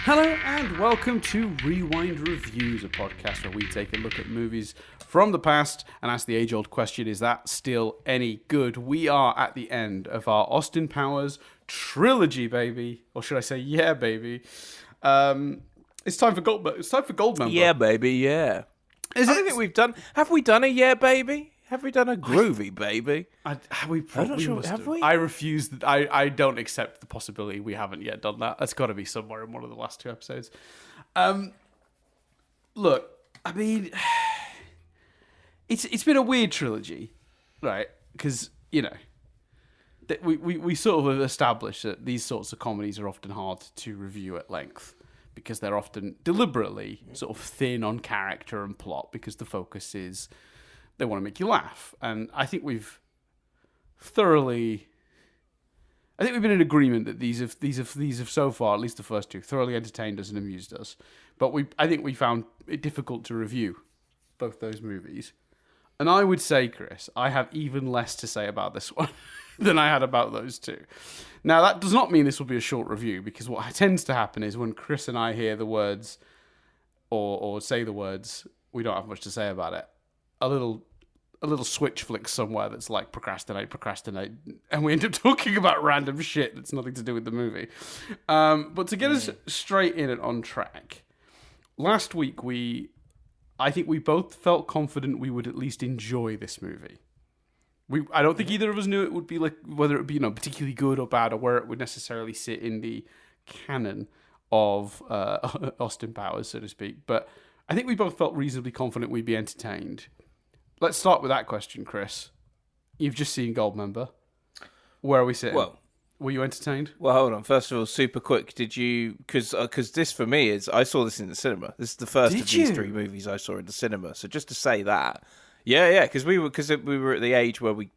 Hello and welcome to Rewind Reviews, a podcast where we take a look at movies from the past and ask the age-old question, is that still any good? We are at the end of our Austin Powers trilogy, baby. Or should I say, yeah, baby. It's time for Goldmember. Yeah, baby, yeah. I don't think we've done... Have we done a yeah, baby? Have we done a groovy, baby? We probably must have. I refuse. I don't accept the possibility we haven't yet done that. That's got to be somewhere in one of the last two episodes. Look, I mean, it's been a weird trilogy, right? Because, you know, we sort of established that these sorts of comedies are often hard to review at length because they're often deliberately sort of thin on character and plot because the focus is they want to make you laugh. And I think we've been in agreement that these have so far, at least the first two, thoroughly entertained us and amused us. But I think we found it difficult to review both those movies. And I would say, Chris, I have even less to say about this one than I had about those two. Now, that does not mean this will be a short review, because what tends to happen is when Chris and I hear the words or say the words, we don't have much to say about it. A little switch flicks somewhere that's like procrastinate, and we end up talking about random shit that's nothing to do with the movie. But to get us straight in and on track, last week I think we both felt confident we would at least enjoy this movie. I don't think either of us knew it would be like whether it would be particularly good or bad, or where it would necessarily sit in the canon of Austin Powers, so to speak. But I think we both felt reasonably confident we'd be entertained. Let's start with that question, Chris. You've just seen Goldmember. Where are we sitting? Well, were you entertained? Well, hold on. First of all, super quick. Did you? Because this for me is I saw this in the cinema. This is the first of these three movies I saw in the cinema. So just to say that, yeah, because we were at the age where we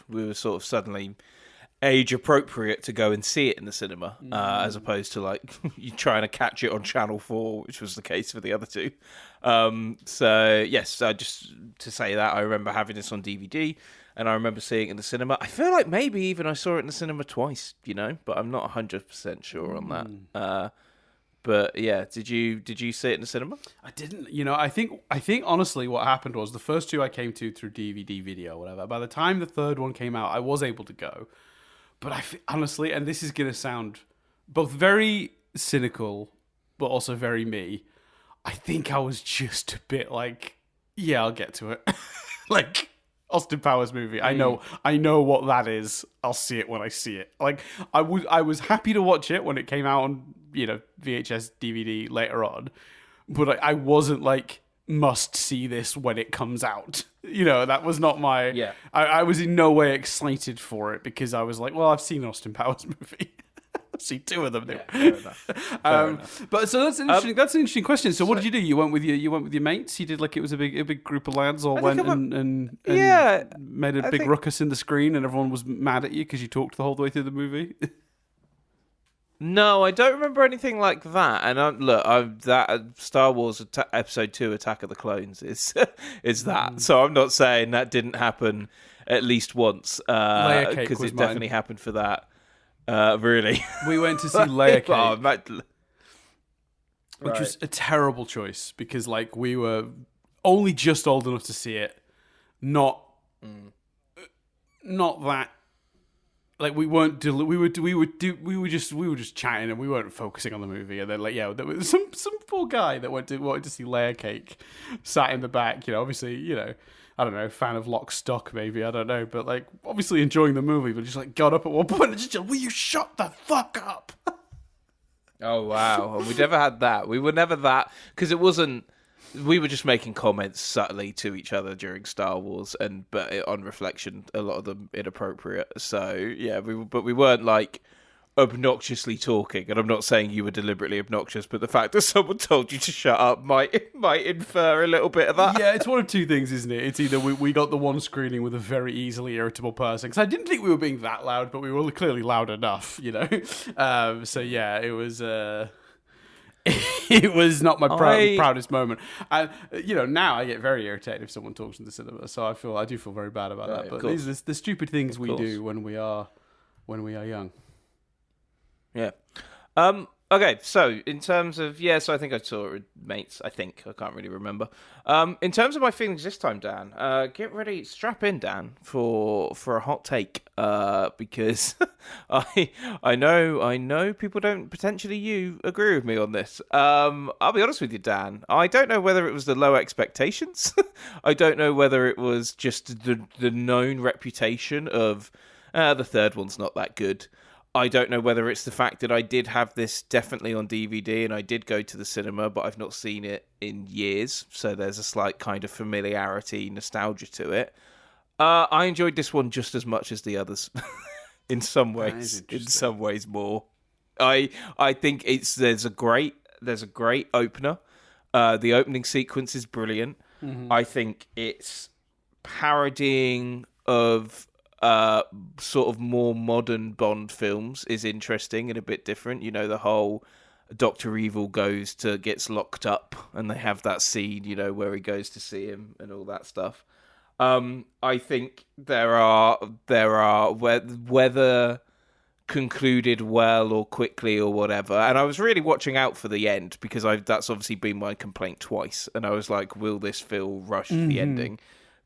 were sort of suddenly age appropriate to go and see it in the cinema, as opposed to like you trying to catch it on Channel 4, which was the case for the other two. So yes, just to say that I remember having this on DVD, and I remember seeing it in the cinema. I feel like maybe even I saw it in the cinema twice, but I'm not 100% sure on that. But yeah, did you see it in the cinema? I didn't. I think honestly what happened was the first two I came to through DVD, video, whatever. By the time the third one came out, I was able to go. But honestly, and this is going to sound both very cynical, but also very me, I think I was just a bit like, yeah, I'll get to it. Like, Austin Powers movie. I know what that is. I'll see it when I see it. Like, I was happy to watch it when it came out on, VHS, DVD later on. But I wasn't like, must see this when it comes out. That was not my... Yeah. I was in no way excited for it because I was like, well, I've seen an Austin Powers movie. I've seen two of them now. Yeah, fair enough. But so that's an interesting question. So what did you do? You went with your mates? You did like it was a big group of lads all went and made a big ruckus in the screen, and everyone was mad at you because you talked the whole way through the movie? No, I don't remember anything like that. And that Star Wars Episode 2, Attack of the Clones is that. So I'm not saying that didn't happen at least once, because it definitely happened for that. Really, we went to see Layer Cake, which was a terrible choice because like we were only just old enough to see it, not that. Like we weren't, we were just chatting and we weren't focusing on the movie. And then there was some poor guy that wanted to see Layer Cake, sat in the back. Obviously, I don't know, fan of Lock, Stock maybe, I don't know, but like obviously enjoying the movie, but just like got up at one point and just will you shut the fuck up? Oh wow, we never had that. We were never that because it wasn't. We were just making comments subtly to each other during Star Wars, but on reflection, a lot of them inappropriate. So yeah, we weren't like obnoxiously talking. And I'm not saying you were deliberately obnoxious, but the fact that someone told you to shut up might infer a little bit of that. Yeah, it's one of two things, isn't it? It's either we got the one screening with a very easily irritable person, because I didn't think we were being that loud, but we were clearly loud enough, So yeah, it was. It was not my proudest moment. Now I get very irritated if someone talks in the cinema, so I do feel very bad about that. But these are the stupid things we do when we are young. Yeah. Okay, so in terms of so I think I saw it with mates. I can't really remember. In terms of my feelings this time, Dan, get ready, strap in, Dan, for a hot take. Because I know people don't potentially you agree with me on this. I'll be honest with you, Dan. I don't know whether it was the low expectations. I don't know whether it was just the known reputation of the third one's not that good. I don't know whether it's the fact that I did have this definitely on DVD and I did go to the cinema, but I've not seen it in years. So there's a slight kind of familiarity, nostalgia to it. I enjoyed this one just as much as the others, in some ways. In some ways more. I think there's a great opener. The opening sequence is brilliant. Mm-hmm. I think it's parodying of sort of more modern Bond films is interesting and a bit different. You know, the whole Dr. Evil gets locked up and they have that scene, you know, where he goes to see him and all that stuff. I think there are whether concluded well or quickly or whatever. And I was really watching out for the end because that's obviously been my complaint twice. And I was like, will this feel rushed, the ending?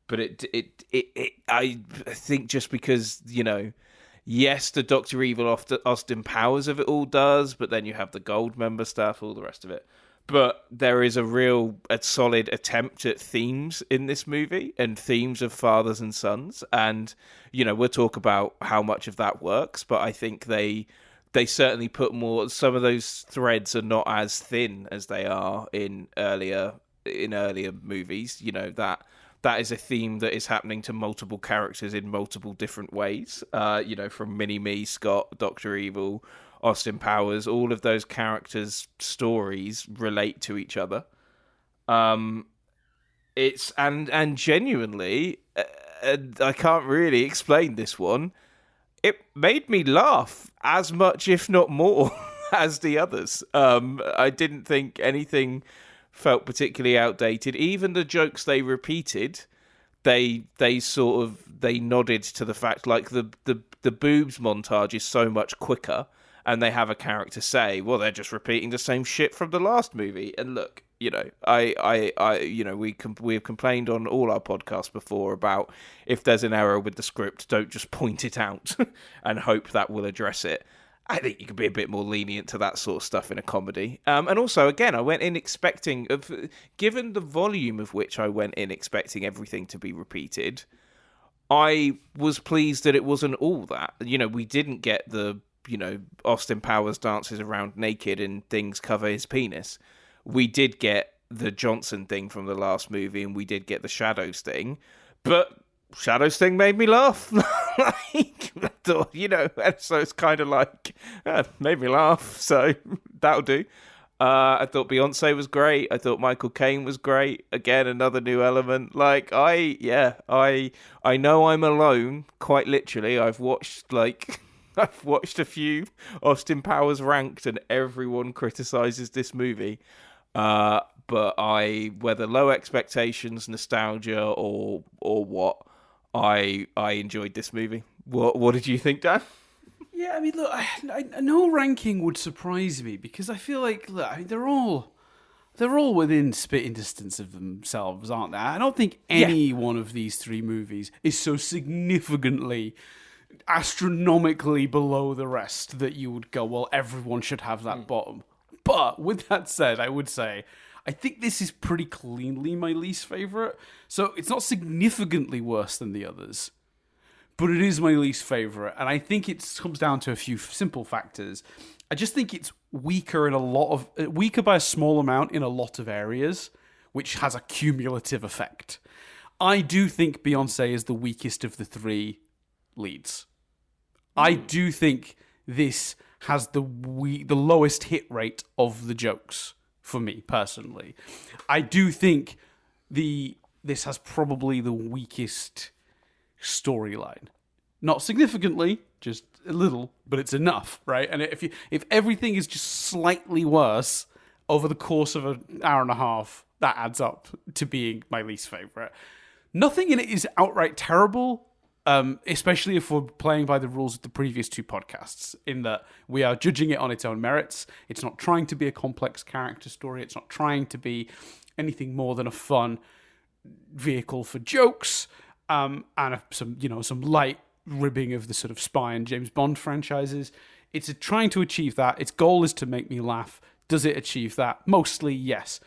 But I think just because, you know, yes, the Dr. Evil Austin Powers of it all does, but then you have the Goldmember stuff, all the rest of it. But there is a solid attempt at themes in this movie and themes of fathers and sons. And, you know, we'll talk about how much of that works, but I think they certainly put more, some of those threads are not as thin as they are in earlier movies, you know, that is a theme that is happening to multiple characters in multiple different ways. You know, from Mini-Me, Scott, Dr. Evil, Austin Powers, all of those characters' stories relate to each other. It's and genuinely, I can't really explain this one. It made me laugh as much, if not more, as the others. I didn't think anything felt particularly outdated. Even the jokes they repeated, they nodded to the fact, like the boobs montage is so much quicker, and they have a character say, well, they're just repeating the same shit from the last movie. And look, you know, we have complained on all our podcasts before about if there's an error with the script, don't just point it out and hope that will address it. I think you can be a bit more lenient to that sort of stuff in a comedy. And also, again, I went in expecting, given the volume of which I went in expecting everything to be repeated, I was pleased that it wasn't all that. You know, we didn't get the, you know, Austin Powers dances around naked and things cover his penis. We did get the Johnson thing from the last movie, and we did get the Shadows thing, but Shadows thing made me laugh. Like, I thought, you know, and so it's kind of like, made me laugh, so that'll do. I thought Beyonce was great. I thought Michael Caine was great. Again, another new element. Like, I know I'm alone, quite literally. I've watched a few Austin Powers ranked, and everyone criticizes this movie. But whether low expectations, nostalgia, or what, I enjoyed this movie. What did you think, Dan? Yeah, I mean, look, no ranking would surprise me because I feel like, look, I mean, they're all within spitting distance of themselves, aren't they? I don't think any one of these three movies is so significantly, astronomically below the rest that you would go, well, everyone should have that bottom. But with that said, I would say I think this is pretty cleanly my least favourite. So it's not significantly worse than the others, but it is my least favourite. And I think it comes down to a few simple factors. I just think it's weaker by a small amount in a lot of areas, which has a cumulative effect. I do think Beyonce is the weakest of the three leads. I do think this has the lowest hit rate of the jokes for me personally. I do think this has probably the weakest storyline. Not significantly, just a little, but it's enough, right? And if everything is just slightly worse over the course of an hour and a half, that adds up to being my least favorite. Nothing in it is outright terrible. especially if we're playing by the rules of the previous two podcasts, in that we are judging it on its own merits. It's not trying to be a complex character story. It's not trying to be anything more than a fun vehicle for jokes, and some light ribbing of the sort of spy and James Bond franchises. It's trying to achieve that. Its goal is to make me laugh. Does it achieve that? Mostly, yes.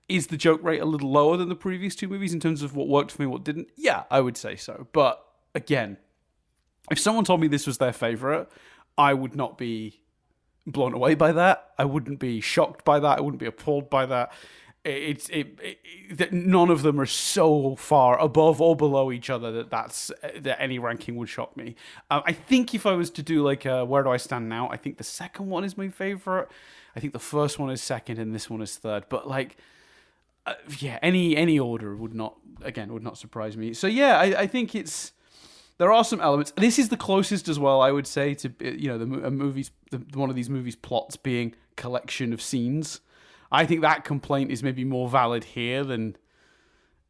Is the joke rate a little lower than the previous two movies in terms of what worked for me, what didn't? Yeah, I would say so. But again, if someone told me this was their favourite, I would not be blown away by that. I wouldn't be shocked by that. I wouldn't be appalled by that. None of them are so far above or below each other that any ranking would shock me. I think if I was to do like a where do I stand now, I think the second one is my favorite. I think the first one is second and this one is third. But like, any order would not surprise me. So yeah, I think there are some elements. This is the closest as well, I would say, to one of these movies' plots being collection of scenes. I think that complaint is maybe more valid here than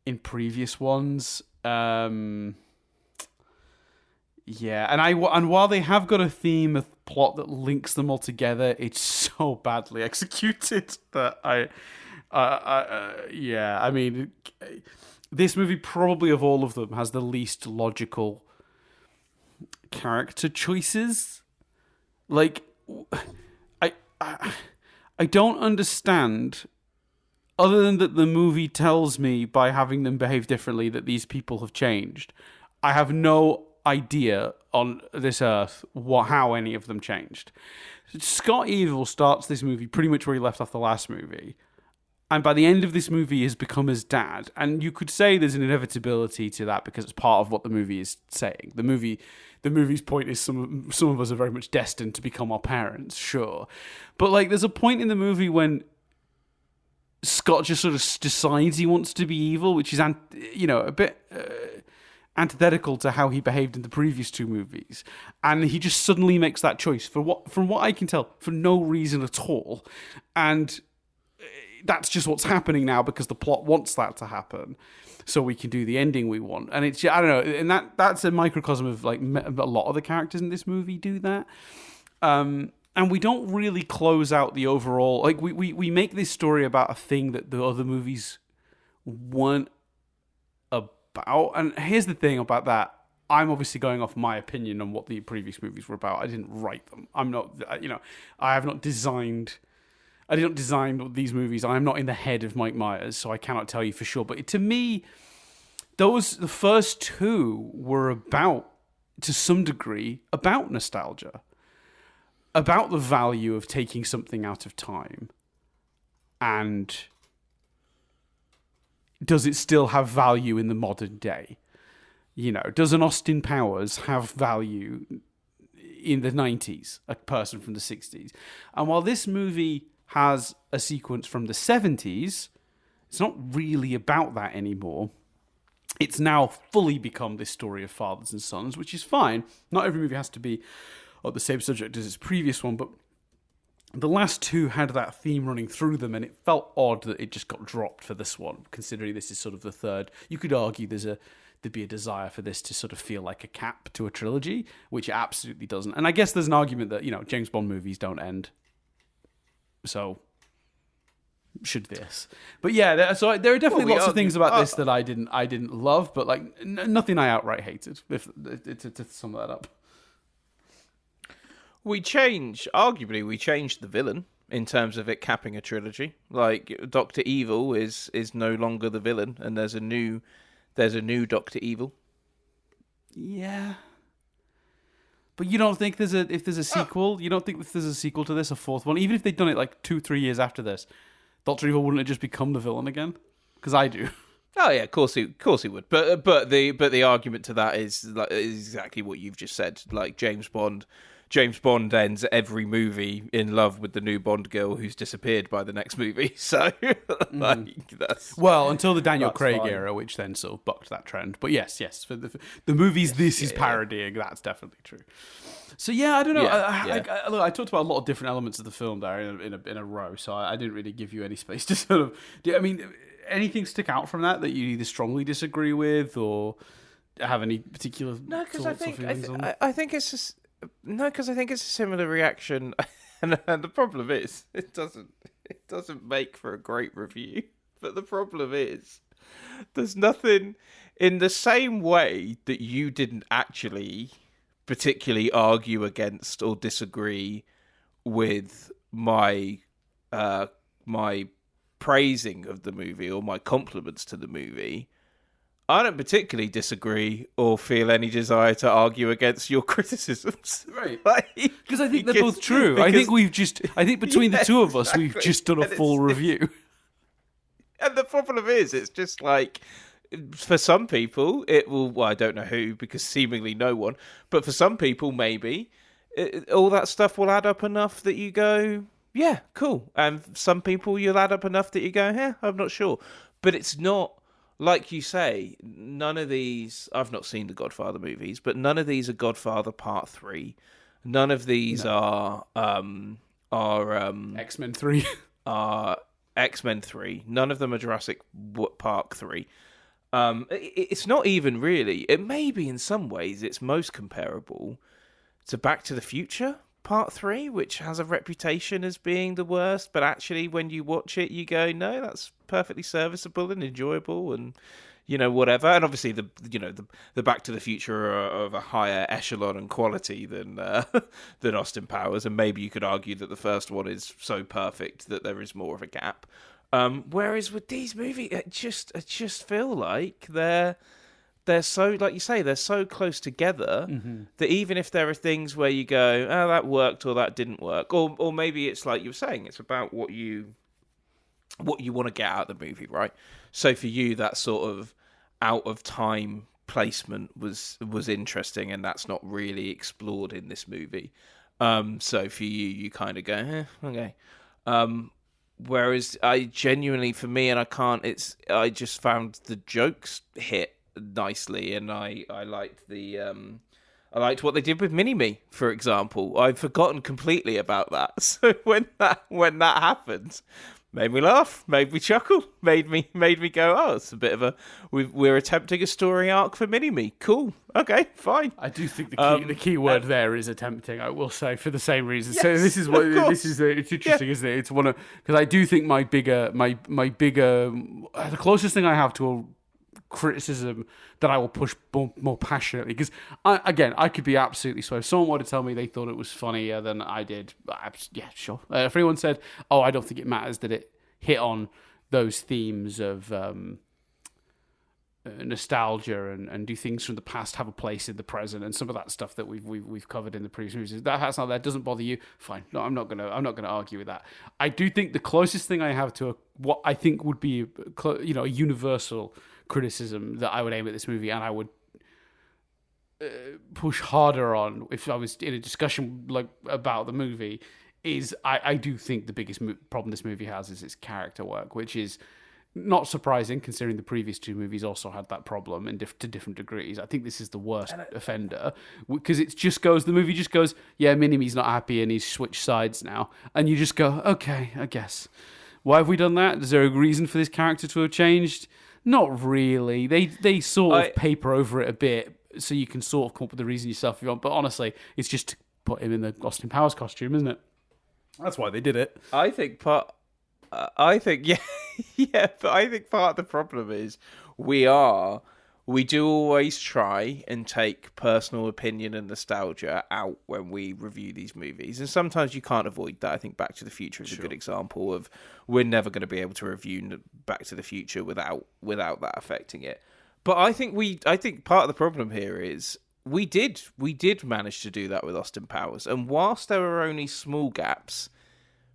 in previous ones. And while they have got a theme of plot that links them all together, it's so badly executed that I mean, this movie probably of all of them has the least logical character choices. Like, I don't understand, other than that the movie tells me by having them behave differently that these people have changed. I have no idea on this earth how any of them changed. Scott Evil starts this movie pretty much where he left off the last movie, and by the end of this movie has become his dad. And you could say there's an inevitability to that because it's part of what the movie is saying. The movie's point is some of us are very much destined to become our parents, sure. But like, there's a point in the movie when Scott just sort of decides he wants to be evil, which is a bit antithetical to how he behaved in the previous two movies. And he just suddenly makes that choice from what I can tell, for no reason at all. And that's just what's happening now because the plot wants that to happen, so we can do the ending we want. And it's, I don't know, and that's a microcosm of like a lot of the characters in this movie do that. And we don't really close out the overall, like we make this story about a thing that the other movies weren't about. And here's the thing about that. I'm obviously going off my opinion on what the previous movies were about. I didn't write them. I didn't design these movies. I'm not in the head of Mike Myers, so I cannot tell you for sure. But to me, the first two were about, to some degree, about nostalgia, about the value of taking something out of time, and does it still have value in the modern day? Does an Austin Powers have value in the 90s, a person from the 60s? And while this movie has a sequence from the 70s, it's not really about that anymore. It's now fully become this story of fathers and sons, which is fine. Not every movie has to be on the same subject as its previous one, but the last two had that theme running through them, and it felt odd that it just got dropped for this one, considering this is sort of the third. You could argue there'd be a desire for this to sort of feel like a cap to a trilogy, which it absolutely doesn't. And I guess there's an argument that, James Bond movies don't end. So should this? But yeah, so there are definitely lots of things about this that I didn't love, but like nothing I outright hated. To sum that up, arguably we changed the villain in terms of it capping a trilogy. Like Dr. Evil is no longer the villain, and there's a new Dr. Evil. Yeah. But you don't think if there's a sequel, you don't think if there's a sequel to this, a fourth one, even if they'd done it like 2-3 years after this, Dr. Evil wouldn't have just become the villain again? Because I do. Oh yeah, of course he would. But the argument to that is exactly what you've just said. Like James Bond ends every movie in love with the new Bond girl who's disappeared by the next movie. So that's until the Daniel Craig era, which then sort of bucked that trend. But yes, for the movies this is parodying, that's definitely true. So yeah, I don't know. I talked about a lot of different elements of the film there in a row, so I didn't really give you any space to sort of. I mean, anything stick out from that you either strongly disagree with or have any particular No, because I thoughts or think feelings on that? I think it's just, no, because I think it's a similar reaction, and the problem is it doesn't make for a great review. But the problem is there's nothing in the same way that you didn't actually particularly argue against or disagree with my my praising of the movie or my compliments to the movie. I don't particularly disagree or feel any desire to argue against your criticisms. Right. Because I think they're both true. I think between the two of us, we've just done a full review. And the problem is, it's just like, for some people, it will, well, I don't know who, because seemingly no one, but for some people, maybe, all that stuff will add up enough that you go, yeah, cool. And some people, you'll add up enough that you go, yeah, I'm not sure. But it's not, like you say, none of these, I've not seen the Godfather movies, but none of these are Godfather Part 3. None of these are X-Men 3. Are X-Men 3. None of them are Jurassic Park 3. It's not even really. It may be in some ways it's most comparable to Back to the Future Part 3, which has a reputation as being the worst, but actually when you watch it, you go, no, that's perfectly serviceable and enjoyable and, you know, whatever. And obviously the Back to the Future are of a higher echelon and quality than than Austin Powers, and maybe you could argue that the first one is so perfect that there is more of a gap. Whereas with these movies, it just feel like they're so, like you say, they're so close together that even if there are things where you go, oh, that worked or that didn't work, or maybe it's like you were saying, it's about what you want to get out of the movie, right? So for you, that sort of out of time placement was interesting, and that's not really explored in this movie. So for you kind of go, okay. Whereas I genuinely, for me, and I just found the jokes hit nicely, and I liked I liked what they did with Mini-Me, for example. I've forgotten completely about that. So when that happened, made me laugh, made me chuckle, made me go, oh, it's a bit of we're attempting a story arc for Mini-Me. Cool. Okay, fine. I do think the key word there is attempting, I will say, for the same reason. Yes, so it's interesting, isn't it? It's one of, because I do think my bigger the closest thing I have to a criticism that I will push more passionately, because I could be absolutely so. If someone were to tell me they thought it was funnier than I did, yeah, sure. If anyone said, oh, I don't think it matters that it hit on those themes of nostalgia and do things from the past have a place in the present, and some of that stuff that we've covered in the previous movies, that doesn't bother you, fine. No, I'm not gonna argue with that. I do think the closest thing I have to what I think would be a universal criticism that I would aim at this movie, and I would push harder on if I was in a discussion like about the movie, is I do think the biggest problem this movie has is its character work, which is not surprising considering the previous two movies also had that problem to different degrees. I think this is the worst offender, because the movie just goes, yeah, Mini-Me's not happy and he's switched sides now, and you just go, okay, I guess. Why have we done that? Is there a reason for this character to have changed? Not really. They sort of paper over it a bit, so you can sort of come up with the reason yourself if you want. But honestly, it's just to put him in the Austin Powers costume, isn't it? That's why they did it. I think part of the problem is we do always try and take personal opinion and nostalgia out when we review these movies. And sometimes you can't avoid that. I think Back to the Future is a good example of, we're never going to be able to review Back to the Future without that affecting it. But I think part of the problem here is we did manage to do that with Austin Powers. And whilst there were only small gaps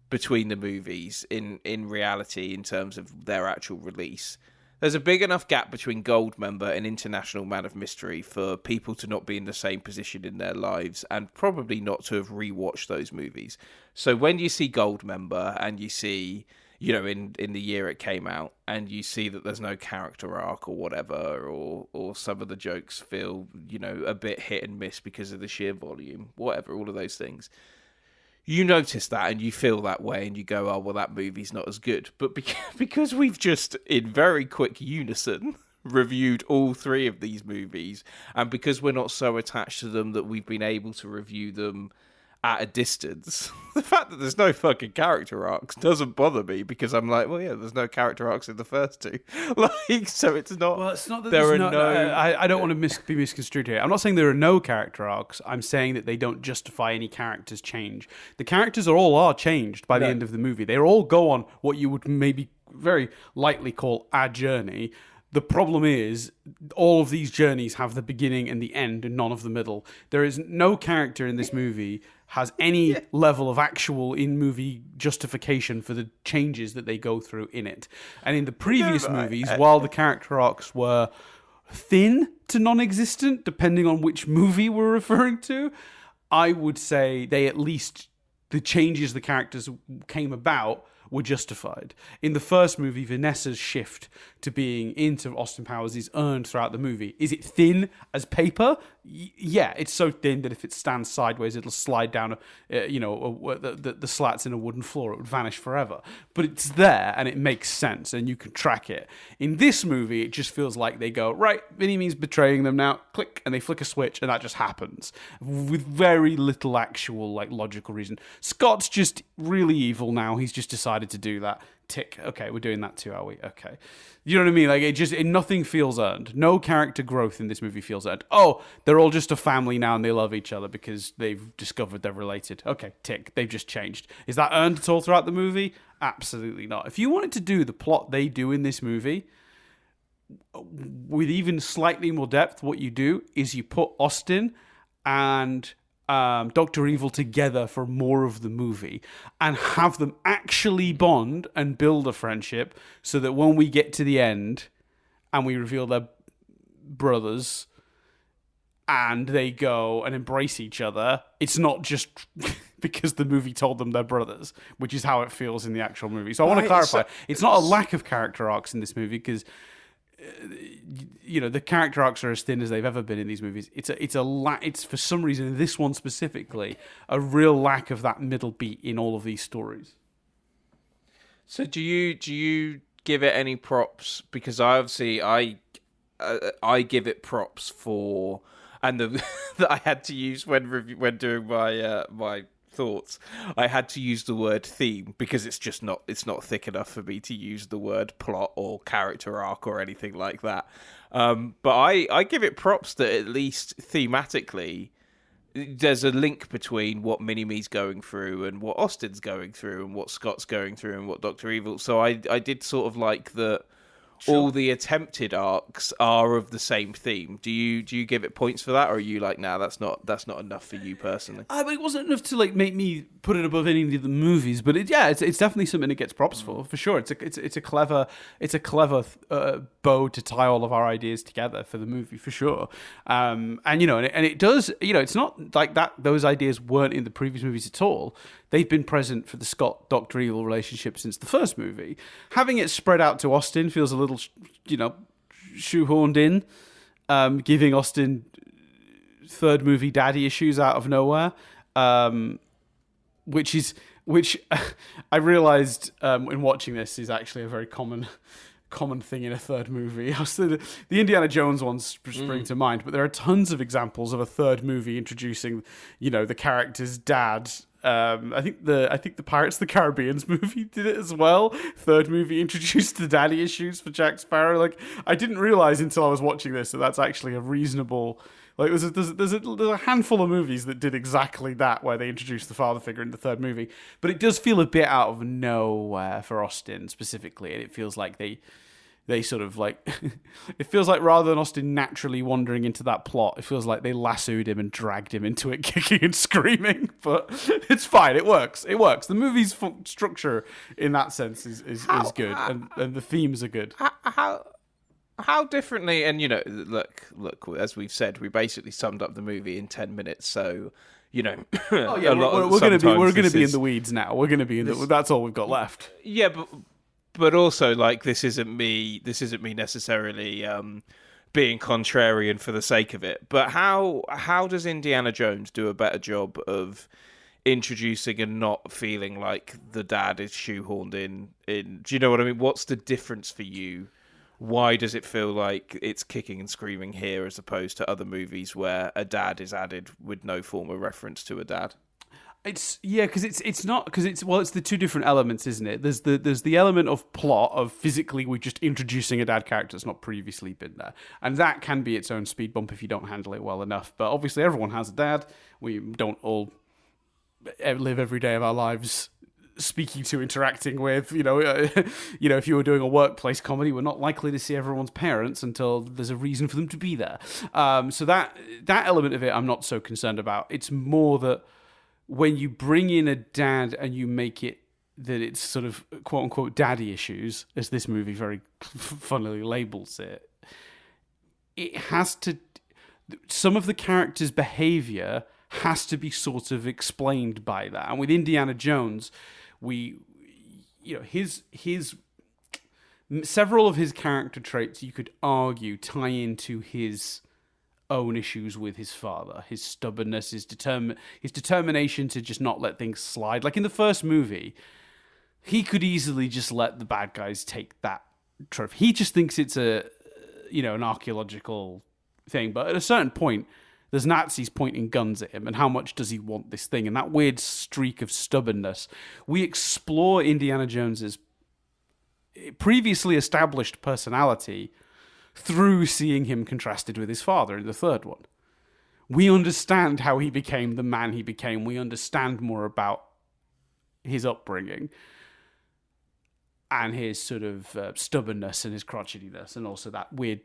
between the movies in reality in terms of their actual release, there's a big enough gap between Goldmember and International Man of Mystery for people to not be in the same position in their lives and probably not to have rewatched those movies. So when you see Goldmember and you see, in the year it came out, and you see that there's no character arc or whatever, or some of the jokes feel, a bit hit and miss because of the sheer volume, whatever, all of those things, you notice that and you feel that way and you go, oh, well, that movie's not as good. But because we've just, in very quick unison, reviewed all three of these movies, and because we're not so attached to them that we've been able to review them at a distance, the fact that there's no fucking character arcs doesn't bother me, because I'm like, well, yeah, there's no character arcs in the first two. Like, so it's not. Well, it's not that there are no. I don't want to be misconstrued here. I'm not saying there are no character arcs. I'm saying that they don't justify any characters change. The characters are changed by the end of the movie. They all go on what you would maybe very lightly call a journey. The problem is, all of these journeys have the beginning and the end, and none of the middle. There is no character in this movie has any level of actual in-movie justification for the changes that they go through in it. And in the previous movies, while the character arcs were thin to non-existent, depending on which movie we're referring to, I would say the changes the characters came about were justified. In the first movie, Vanessa's shift to being into Austin Powers is earned throughout the movie. Is it thin as paper? Yeah, it's so thin that if it stands sideways, it'll slide down, the slats in a wooden floor. It would vanish forever. But it's there, and it makes sense, and you can track it. In this movie, it just feels like they go, right, Vinny means betraying them now, click, and they flick a switch, and that just happens. With very little actual, logical reason. Scott's just really evil now. He's just decided to do that. Tick. Okay, we're doing that too, are we? Okay. You know what I mean? Nothing feels earned. No character growth in this movie feels earned. Oh, they're all just a family now and they love each other because they've discovered they're related. Okay, tick. They've just changed. Is that earned at all throughout the movie? Absolutely not. If you wanted to do the plot they do in this movie with even slightly more depth, what you do is you put Austin and Dr. Evil together for more of the movie and have them actually bond and build a friendship so that when we get to the end and we reveal they're brothers and they go and embrace each other, it's not just because the movie told them they're brothers, which is how it feels in the actual movie. So I want to clarify, it's not a lack of character arcs in this movie because the character arcs are as thin as they've ever been in these movies. It's for some reason, this one specifically, a real lack of that middle beat in all of these stories. So do you give it any props? Because I give it props for, and that I had to use when doing my thoughts, I had to use the word theme because it's not thick enough for me to use the word plot or character arc or anything like that. But I give it props that at least thematically there's a link between what Mini-Me's going through and what Austin's going through and what Scott's going through and what Dr. Evil. So I did sort of like that. Sure. All the attempted arcs are of the same theme. Do you give it points for that, or are you like, nah, that's not enough for you personally? It wasn't enough to make me put it above any of the movies, but it's definitely something it gets props for sure. It's a clever bow to tie all of our ideas together for the movie for sure. And it does. It's not like that. Those ideas weren't in the previous movies at all. They've been present for the Scott Dr. Evil relationship since the first movie. Having it spread out to Austin feels a little, shoehorned in, giving Austin third movie daddy issues out of nowhere, which I realized in watching this is actually a very common thing in a third movie. The Indiana Jones ones spring to mind, but there are tons of examples of a third movie introducing, the character's dad. I think the Pirates of the Caribbean's movie did it as well. Third movie introduced the daddy issues for Jack Sparrow. I didn't realize until I was watching this that that's actually a reasonable. There's a handful of movies that did exactly that, where they introduced the father figure in the third movie. But it does feel a bit out of nowhere for Austin specifically, and it feels like they sort of it feels like rather than Austin naturally wandering into that plot, it feels like they lassoed him and dragged him into it, kicking and screaming. But it's fine. It works. The movie's structure in that sense is good, and the themes are good. How differently, and look, as we've said, we basically summed up the movie in 10 minutes. So we're going to be in the weeds now. We're going to be in the. That's all we've got left. Yeah, but also this isn't me necessarily being contrarian for the sake of it. But how does Indiana Jones do a better job of introducing and not feeling like the dad is shoehorned in? Do you know what I mean? What's the difference for you? why does it feel like it's kicking and screaming here as opposed to other movies where a dad is added with no form of reference to a dad? It's because it's not because it's the two different elements, isn't it? There's the element of plot of physically we're just introducing a dad character that's not previously been there, and that can be its own speed bump if you don't handle it well enough. But obviously, everyone has a dad. We don't all live every day of our lives speaking to, interacting with. If you were doing a workplace comedy, we're not likely to see everyone's parents until there's a reason for them to be there. So that element of it, I'm not so concerned about. It's more that when you bring in a dad and you make it that it's sort of quote unquote daddy issues, as this movie very funnily labels it, it has to. Some of the character's behavior has to be sort of explained by that. And with Indiana Jones, his several of his character traits, you could argue, tie into his own issues with his father, his stubbornness, his determination to just not let things slide. Like in the first movie, he could easily just let the bad guys take that trophy. He just thinks it's an archaeological thing. But at a certain point, there's Nazis pointing guns at him, and how much does he want this thing? And that weird streak of stubbornness. We explore Indiana Jones's previously established personality through seeing him contrasted with his father in the third one. We understand how he became the man he became. We understand more about his upbringing and his sort of stubbornness and his crotchetiness, and also that weird,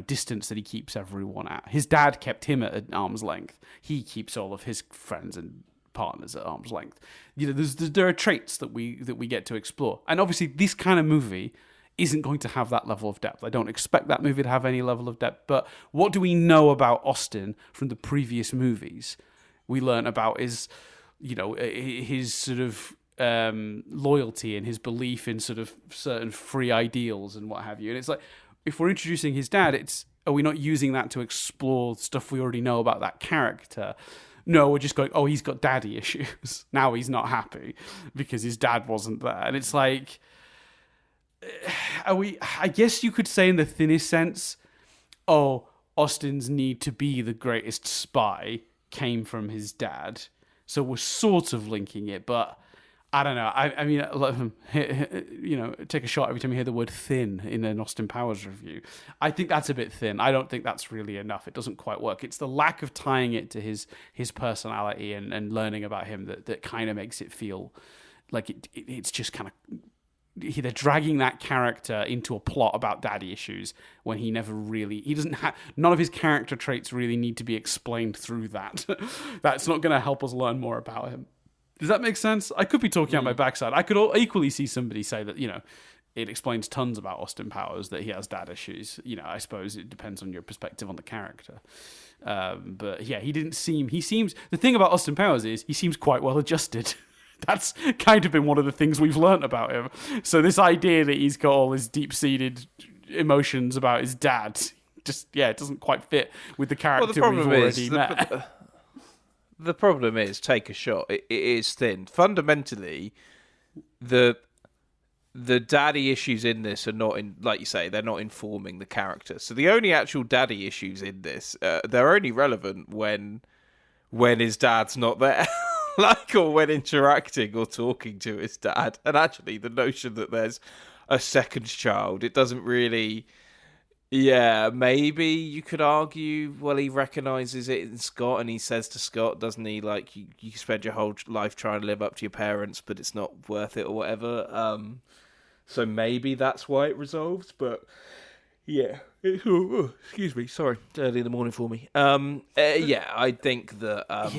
distance that he keeps everyone at. His dad kept him at arm's length. He keeps all of his friends and partners at arm's length. There are traits that we get to explore, and obviously this kind of movie isn't going to have that level of depth. I don't expect that movie to have any level of depth, but what do we know about Austin from the previous movies? We learn about his sort of loyalty and his belief in sort of certain free ideals and what have you. And it's like, if we're introducing his dad, are we not using that to explore stuff we already know about that character? No, we're just going, oh, he's got daddy issues. Now he's not happy because his dad wasn't there. And it's like, I guess you could say in the thinnest sense, Austin's need to be the greatest spy came from his dad. So we're sort of linking it, but I don't know. I mean, take a shot every time you hear the word thin in an Austin Powers review. I think that's a bit thin. I don't think that's really enough. It doesn't quite work. It's the lack of tying it to his personality and learning about him that kind of makes it feel like it's just kind of, they're dragging that character into a plot about daddy issues when he doesn't have, none of his character traits really need to be explained through that. That's not going to help us learn more about him. Does that make sense? I could be talking out my backside. I could equally see somebody say that, it explains tons about Austin Powers that he has dad issues. I suppose it depends on your perspective on the character. But yeah, the thing about Austin Powers is he seems quite well adjusted. That's kind of been one of the things we've learnt about him. So this idea that he's got all his deep-seated emotions about his dad, it doesn't quite fit with the character we've already met. The problem is, take a shot. It is thin. Fundamentally, the daddy issues in this are not, like you say, they're not informing the character. So the only actual daddy issues in this, they're only relevant when his dad's not there. Or when interacting or talking to his dad. And actually, the notion that there's a second child, it doesn't really... Yeah, maybe you could argue, well, he recognises it in Scott, and he says to Scott, doesn't he, like, you spend your whole life trying to live up to your parents, but it's not worth it or whatever. So maybe that's why it resolves, but... Yeah. Excuse me, sorry. It's early in the morning for me. I think that...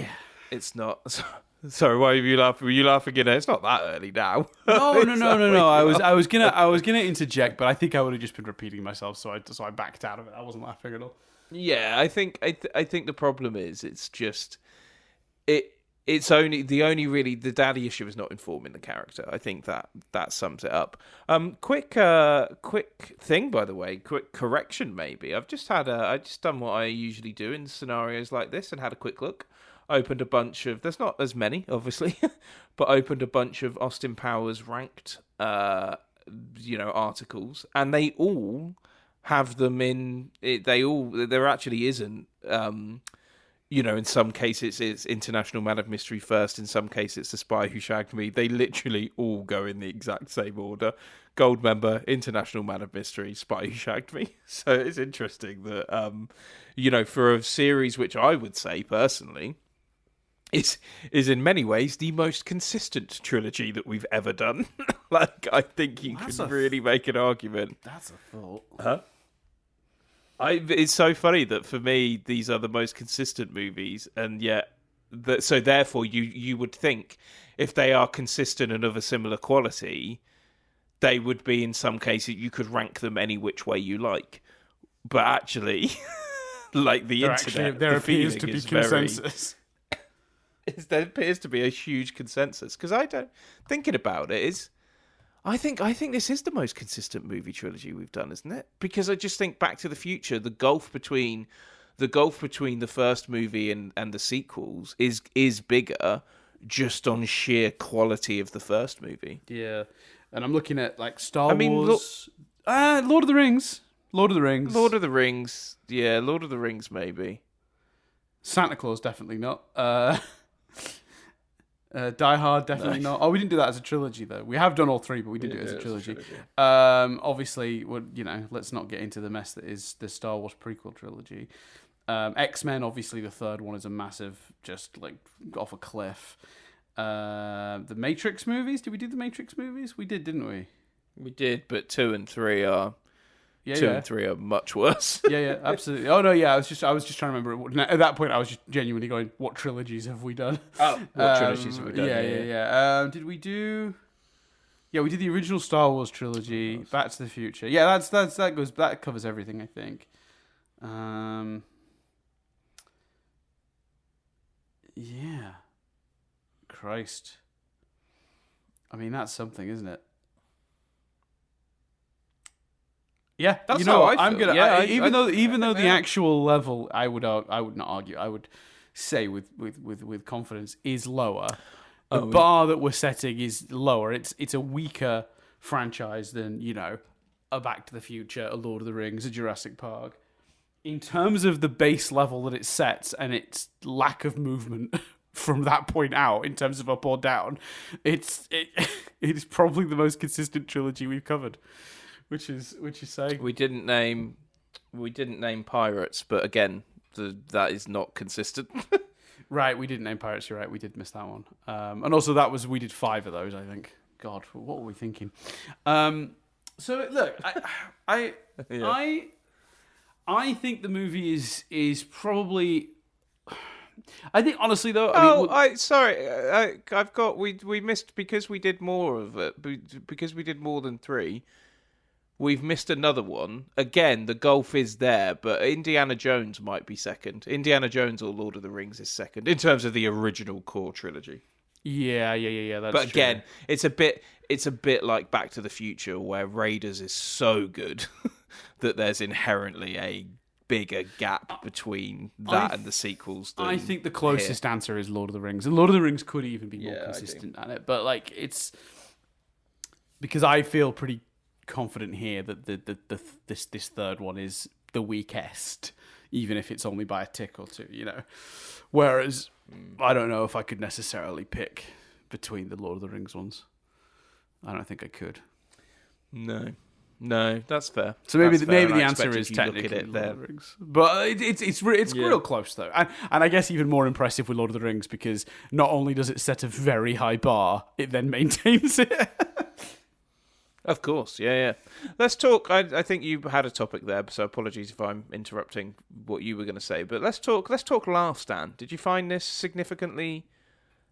It's not... Sorry, why were you laughing? Were you laughing? It's not that early now. No. I was gonna interject, but I think I would have just been repeating myself, so I backed out of it. I wasn't laughing at all. Yeah, I think the problem is it's just it's only the daddy issue is not informing the character. I think that sums it up. Quick thing, by the way, quick correction maybe. I just done what I usually do in scenarios like this and had a quick look. Opened a bunch of, there's not as many, obviously, but opened a bunch of Austin Powers ranked, articles, and they all have them in it. There actually isn't. In some cases it's International Man of Mystery first. In some cases it's The Spy Who Shagged Me. They literally all go in the exact same order: Goldmember, International Man of Mystery, Spy Who Shagged Me. So it's interesting that for a series which I would say personally is in many ways the most consistent trilogy that we've ever done. I think you could really make an argument. That's a thought. Huh? It's so funny that for me these are the most consistent movies, and yet so therefore you would think if they are consistent and of a similar quality, they would be in some cases you could rank them any which way you like. But actually, like the internet, there appears to be consensus. There appears to be a huge consensus because thinking about it is. I think this is the most consistent movie trilogy we've done, isn't it? Because I just think Back to the Future, the gulf between the first movie and the sequels is bigger just on sheer quality of the first movie. Yeah. And I'm looking at like Star Wars. Lord of the Rings. Lord of the Rings. Yeah, Lord of the Rings maybe. Santa Claus definitely not. Die Hard, definitely not. Oh, we didn't do that as a trilogy, though. We have done all three, but we didn't do it as a trilogy. Obviously, let's not get into the mess that is the Star Wars prequel trilogy. X-Men, obviously, the third one is a massive, just like off a cliff. The Matrix movies. Did we do the Matrix movies? We did, didn't we? We did, but 2 and 3 are. And 3 are much worse. Yeah, absolutely. Oh no, yeah. I was just trying to remember. At that point, I was just genuinely going, "What trilogies have we done?" Oh, what trilogies have we done? Yeah. Did we do? Yeah, we did the original Star Wars trilogy, Back to the Future. Yeah, that covers everything, I think. Yeah. Christ. I mean, that's something, isn't it? Yeah, that's how I feel. I'm gonna. Yeah, even though the actual level, I would not argue. I would say with confidence is lower. The bar that we're setting is lower. It's a weaker franchise than a Back to the Future, a Lord of the Rings, a Jurassic Park. In terms of the base level that it sets and its lack of movement from that point out, in terms of up or down, it is probably the most consistent trilogy we've covered. Which is saying we didn't name Pirates, but again, that is not consistent. Right, we didn't name Pirates. You're right, we did miss that one. And also we did 5 of those, I think. God, what were we thinking? So look, I think the movie is probably. I think honestly though. We missed because we did more of it because we did more than 3. We've missed another one. Again, the gulf is there, but Indiana Jones might be second. Indiana Jones or Lord of the Rings is second in terms of the original core trilogy. Yeah. That's but again, true. it's a bit like Back to the Future, where Raiders is so good that there's inherently a bigger gap between that and the sequels. I think the closest answer is Lord of the Rings, and Lord of the Rings could even be more consistent at it. But like, it's because I feel pretty confident here that this third one is the weakest, even if it's only by a tick or two, Whereas I don't know if I could necessarily pick between the Lord of the Rings ones. I don't think I could. No, that's fair. So maybe the answer is technically Lord of the Rings, but it's real close though, and I guess even more impressive with Lord of the Rings because not only does it set a very high bar, it then maintains it. Of course, yeah. Let's talk. I think you had a topic there, so apologies if I'm interrupting what you were going to say. But let's talk Last Stand. Did you find this significantly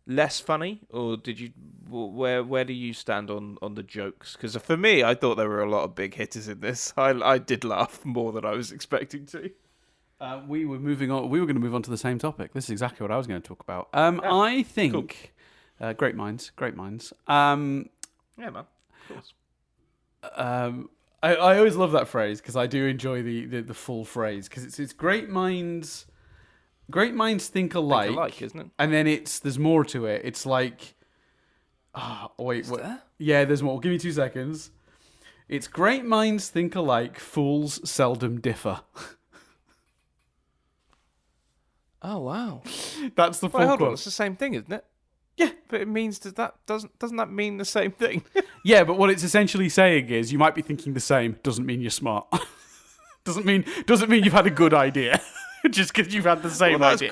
less funny, or did you? Where do you stand on the jokes? Because for me, I thought there were a lot of big hitters in this. I did laugh more than I was expecting to. We were moving on. We were going to move on to the same topic. This is exactly what I was going to talk about. I think great minds. Yeah, man. Of course. I always love that phrase because I do enjoy the full phrase because it's great minds think alike. Think alike, isn't it? And then there's more to it. It's like, wait, what? There? Yeah, there's more. Give me 2 seconds. It's great minds think alike, fools seldom differ. Oh wow. That's the full Wait, hold quote. on. It's the same thing, isn't it? Yeah. But it means doesn't that mean the same thing? Yeah, but what it's essentially saying is you might be thinking the same, doesn't mean you're smart. doesn't mean you've had a good idea. Just because you've had the same idea.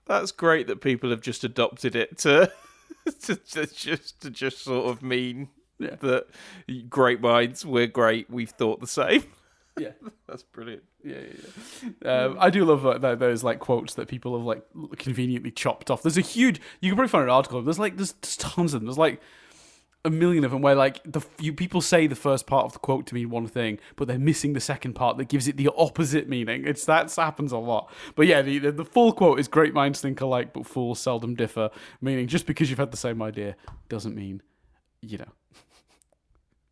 That's great that people have just adopted it to just sort of mean that great minds, we're great, we've thought the same. Yeah, that's brilliant. Yeah. I do love those like quotes that people have like conveniently chopped off. There's a huge. You can probably find an article. There's tons of them. There's like a million of them where like people say the first part of the quote to mean one thing, but they're missing the second part that gives it the opposite meaning. That happens a lot. But yeah, the full quote is "Great minds think alike, but fools seldom differ." Meaning, just because you've had the same idea doesn't mean,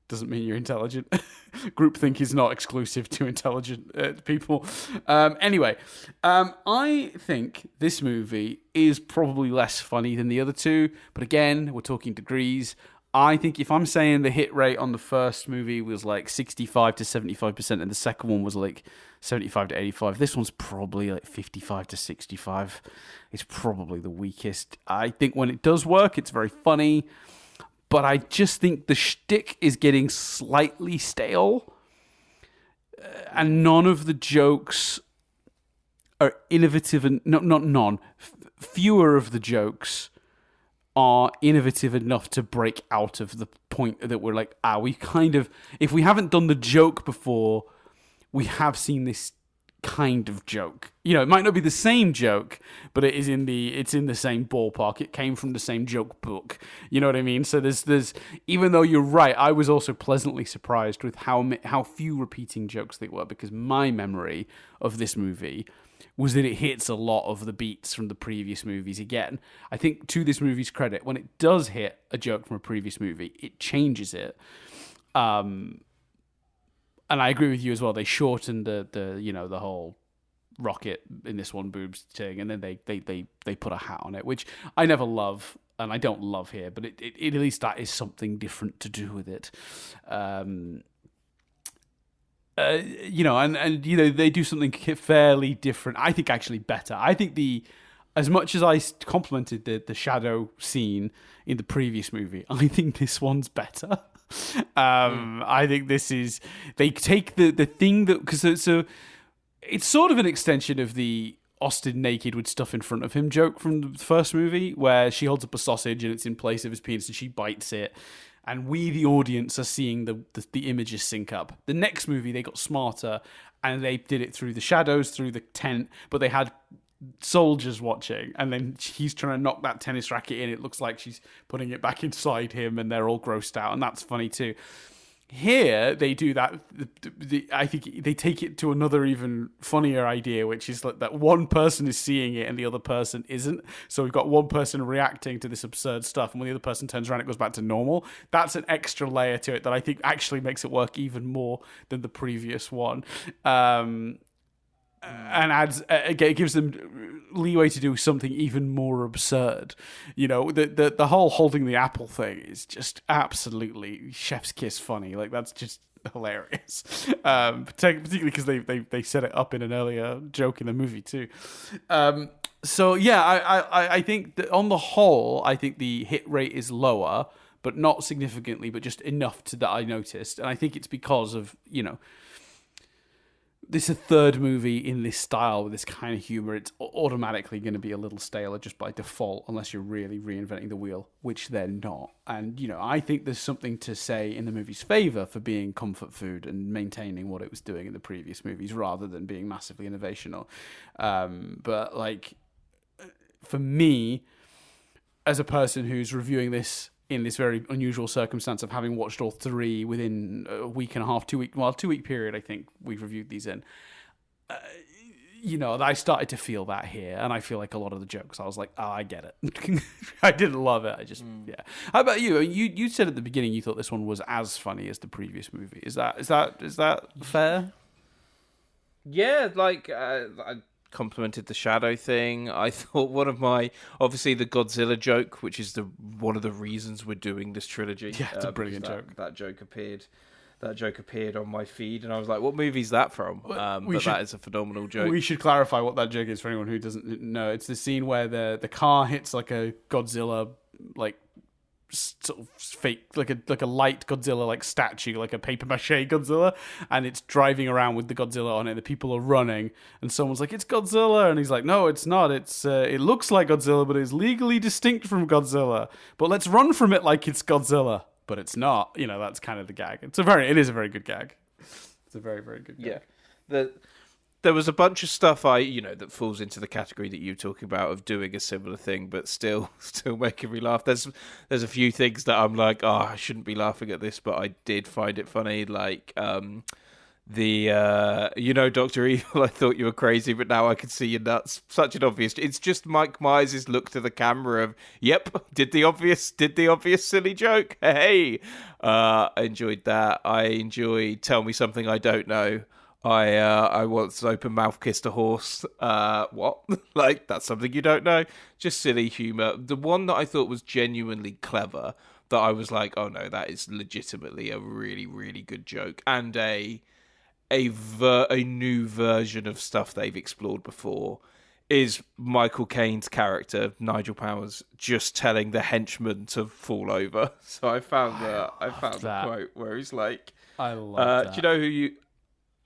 doesn't mean you're intelligent. Groupthink is not exclusive to intelligent people. Anyway, I think this movie is probably less funny than the other two. But again, we're talking degrees. I think if I'm saying the hit rate on the first movie was like 65 to 75%, and the second one was like 75 to 85, this one's probably like 55 to 65. It's probably the weakest. I think when it does work, it's very funny. But I just think the shtick is getting slightly stale. And none of the jokes are innovative. And not none. Fewer of the jokes are innovative enough to break out of the point that we're like, we kind of... If we haven't done the joke before, we have seen this kind of joke. It might not be the same joke, but it's in the same ballpark. It came from the same joke book. You know what I mean? So there's even though you're right, I was also pleasantly surprised with how few repeating jokes there were, because my memory of this movie was that it hits a lot of the beats from the previous movies again. I think to this movie's credit, when it does hit a joke from a previous movie, it changes it. And I agree with you as well. They shortened the whole rocket in this one boobs thing, and then they put a hat on it, which I never love, and I don't love here, but it at least that is something different to do with it. And they do something fairly different. I think actually better. I think as much as I complimented the shadow scene in the previous movie, I think this one's better. I think this is... They take the thing that... Because it's sort of an extension of the Austin naked with stuff in front of him joke from the first movie, where she holds up a sausage and it's in place of his penis and she bites it. And we, the audience, are seeing the images sync up. The next movie, they got smarter and they did it through the shadows, through the tent, but they had soldiers watching, and then he's trying to knock that tennis racket in. It looks like she's putting it back inside him, and they're all grossed out, and that's funny too. Here, they do that. I think they take it to another even funnier idea, which is like that one person is seeing it and the other person isn't. So we've got one person reacting to this absurd stuff, and when the other person turns around, it goes back to normal. That's an extra layer to it that I think actually makes it work even more than the previous one. And adds, again, it gives them leeway to do something even more absurd. The whole holding the apple thing is just absolutely chef's kiss funny. Like, that's just hilarious. Particularly because they set it up in an earlier joke in the movie too. So yeah, I think that on the whole, I think the hit rate is lower, but not significantly, but just enough that I noticed. And I think it's because of, this is a third movie in this style with this kind of humor. It's automatically going to be a little staler just by default, unless you're really reinventing the wheel, which they're not. And, I think there's something to say in the movie's favor for being comfort food and maintaining what it was doing in the previous movies rather than being massively innovational. But, like, for me, as a person who's reviewing this in this very unusual circumstance of having watched all three within a week and a half, 2 week, 2 week period, I think we've reviewed these in. I started to feel that here, and I feel like a lot of the jokes, I was like, I get it. I didn't love it. Yeah. How about you? You said at the beginning you thought this one was as funny as the previous movie. Is that fair? Yeah, like complemented the shadow thing. I thought obviously the Godzilla joke, which is one of the reasons we're doing this trilogy. Yeah, it's a brilliant joke. That joke appeared on my feed, and I was like, "What movie's that from?" That is a phenomenal joke. We should clarify what that joke is for anyone who doesn't know. It's the scene where the car hits like a Godzilla, like sort of fake, like a light Godzilla, like statue, like a paper mache Godzilla, and it's driving around with the Godzilla on it. The people are running, and someone's like, "It's Godzilla," and he's like, "No, it's not. It looks like Godzilla, but it's legally distinct from Godzilla. But let's run from it like it's Godzilla." But it's not. That's kind of the gag. It is a very good gag. It's a very, very good gag. Yeah. There was a bunch of stuff that falls into the category that you're talking about of doing a similar thing, but still making me laugh. There's a few things that I'm like, I shouldn't be laughing at this, but I did find it funny. Like, Dr. Evil, I thought you were crazy, but now I can see your nuts. Such an obvious. It's just Mike Myers' look to the camera of, yep, did the obvious silly joke. Hey, I enjoyed that. I enjoyed Tell Me Something I Don't Know. I once open mouth kissed a horse. What? Like, that's something you don't know. Just silly humor. The one that I thought was genuinely clever, that I was like, oh no, that is legitimately a really, really good joke, and a new version of stuff they've explored before, is Michael Caine's character, Nigel Powers, just telling the henchman to fall over. So I found the quote where he's like, I love that. Do you know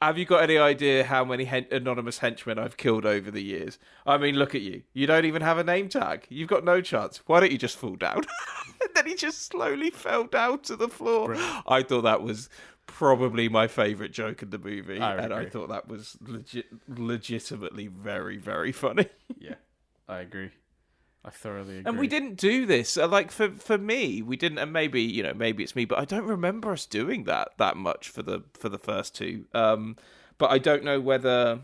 have you got any idea how many anonymous henchmen I've killed over the years? I mean, look at you. You don't even have a name tag. You've got no chance. Why don't you just fall down? And then he just slowly fell down to the floor. Brilliant. I thought that was probably my favourite joke in the movie. I thought that was legitimately very, very funny. Yeah, I agree. I thoroughly agree. And we didn't do this. Like, for me, we didn't, and maybe it's me, but I don't remember us doing that much for the first two. But I don't know whether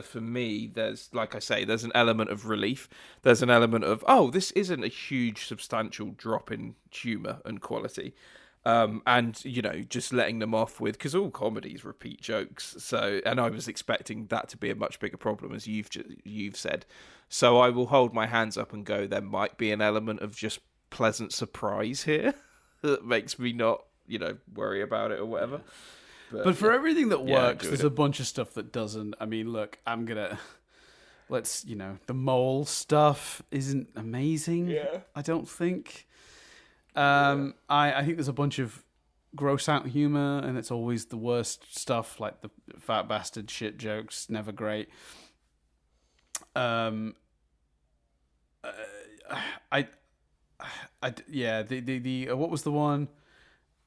for me, there's, like I say, there's an element of relief. There's an element of, this isn't a huge, substantial drop in humour and quality. And just letting them off with, because all comedies repeat jokes. So, and I was expecting that to be a much bigger problem, as you've said. So I will hold my hands up and go, there might be an element of just pleasant surprise here that makes me not, worry about it or whatever. But for everything that works, there's a bunch of stuff that doesn't. I mean, look, the mole stuff isn't amazing. Yeah. I don't think. I think there's a bunch of gross out humor, and it's always the worst stuff, like the fat bastard shit jokes, never great. What was the one?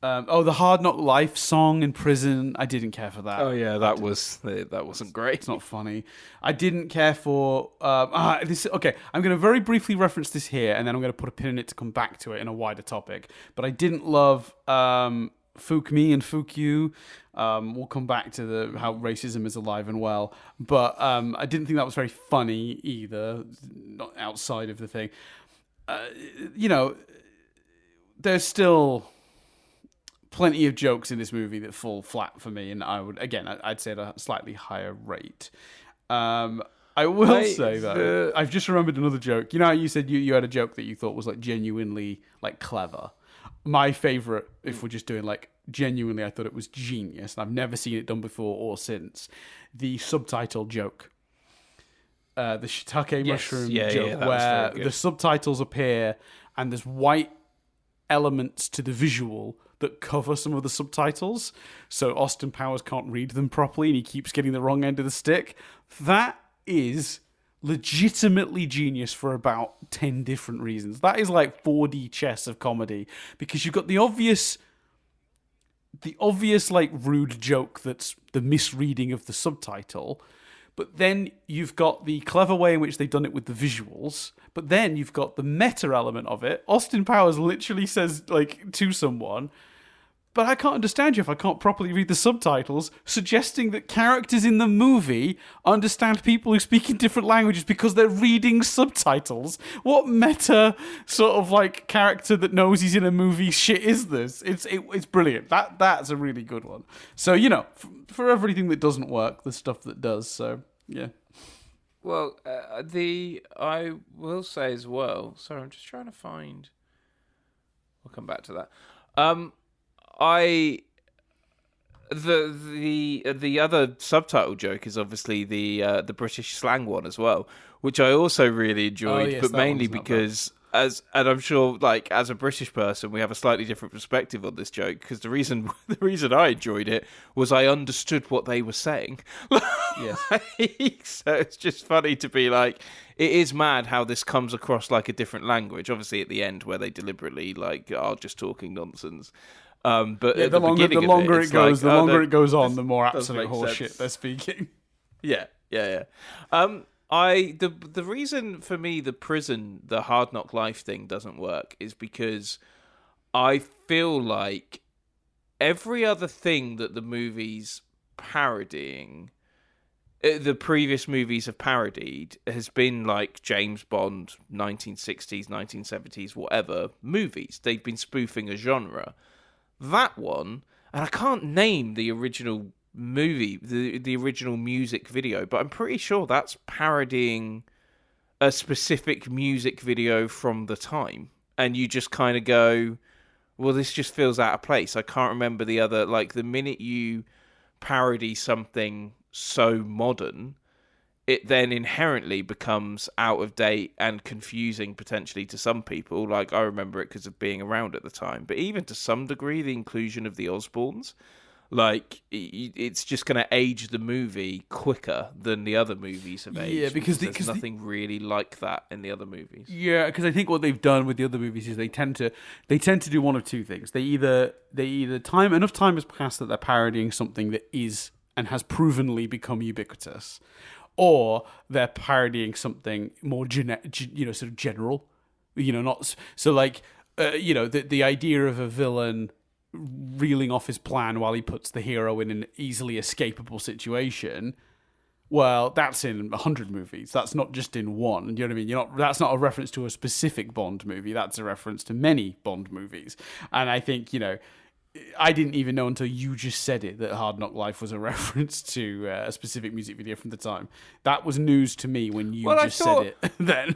The Hard Knock Life song in prison. I didn't care for that. Oh yeah, that wasn't great. It's not funny. I didn't care for this. Okay, I'm going to very briefly reference this here, and then I'm going to put a pin in it to come back to it in a wider topic. But I didn't love Fook Me and Fook You. We'll come back to how racism is alive and well. But I didn't think that was very funny either, not outside of the thing. There's still plenty of jokes in this movie that fall flat for me, and I'd say at a slightly higher rate. I will say though, I've just remembered another joke. You know how you said you had a joke that you thought was like genuinely like clever. My favorite, if we're just doing like genuinely, I thought it was genius, and I've never seen it done before or since. The subtitle joke, the shiitake mushroom joke, where the subtitles appear and there's white elements to the visual that cover some of the subtitles, so Austin Powers can't read them properly and he keeps getting the wrong end of the stick. That is legitimately genius for about 10 different reasons. That is like 4D chess of comedy, because you've got the obvious like rude joke that's the misreading of the subtitle, but then you've got the clever way in which they've done it with the visuals, but then you've got the meta element of it. Austin Powers literally says, like, to someone, but I can't understand you if I can't properly read the subtitles, suggesting that characters in the movie understand people who speak in different languages because they're reading subtitles. What meta sort of like character that knows he's in a movie shit is this? It's brilliant. That's a really good one. So, you know, for everything that doesn't work, there's stuff that does. So, yeah. Well, I will say as well. Sorry, I'm just trying to find. We'll come back to that. The other subtitle joke is obviously the British slang one as well, which I also really enjoyed, yes, but mainly not because and I'm sure like as a British person we have a slightly different perspective on this joke, because the reason I enjoyed it was I understood what they were saying. Yes. So it's just funny to be like, it is mad how this comes across like a different language. Obviously, at the end where they deliberately like are just talking nonsense. But yeah, the longer it goes on, the more absolute horseshit they're speaking. Yeah. The reason for me the Hard Knock Life thing doesn't work is because I feel like every other thing that the movie's parodying, the previous movies have parodied, has been like James Bond, 1960s, 1970s, whatever movies. They've been spoofing a genre. That one, and I can't name the original movie, the original music video, but I'm pretty sure that's parodying a specific music video from the time. And you just kind of go, well, this just feels out of place. I can't remember the other, like the minute you parody something so modern, it then inherently becomes out of date and confusing potentially to some people. Like, I remember it because of being around at the time. But even to some degree, the inclusion of the Osbournes, like, it's just going to age the movie quicker than the other movies have aged. Yeah, because there's nothing really like that in the other movies. Yeah, because I think what they've done with the other movies is they tend to do one of two things. They either enough time has passed that they're parodying something that is and has provenly become ubiquitous, or they're parodying something more sort of general, not so like the idea of a villain reeling off his plan while he puts the hero in an easily escapable situation. Well, that's in 100 movies. That's not just in one. You know what I mean? That's not a reference to a specific Bond movie. That's a reference to many Bond movies. And I think, I didn't even know until you just said it that Hard Knock Life was a reference to a specific music video from the time. That was news to me when you said it then.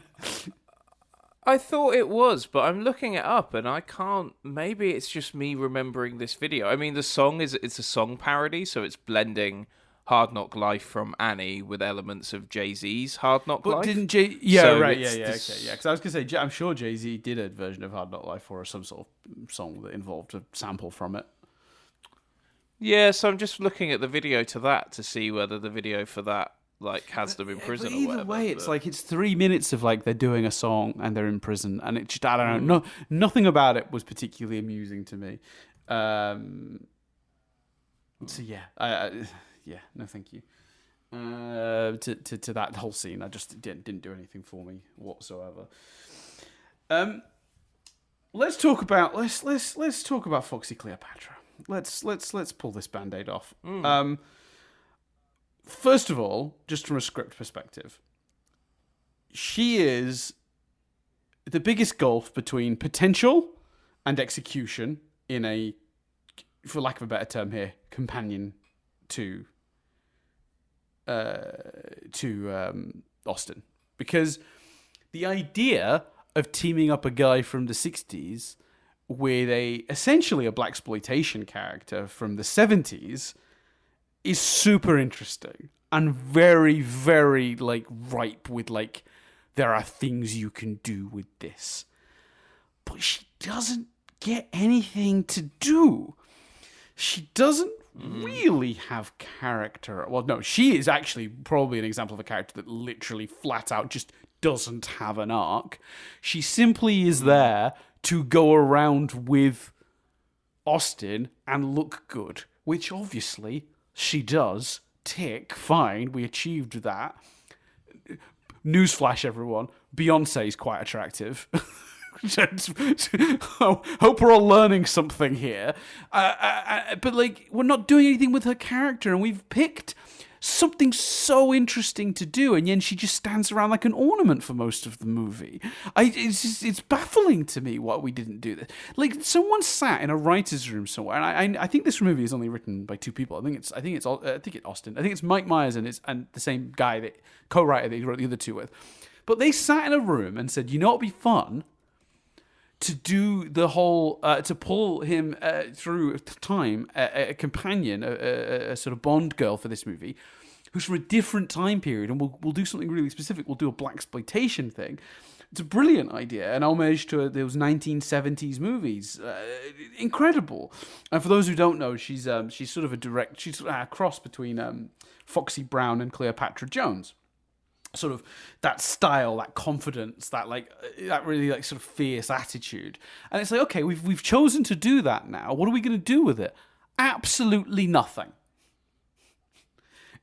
I thought it was, but I'm looking it up and I can't. Maybe it's just me remembering this video. I mean, the song it's a song parody, so it's blending Hard Knock Life from Annie with elements of Jay-Z's Hard Knock Life. But didn't Yeah, so right. Yeah. Okay. Yeah, because I was going to say, I'm sure Jay-Z did a version of Hard Knock Life or some sort of song that involved a sample from it. Yeah, so I'm just looking at the video to that to see whether the video for that has them in prison. But either or whatever, way, it's 3 minutes of they're doing a song and they're in prison, and it just, I don't know. No, nothing about it was particularly amusing to me. So yeah, yeah, no, thank you. To that whole scene, I just didn't do anything for me whatsoever. Let's talk about Foxy Cleopatra. Let's pull this Band-Aid off. First of all, just from a script perspective, she is the biggest gulf between potential and execution in a, for lack of a better term here, companion to Austin. Because the idea of teaming up a guy from the 60s with essentially a blaxploitation character from the 70s is super interesting and very, very ripe with there are things you can do with this. But she doesn't get anything to do. She doesn't really have character. Well, no, she is actually probably an example of a character that literally flat out just doesn't have an arc. She simply is there to go around with Austin and look good, which obviously she does. Tick, fine, we achieved that. Newsflash, everyone. Beyonce is quite attractive. Hope we're all learning something here. But like, we're not doing anything with her character, and we've picked something so interesting to do, and then she just stands around like an ornament for most of the movie. It's baffling to me why we didn't do this. Like, someone sat in a writer's room somewhere, and I think this movie is only written by two people. I think it's Austin. I think it's Mike Myers and the same guy, that co-writer that he wrote the other two with. But they sat in a room and said, you know, it'd be fun to do the whole, to pull him through time, a companion, a sort of Bond girl for this movie, who's from a different time period, and we'll do something really specific. We'll do a blaxploitation thing. It's a brilliant idea, an homage to those 1970s movies. Incredible. And for those who don't know, she's sort of a cross between Foxy Brown and Cleopatra Jones. Sort of that style, that confidence, that really like sort of fierce attitude. And it's like, okay, we've chosen to do that now. What are we going to do with it? Absolutely nothing.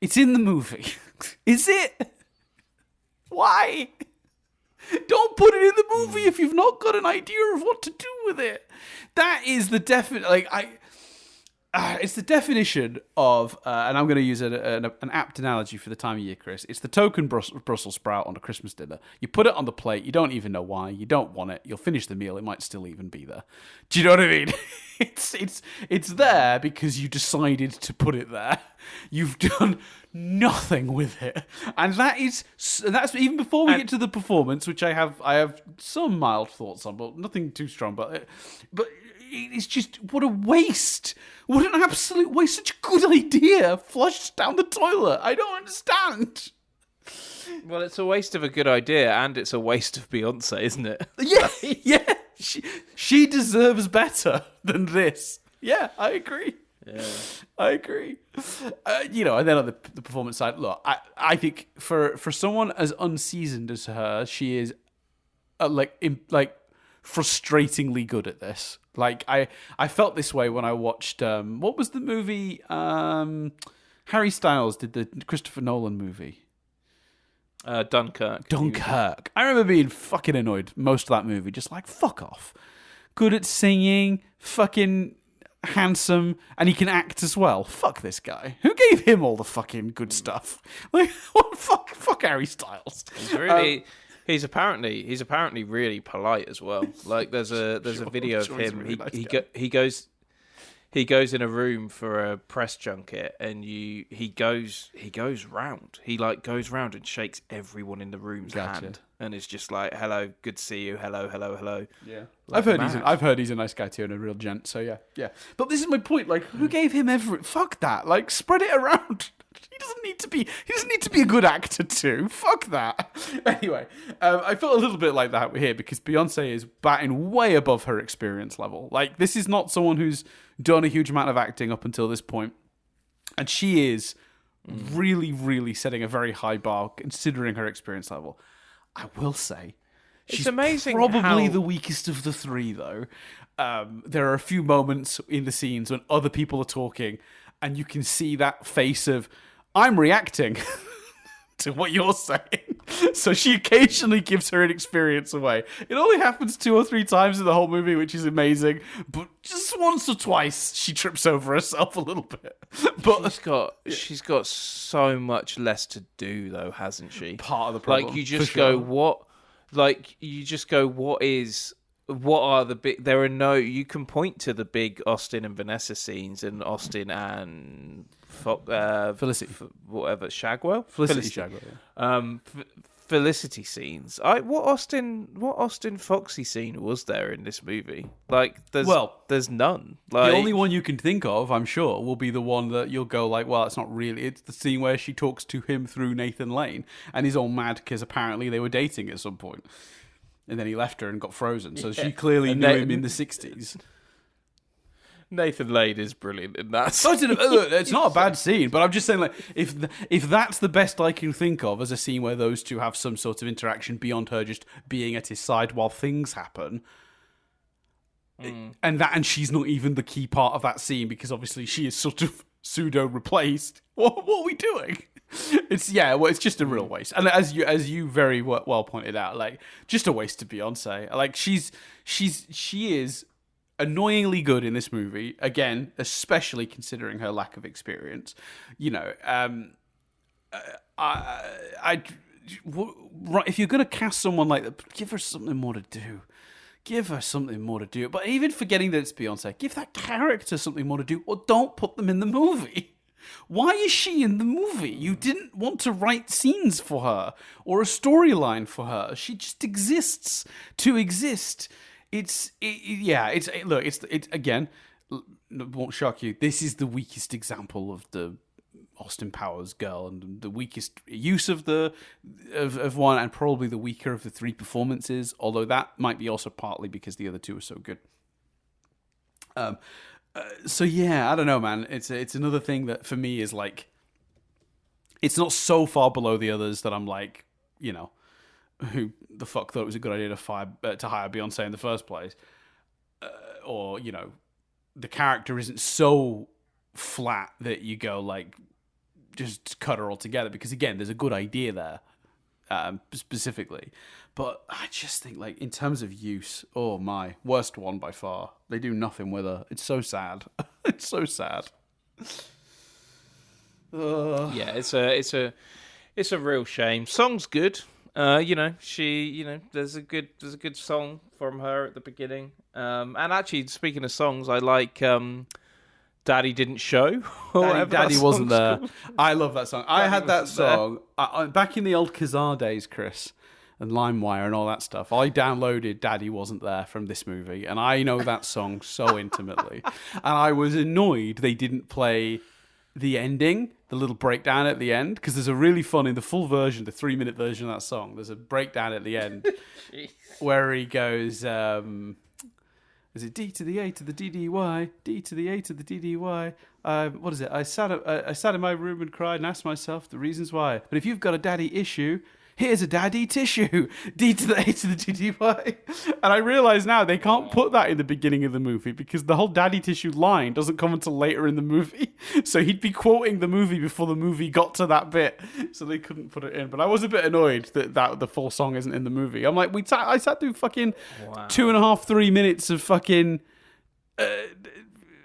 It's in the movie. Is it? Why? Don't put it in the movie if you've not got an idea of what to do with it. That is the definite, it's the definition of, and I'm going to use an apt analogy for the time of year, Chris. It's the token Brussels sprout on a Christmas dinner. You put it on the plate. You don't even know why. You don't want it. You'll finish the meal. It might still even be there. Do you know what I mean? It's there because you decided to put it there. You've done nothing with it, and that's even before we get to the performance, which I have some mild thoughts on, but nothing too strong. But it's just, what a waste. What an absolute waste. Such a good idea flushed down the toilet. I don't understand. Well, it's a waste of a good idea, and it's a waste of Beyonce, isn't it? Yeah, yeah. She deserves better than this. Yeah, I agree. Yeah, I agree. And then on the performance side, look, I think for someone as unseasoned as her, she is frustratingly good at this. Like, I felt this way when I watched what was the movie Harry Styles did, the Christopher Nolan movie? Dunkirk. I remember being fucking annoyed most of that movie, just like, fuck off. Good at singing, fucking handsome, and he can act as well. Fuck this guy. Who gave him all the fucking good stuff? Like, what? Fuck Harry Styles. He's apparently really polite as well. Like, there's a video of him. Really he goes in a room for a press junket, and he goes round. He goes round and shakes everyone in the room's hand, and it's just like, hello, good to see you. Hello. Yeah, like, I've heard he's a nice guy too, and a real gent. So yeah. But this is my point. Like, who gave him fuck that? Like, spread it around. He doesn't need to be a good actor too. Fuck that. Anyway, I felt a little bit like that here because Beyonce is batting way above her experience level. Like, this is not someone who's done a huge amount of acting up until this point, and she is really, really setting a very high bar considering her experience level. I will say, she's amazing. Probably the weakest of the three, though. There are a few moments in the scenes when other people are talking, and you can see that face of, I'm reacting to what you're saying. So she occasionally gives her experience away. It only happens 2 or 3 times in the whole movie, which is amazing. But just once or twice, she trips over herself a little bit. But she's got so much less to do, though, hasn't she? Part of the problem. Like, you just go, what? Like, you just go, what are the big... There are no... You can point to the big Austin and Vanessa scenes, and Austin and... Felicity. Whatever. Shagwell? Felicity Shagwell, yeah. Felicity scenes. What Austin Foxy scene was there in this movie? Like, there's none. Like, the only one you can think of, I'm sure, will be the one that you'll go like, well, it's not really. It's the scene where she talks to him through Nathan Lane, and he's all mad because apparently they were dating at some point. And then he left her and got frozen. So she clearly knew him in the 60s. Nathan Lane is brilliant in that. It's not a bad scene, but I'm just saying, like, if that's the best I can think of as a scene where those two have some sort of interaction beyond her just being at his side while things happen, and she's not even the key part of that scene because obviously she is sort of pseudo replaced. What are we doing? It's just a real waste. And as you very well pointed out, like, just a waste of Beyonce. Like, she is annoyingly good in this movie. Again, especially considering her lack of experience. You know, if you're gonna cast someone like that, give her something more to do. Give her something more to do. But even forgetting that it's Beyonce, give that character something more to do, or don't put them in the movie. Why is she in the movie? You didn't want to write scenes for her or a storyline for her. She just exists to exist. It's again, it won't shock you. This is the weakest example of the Austin Powers girl, and the weakest use of one, and probably the weaker of the three performances. Although that might be also partly because the other two are so good. So yeah, I don't know, man. It's another thing that for me is like, it's not so far below the others that I'm like, you know, who the fuck thought it was a good idea to hire Beyonce in the first place, or you know, the character isn't so flat that you go like, just cut her all together, because again, there's a good idea there, specifically. But I just think, like, in terms of use, oh my, worst one by far. They do nothing with her. It's so sad. It's so sad. Yeah, it's a real shame. Song's good. You know, there's a good song from her at the beginning. And actually, speaking of songs, I like Daddy Didn't Show. Daddy wasn't there. I love that song. I had that song back in the old Kazaa days, Chris, and LimeWire and all that stuff. I downloaded Daddy Wasn't There from this movie, and I know that song so intimately. And I was annoyed they didn't play the ending, the little breakdown at the end, because there's a really fun, in the full version, the 3-minute version of that song, there's a breakdown at the end where he goes, is it D to the A to the DDY, D to the A to the DDY? What is it? I sat in my room and cried and asked myself the reasons why. But if you've got a daddy issue, here's a daddy tissue. D to the A to the DDY. And I realise now they can't put that in the beginning of the movie because the whole daddy tissue line doesn't come until later in the movie. So he'd be quoting the movie before the movie got to that bit. So they couldn't put it in. But I was a bit annoyed that the full song isn't in the movie. I'm like, I sat through fucking 2.5, 3 minutes of fucking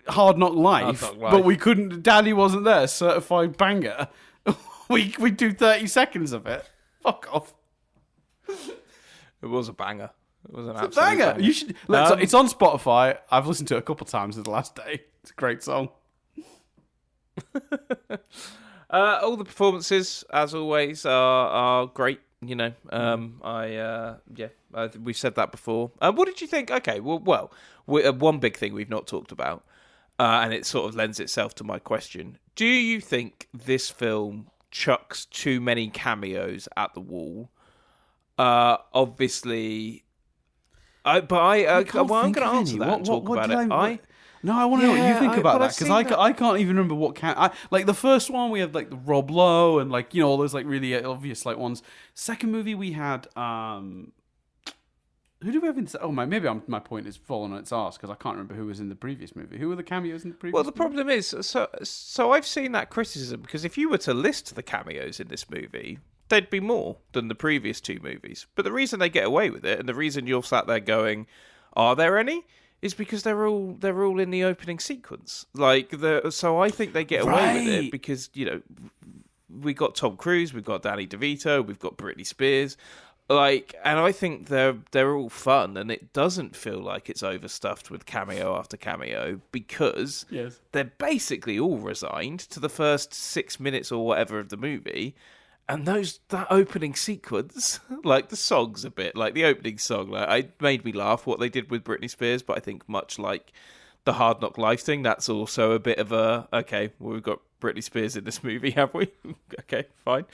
Hard Knock Life. But we couldn't, Daddy Wasn't There, certified banger. we do 30 seconds of it. Fuck off. It was a banger. It was an absolute banger. You should look, it's on Spotify. I've listened to it a couple of times in the last day. It's a great song. All the performances, as always, are great. You know, we've said that before. What did you think? Okay, well, one big thing we've not talked about, and it sort of lends itself to my question. Do you think this film chucks too many cameos at the wall? Obviously, I'm going to answer that and talk about it. No, I want to know what you think about that, because I can't even remember what like the first one we had like the Rob Lowe and like, you know, all those like really obvious like ones. Second movie we had who do we have in? Oh my, maybe my point is falling on its arse because I can't remember who was in the previous movie. Who were the cameos in the previous? Well, the problem is, so I've seen that criticism because if you were to list the cameos in this movie, there'd be more than the previous two movies. But the reason they get away with it, and the reason you're sat there going, "Are there any?" is because they're all in the opening sequence. So I think they get away with it because, you know, we got Tom Cruise, we've got Danny DeVito, we've got Britney Spears. And I think they're all fun, and it doesn't feel like it's overstuffed with cameo after cameo because they're basically all resigned to the first 6 minutes or whatever of the movie, and that opening sequence, like the songs a bit, like the opening song, like it made me laugh what they did with Britney Spears, but I think much like the Hard Knock Life thing, that's also a bit of a we've got Britney Spears in this movie, have we? Okay, fine.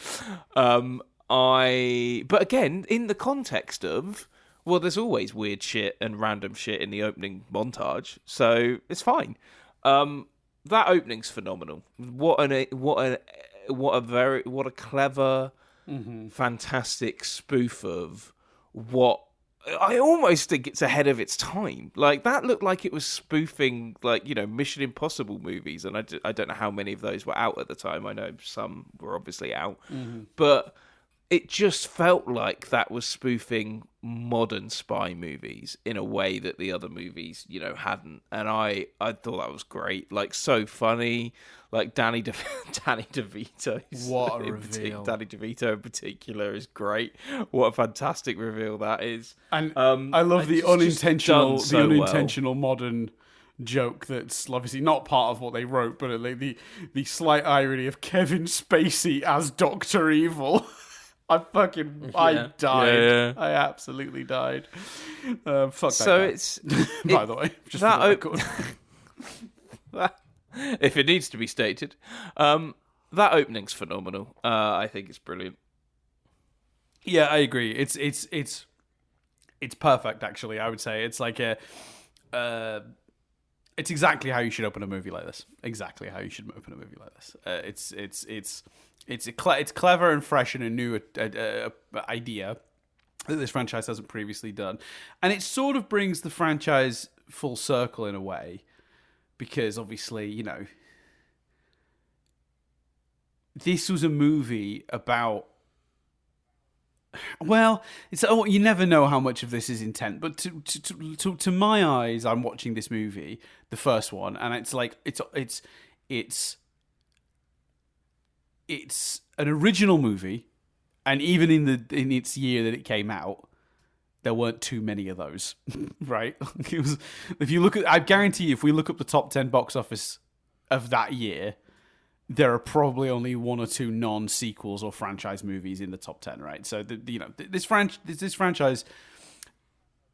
But again, in the context of, well, there's always weird shit and random shit in the opening montage, so it's fine. That opening's phenomenal. What a clever, fantastic spoof of what I almost think it's ahead of its time. Like, that looked like it was spoofing, like, Mission Impossible movies, and I don't know how many of those were out at the time. I know some were obviously out, but it just felt like that was spoofing modern spy movies in a way that the other movies, hadn't. And I thought that was great. Like, so funny. Like, Danny DeVito. What a reveal. Danny DeVito in particular is great. What a fantastic reveal that is. And I love the unintentional well. modern joke that's obviously not part of what they wrote, but like the slight irony of Kevin Spacey as Dr. Evil. I died. Yeah. I absolutely died. Fuck that So guy. it's by the way, just that for the record. if it needs to be stated, that opening's phenomenal. I think it's brilliant. Yeah, I agree. It's perfect. Actually, I would say it's like it's exactly how you should open a movie like this. Exactly how you should open a movie like this. It's clever and fresh and a new idea that this franchise hasn't previously done, and it sort of brings the franchise full circle in a way, because obviously this was a movie about. Well, you never know how much of this is intent, but to my eyes, I'm watching this movie, the first one, and it's like it's an original movie, and even in its year that it came out, there weren't too many of those, right? It was, if you look at, I guarantee you, if we look up the top 10 box office of that year, there are probably only one or two non-sequels or franchise movies in the top 10, right? So this franchise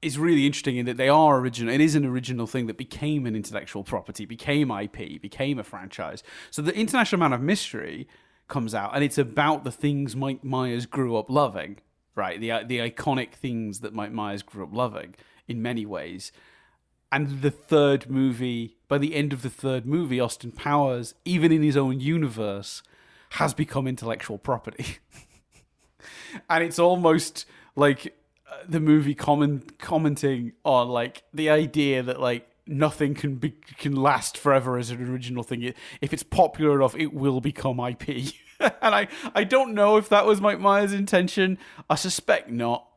is really interesting in that they are original. It is an original thing that became an intellectual property, became IP, became a franchise. So the International Man of Mystery comes out, and it's about the things Mike Myers grew up loving, right? The iconic things that Mike Myers grew up loving in many ways. And the third movie, by the end of the third movie, Austin Powers, even in his own universe, has become intellectual property. And it's almost like the movie commenting on like the idea that like nothing can last forever as an original thing. If it's popular enough, it will become IP. And I don't know if that was Mike Myers' intention. I suspect not.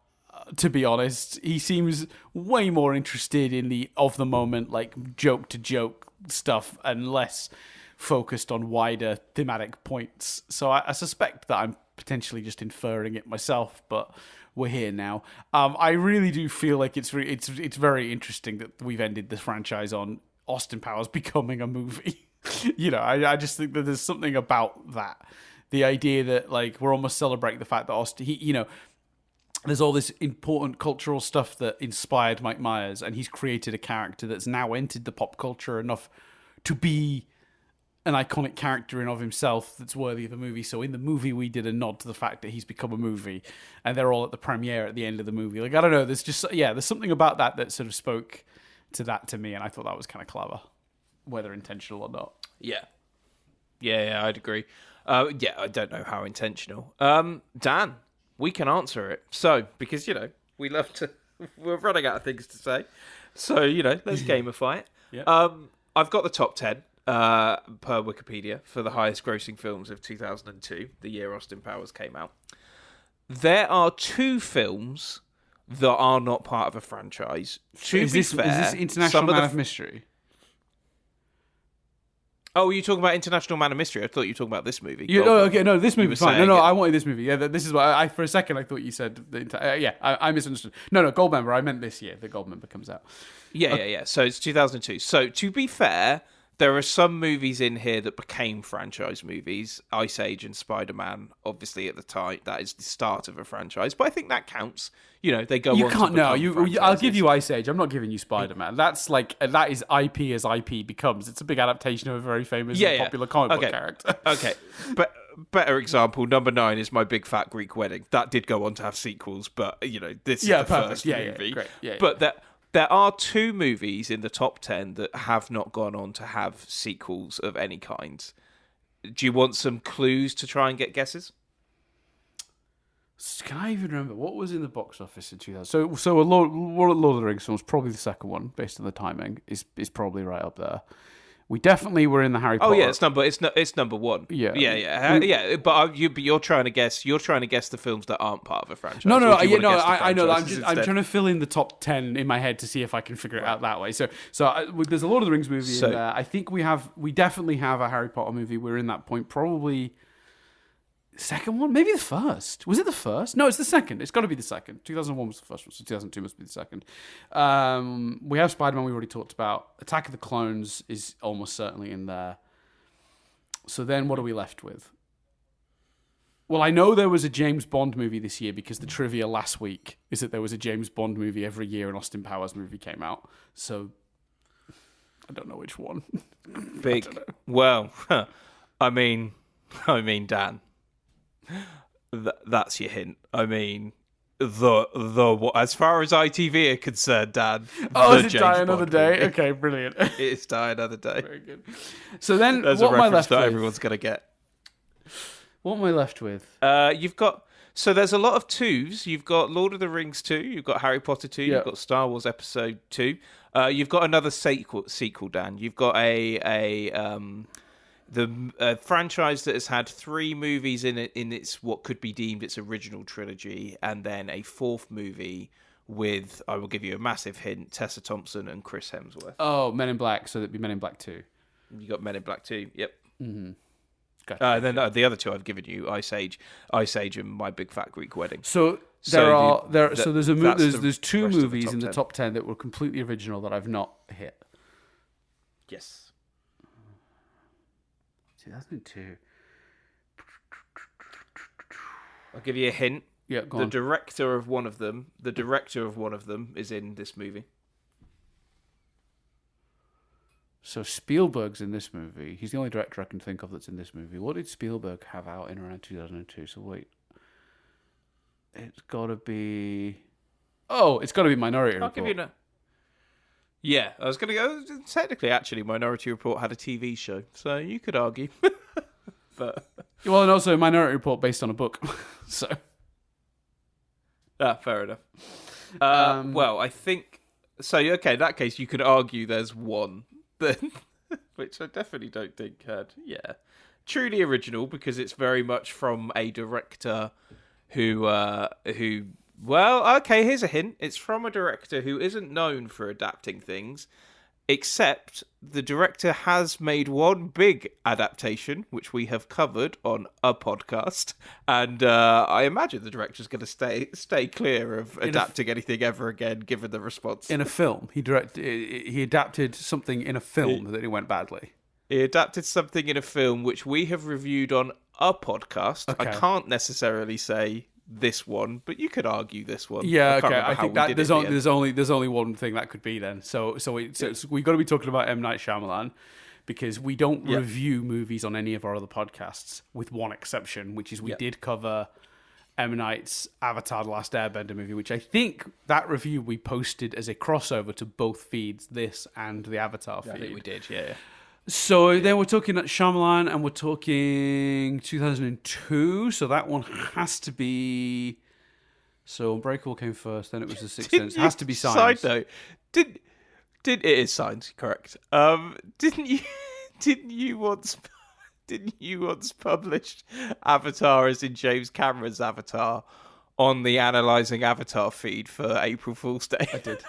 To be honest, he seems way more interested in the of the moment, like joke to joke stuff, and less focused on wider thematic points. So I suspect that I'm potentially just inferring it myself, but we're here now. I really do feel like it's very interesting that we've ended this franchise on Austin Powers becoming a movie. I just think that there's something about that, the idea that like we're almost celebrating the fact that Austin, there's all this important cultural stuff that inspired Mike Myers, and he's created a character that's now entered the pop culture enough to be an iconic character in of himself that's worthy of a movie. So in the movie, we did a nod to the fact that he's become a movie, and they're all at the premiere at the end of the movie. Like, I don't know, there's something about that sort of spoke to that to me, and I thought that was kind of clever, whether intentional or not. Yeah, I'd agree. I don't know how intentional. Dan, we can answer it. So, because, we love to... We're running out of things to say. So, let's gamify it. Yep. I've got the top 10 per Wikipedia for the highest grossing films of 2002, the year Austin Powers came out. There are two films that are not part of a franchise. Is this International Man of Mystery? Oh, were you talking about International Man of Mystery? I thought you were talking about this movie. No, this movie's fine. No, I wanted this movie. Yeah, this is what for a second I thought you said. I misunderstood. No, Goldmember. I meant this year. The Goldmember comes out. Yeah. So it's 2002. So to be fair, there are some movies in here that became franchise movies. Ice Age and Spider-Man, obviously at the time, that is the start of a franchise. But I think that counts. They go. You can't. No, I'll give you Ice Age. I'm not giving you Spider-Man. That is IP as IP becomes. It's a big adaptation of a very famous and popular comic book character. Okay, but better example, number 9 is My Big Fat Greek Wedding. That did go on to have sequels, but this is the first movie. Great. But there are two movies in the top 10 that have not gone on to have sequels of any kind. Do you want some clues to try and get guesses? Can I even remember what was in the box office in 2000? So a Lord of the Rings film was probably the second one, based on the timing. Is probably right up there. We definitely were in the Harry Potter. Oh yeah, it's number one. Yeah. But you're trying to guess. You're trying to guess the films that aren't part of a franchise. No. I know. I'm trying to fill in the top 10 in my head to see if I can figure it out that way. So there's a Lord of the Rings movie in there. I think we definitely have a Harry Potter movie. We're in that point. Probably second one, maybe the first. Was it the first? No, it's the second. It's got to be the second. 2001 was the first one, so 2002 must be the second. We have Spider-Man. We already talked about. Attack of the Clones is almost certainly in there. So then, what are we left with? Well, I know there was a James Bond movie this year because the trivia last week is that there was a James Bond movie every year, and Austin Powers movie came out. So I don't know which one. Big. Well, I mean, Dan. That's your hint. I mean, the as far as ITV are concerned, Dan. Oh, is it Die Another Day? Okay, brilliant. It's Die Another Day. Very good. So then, there's what a am I reference left that with? everyone's gonna get. What am I left with? You've got. So there's a lot of twos. You've got Lord of the Rings 2. You've got Harry Potter 2. You've got Star Wars Episode 2. You've got another sequel, Dan. You've got the franchise that has had 3 movies in its what could be deemed its original trilogy, and then a 4th movie with, I will give you a massive hint, Tessa Thompson and Chris Hemsworth. Oh, Men in Black. So that'd be Men in Black 2. You got Men in Black 2. Yep. Mm-hmm. Gotcha. Then the other 2 I've given you, Ice Age, and My Big Fat Greek Wedding. So there's 2 movies in the top 10 that were completely original that I've not hit. Yes. 2002. I'll give you a hint. Yeah, go on. The director of one of them is in this movie. So Spielberg's in this movie. He's the only director I can think of that's in this movie. What did Spielberg have out in around 2002? So wait. It's got to be... Oh, it's got to be Minority Report. I'll give you a... Yeah, I was going to go... Technically, actually, Minority Report had a TV show, so you could argue. But well, and also Minority Report based on a book. So... fair enough. Well, I think... So, okay, in that case, you could argue there's one, then, which I definitely don't think had... Yeah. Truly original, because it's very much from a director who... Well, okay, here's a hint. It's from a director who isn't known for adapting things, except the director has made one big adaptation, which we have covered on a podcast, and I imagine the director's going to stay clear of adapting anything ever again, given the response. In a film. He adapted something in a film that it went badly. He adapted something in a film which we have reviewed on a podcast. Okay. I can't necessarily say this one, but you could argue this one. Yeah, okay. I think that there's only one thing that could be then. So we got to be talking about M. Night Shyamalan, because we don't review movies on any of our other podcasts, with one exception, which is we did cover M. Night's Avatar: The Last Airbender movie, which I think that review we posted as a crossover to both feeds, this and the Avatar feed. I think we did, yeah. So then we're talking at Shyamalan, and we're talking 2002. So that one has to be. So Unbreakable came first, then it was The Sixth Sense. It has to be Signs. Side note, it is Signs, correct? Didn't you once publish Avatar as in James Cameron's Avatar on the Analysing Avatar feed for April Fool's Day? I did.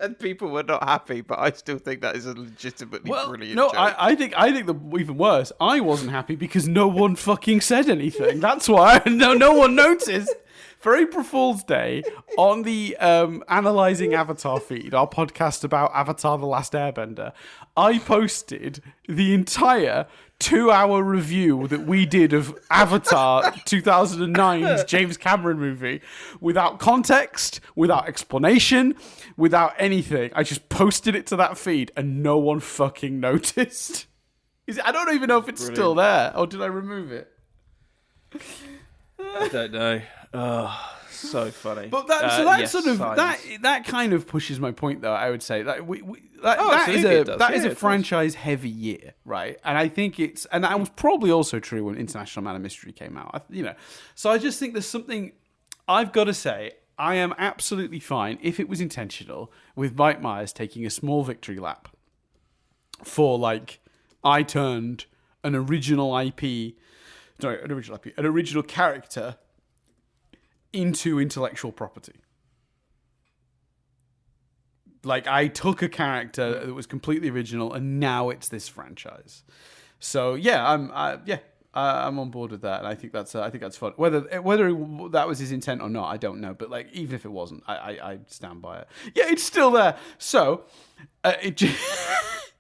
And people were not happy, but I still think that is a legitimately brilliant joke. I think even worse, I wasn't happy because no one fucking said anything. That's why no one noticed. For April Fool's Day, on the Analysing Avatar feed, our podcast about Avatar: The Last Airbender, I posted the entire 2-hour review that we did of Avatar 2009's James Cameron movie, without context, without explanation, without anything. I just posted it to that feed and no one fucking noticed. I don't even know if it's still there, or did I remove it? I don't know. Oh, so funny. But that yes, sort of science. that kind of pushes my point, though. I would say that Absolutely is it a does. franchise heavy year, right? And I think and that was probably also true when International Man of Mystery came out. So I just think there's something I've got to say. I am absolutely fine if it was intentional with Mike Myers taking a small victory lap for I turned an original character into intellectual property. I took a character that was completely original, and now it's this franchise. So yeah, I'm on board with that, and I think that's fun. Whether that was his intent or not, I don't know. But even if it wasn't, I stand by it. Yeah, it's still there. So,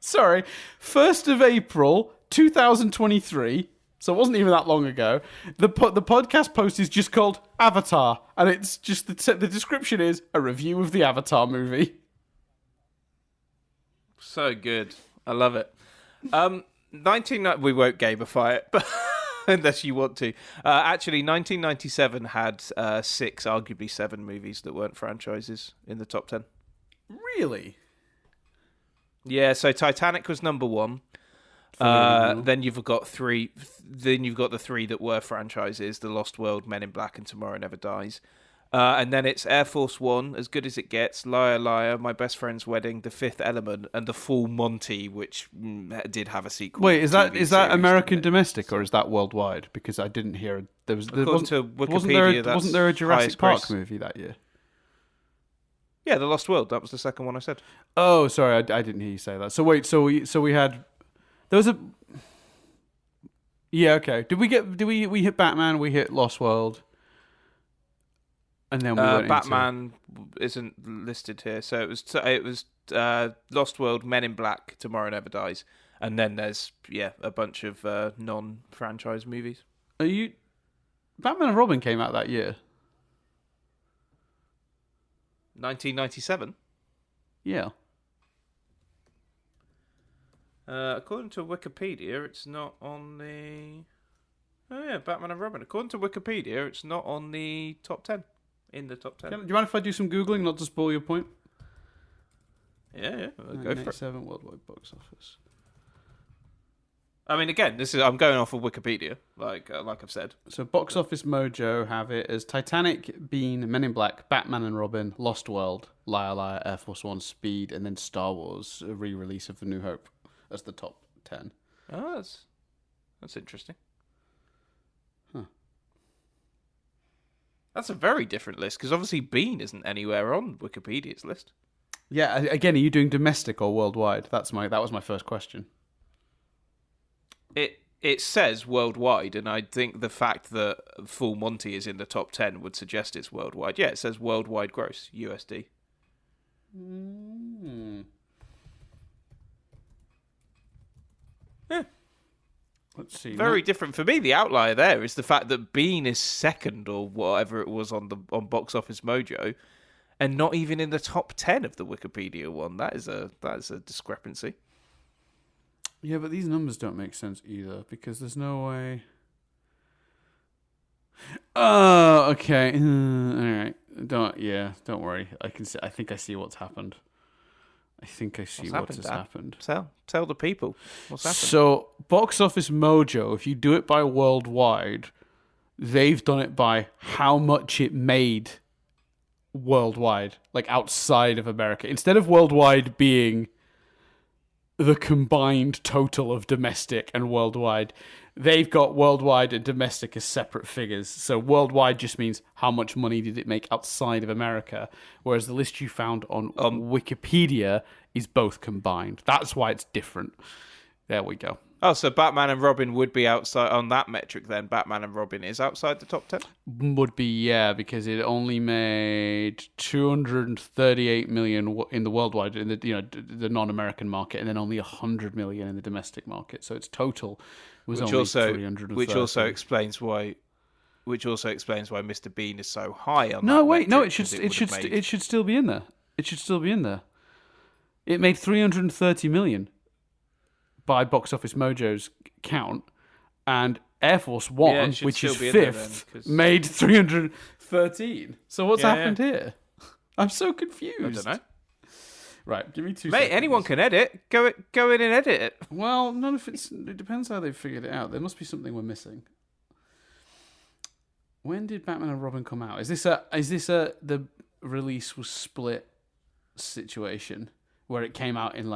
sorry, 1st of April, 2023. So it wasn't even that long ago. The podcast post is just called Avatar, and it's just the description is a review of the Avatar movie. So good. I love it. We won't gamify it, but unless you want to. Actually, 1997 had 6, arguably 7 movies that weren't franchises in the top 10. Really? Yeah, so Titanic was number 1. Then you've got 3. Then you've got the 3 that were franchises: The Lost World, Men in Black, and Tomorrow Never Dies. And then it's Air Force One, As Good as It Gets, Liar Liar, My Best Friend's Wedding, The Fifth Element, and The Full Monty, which did have a sequel. Wait, is that American domestic or is that worldwide? Because I didn't hear According to Wikipedia, wasn't there a Jurassic Park movie that year? Yeah, The Lost World. That was the second one I said. Oh, sorry, I didn't hear you say that. So wait, so we had there was a. Yeah, okay. Did we hit Batman? We hit Lost World. And then we went Batman isn't listed here, so it was Lost World, Men in Black, Tomorrow Never Dies, and then there's a bunch of non-franchise movies. Batman and Robin came out that year. 1997. Yeah. According to Wikipedia, it's not on the. Oh yeah, Batman and Robin. According to Wikipedia, it's not on the top 10. In the top 10. Do you mind if I do some Googling, not to spoil your point? Yeah. Go for it. 7 worldwide box office. I mean, again, I'm going off of Wikipedia, like I've said. So Box Office Mojo have it as Titanic, Bean, Men in Black, Batman and Robin, Lost World, Liar Liar, Air Force One, Speed, and then Star Wars, a re-release of The New Hope as the top 10. Oh, that's interesting. Huh. That's a very different list, because obviously Bean isn't anywhere on Wikipedia's list. Yeah, again, are you doing domestic or worldwide? That was my first question. It says worldwide, and I think the fact that Full Monty is in the top 10 would suggest it's worldwide. Yeah, it says worldwide gross, USD. Yeah. Let's see. Very different for me. The outlier there is the fact that Bean is second or whatever it was on Box Office Mojo, and not even in the top 10 of the Wikipedia one. That is a discrepancy. Yeah, but these numbers don't make sense either, because there's no way. Oh, okay. All right. Don't worry. I think I see what's happened. I think I see what has happened. Tell the people what's happened. So, Box Office Mojo, if you do it by worldwide, they've done it by how much it made worldwide, like outside of America. Instead of worldwide being the combined total of domestic and worldwide, they've got worldwide and domestic as separate figures. So worldwide just means how much money did it make outside of America, whereas the list you found on Wikipedia is both combined. That's why it's different. There we go. Oh, so Batman and Robin would be outside on that metric then. Batman and Robin is outside the top 10? Would be, yeah, because it only made 238 million in the worldwide, in the non-American market, and then only 100 million in the domestic market. So its total was only 330. Which also explains why Mr. Bean is so high on. No, that wait, metric, no, it should still be in there. It should still be in there. It made 330 million by Box Office Mojo's count, and Air Force One, Yeah, it should which is still be in there fifth, then, 'cause- made 313. So what's Yeah, happened here? I'm so confused. I don't know. Right, give me 2 Mate, seconds. anyone can edit. Go in and edit it. Well, none of it depends how they've figured it out. There must be something we're missing. When did Batman and Robin come out? Is this the release was split situation where it came out in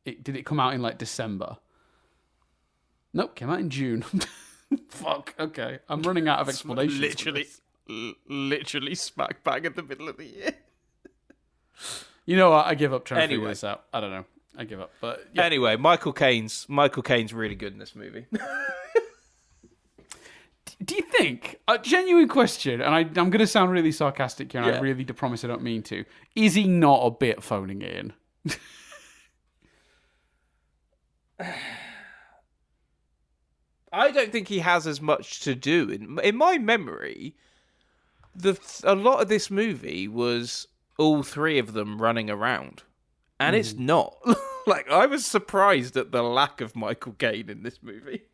did it come out in December? Nope, came out in June. Fuck. Okay, I'm running out of explanations. Literally smack bang in the middle of the year. You know what? I give up trying to figure this out. I don't know. I give up. But yeah. Anyway, Michael Caine's really good in this movie. Do you think, a genuine question, and I'm going to sound really sarcastic here, and I really do promise I don't mean to, is he not a bit phoning it in? I don't think he has as much to do. In my memory, a lot of this movie was all three of them running around. And it's not. I was surprised at the lack of Michael Caine in this movie.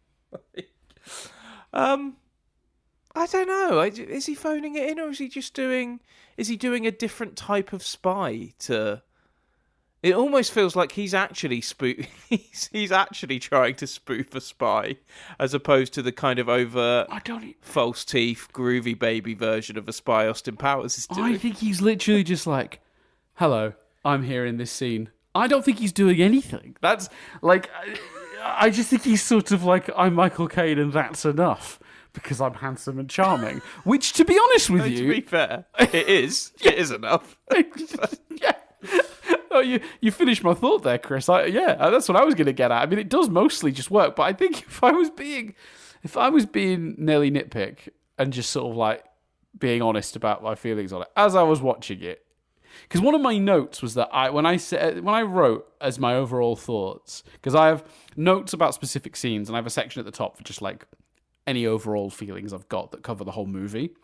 I don't know. Is he phoning it in, or is he just doing a different type of spy to... It almost feels like he's actually he's actually trying to spoof a spy, as opposed to the kind of false teeth, groovy baby version of a spy Austin Powers is doing. I think he's literally just like, hello, I'm here in this scene. I don't think he's doing anything. That's I just think he's sort of like, I'm Michael Caine and that's enough because I'm handsome and charming. Which, to be honest with you... To be fair, it is. It is enough. Yeah. Oh, you finished my thought there, Chris. That's what I was going to get at. I mean, it does mostly just work, but I think if I was being nearly nitpick and just sort of being honest about my feelings on it as I was watching it, because one of my notes was that when I wrote as my overall thoughts, because I have notes about specific scenes and I have a section at the top for just any overall feelings I've got that cover the whole movie.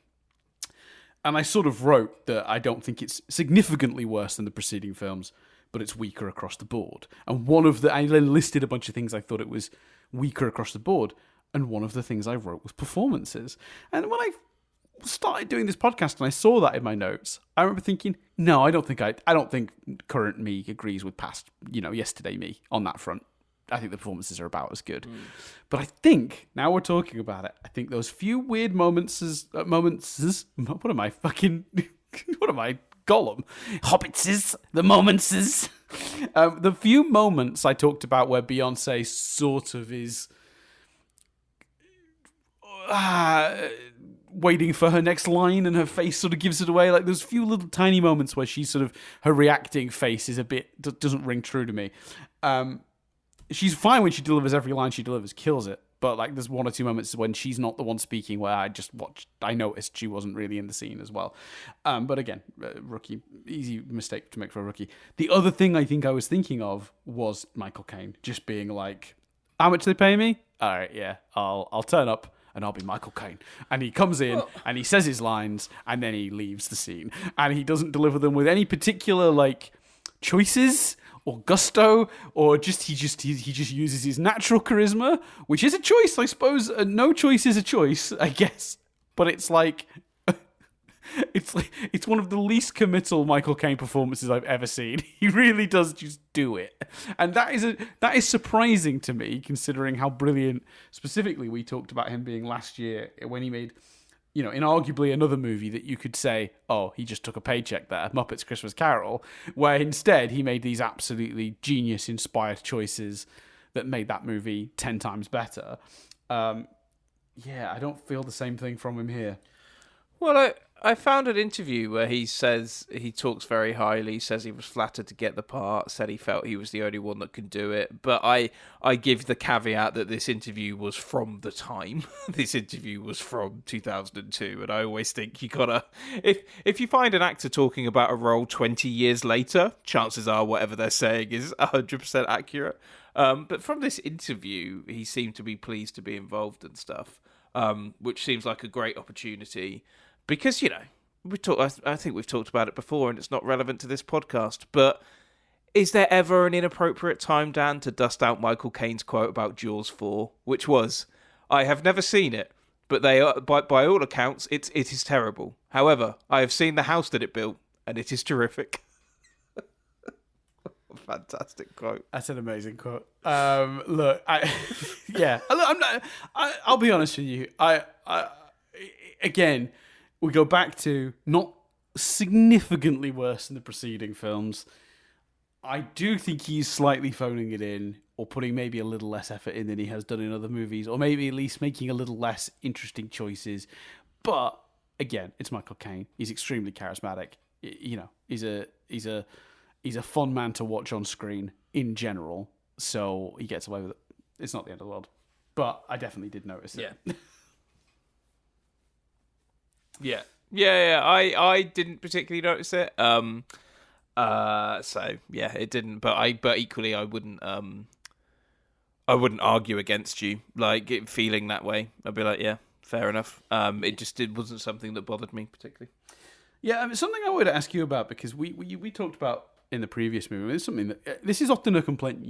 And I sort of wrote that I don't think it's significantly worse than the preceding films, but it's weaker across the board. And I then listed a bunch of things I thought it was weaker across the board. And one of the things I wrote was performances. And when I started doing this podcast and I saw that in my notes, I remember thinking, no, I don't think current me agrees with past, yesterday me on that front. I think the performances are about as good. But I think, now we're talking about it, I think those few weird moments, what am I, Gollum? Hobbitses, the momentses. The few moments I talked about where Beyonce sort of is waiting for her next line and her face sort of gives it away. Those few little tiny moments where her reacting face is doesn't ring true to me. She's fine when she delivers every line she delivers, kills it. But there's one or two moments when she's not the one speaking where I noticed she wasn't really in the scene as well. But again, rookie, easy mistake to make for a rookie. The other thing I think I was thinking of was Michael Caine just being like, how much they pay me? All right, yeah, I'll turn up and I'll be Michael Caine. And he comes in and he says his lines and then he leaves the scene. And he doesn't deliver them with any particular choices or gusto, or he just uses his natural charisma, which is a choice, I suppose. No choice is a choice, I guess. But it's it's one of the least committal Michael Caine performances I've ever seen. He really does just do it, and that is surprising to me, considering how brilliant. Specifically, we talked about him being last year when he made, inarguably another movie that you could say, oh, he just took a paycheck there, Muppets Christmas Carol, where instead he made these absolutely genius-inspired choices that made that movie 10 times better. I don't feel the same thing from him here. Well, I found an interview where he says he talks very highly, says he was flattered to get the part, said he felt he was the only one that could do it. But I give the caveat that this interview was from the time. This interview was from 2002, and I always think you gotta... If you find an actor talking about a role 20 years later, chances are whatever they're saying is 100% accurate. But from this interview, he seemed to be pleased to be involved and stuff, which seems like a great opportunity. Because, I think we've talked about it before and it's not relevant to this podcast, but is there ever an inappropriate time, Dan, to dust out Michael Caine's quote about Jaws 4, which was, I have never seen it, but they are, by all accounts, it is terrible. However, I have seen the house that it built, and it is terrific. Fantastic quote. That's an amazing quote. Look, yeah. Look, I'll be honest with you. Again, we go back to not significantly worse than the preceding films. I do think he's slightly phoning it in, or putting maybe a little less effort in than he has done in other movies, or maybe at least making a little less interesting choices. But again, it's Michael Caine. He's extremely charismatic. You know, he's a fun man to watch on screen in general. So he gets away with it. It's not the end of the world. But I definitely did notice it. Yeah. I didn't particularly notice it. So yeah, it didn't. But equally, I wouldn't argue against you, like it feeling that way. I'd be like, yeah, fair enough. It wasn't something that bothered me particularly. Yeah, I mean, something I would ask you about, because we talked about in the previous movie. It's something that this is often a complaint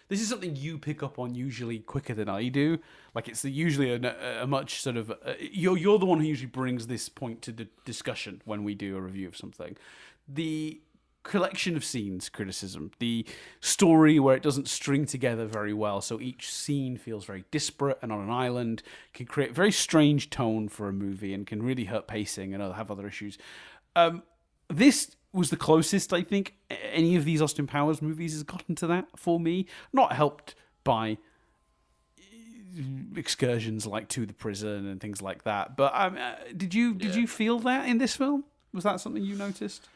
This is something you pick up on usually quicker than I do. Like it's usually a much sort of you're the one who usually brings this point to the discussion when we do a review of something. The collection of scenes criticism, the story where it doesn't string together very well, so each scene feels very disparate and on an island, can create a very strange tone for a movie and can really hurt pacing and have other issues. This was the closest I think any of these Austin Powers movies has gotten to that for me. Not helped by excursions like to the prison and things like that. But did you feel that in this film? Was that something you noticed?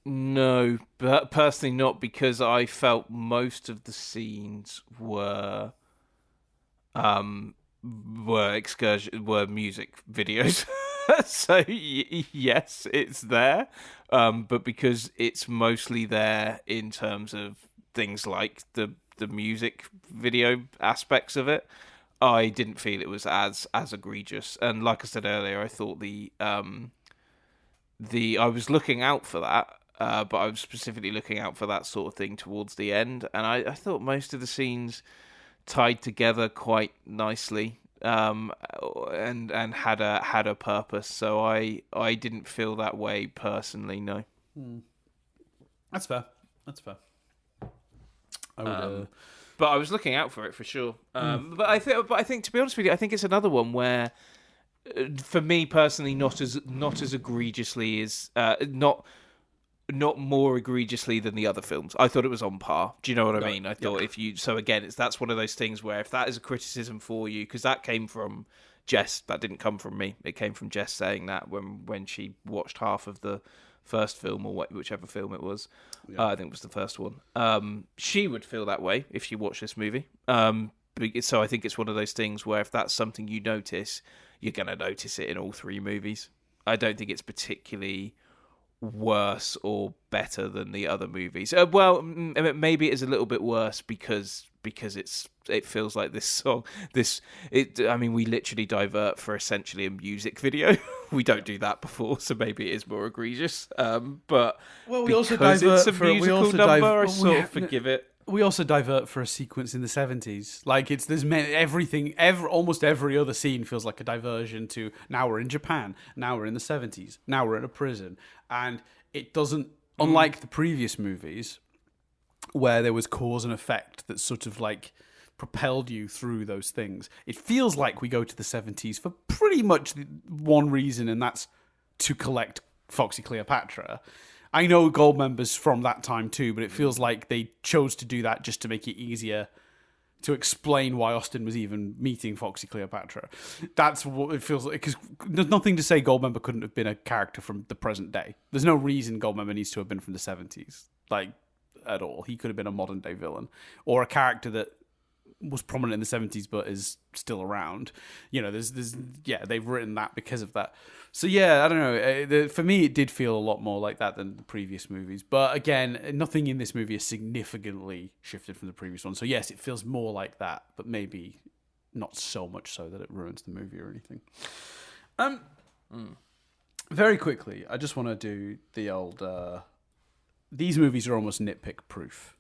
No, but personally not, because I felt most of the scenes were music videos. So yes, it's there, but because it's mostly there in terms of things like the music video aspects of it, I didn't feel it was as egregious. And like I said earlier, I thought I was looking out for that, but I was specifically looking out for that sort of thing towards the end, and I thought most of the scenes tied together quite nicely. And had a purpose, so I didn't feel that way personally. No, that's fair. I would, but I was looking out for it for sure. But I think to be honest with you, I think it's another one where, for me personally, not as egregiously as not more egregiously than the other films. I thought it was on par. Do you know what I mean? I thought so again, that's one of those things where if that is a criticism for you, because that came from Jess, that didn't come from me. It came from Jess saying that when she watched half of the first film, or whichever film it was. I think it was the first one. She would feel that way if she watched this movie. So I think it's one of those things where if that's something you notice, you're going to notice it in all three movies. I don't think it's particularly worse or better than the other movies. Well, maybe it is a little bit worse because it feels like this song. I mean, we literally divert for essentially a music video. We don't do that before, so maybe it is more egregious. But we also divert it's a for musical number. I sort of forgive it. We also divert for a sequence in the 70s. Like almost every other scene feels like a diversion to now we're in Japan, now we're in the 70s, now we're in a prison. And it doesn't, unlike the previous movies, where there was cause and effect that sort of like propelled you through those things. It feels like we go to the 70s for pretty much one reason, and that's to collect Foxy Cleopatra. I know Goldmember's from that time too, but it feels like they chose to do that just to make it easier to explain why Austin was even meeting Foxy Cleopatra. That's what it feels like, because there's nothing to say Goldmember couldn't have been a character from the present day. There's no reason Goldmember needs to have been from the 70s, like, at all. He could have been a modern day villain, or a character that was prominent in the 70s but is still around. You know, they've written that because of that. So yeah, I don't know. For me, it did feel a lot more like that than the previous movies. But again, nothing in this movie is significantly shifted from the previous one. So yes, it feels more like that, but maybe not so much so that it ruins the movie or anything. Very quickly, I just want to do the old... these movies are almost nitpick proof.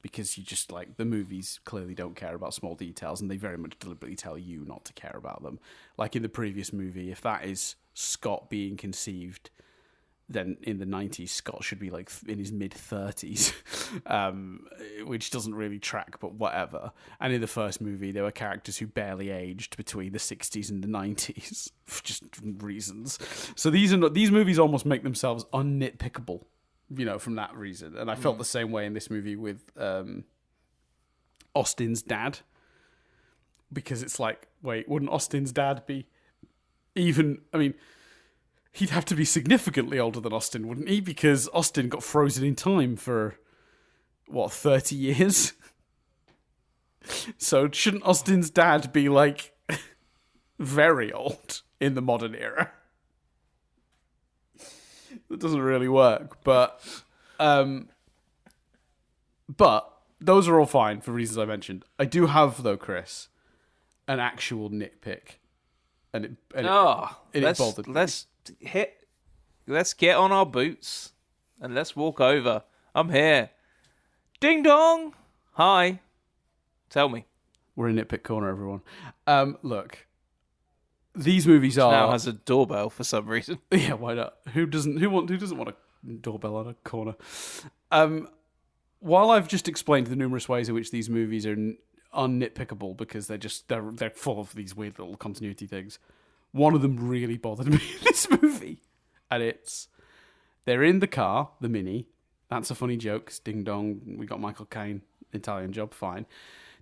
because you just like the movies clearly don't care about small details, and they very much deliberately tell you not to care about them. Like in the previous movie, if that is Scott being conceived, then in the 90s, Scott should be like in his mid-30s, which doesn't really track, but whatever. And in the first movie, there were characters who barely aged between the 60s and the 90s for just reasons. So these movies almost make themselves unnitpickable, from that reason. And I felt the same way in this movie with Austin's dad, because it's like, wait, wouldn't Austin's dad be even... I mean... He'd have to be significantly older than Austin, wouldn't he? Because Austin got frozen in time for, 30 years? So shouldn't Austin's dad be, like, very old in the modern era? That doesn't really work. But those are all fine for reasons I mentioned. I do have, though, Chris, an actual nitpick. And it bothered me. Let's get on our boots and let's walk over. I'm here. Ding dong. Hi. Tell me. We're in Nitpick Corner, everyone. Look, these movies are now has a doorbell for some reason. Yeah, why not? Who doesn't want a doorbell on a corner? While I've just explained the numerous ways in which these movies are unnitpickable because they're full of these weird little continuity things, one of them really bothered me in this movie. And they're in the car, the Mini. That's a funny joke. Ding dong, we got Michael Caine, Italian job, fine.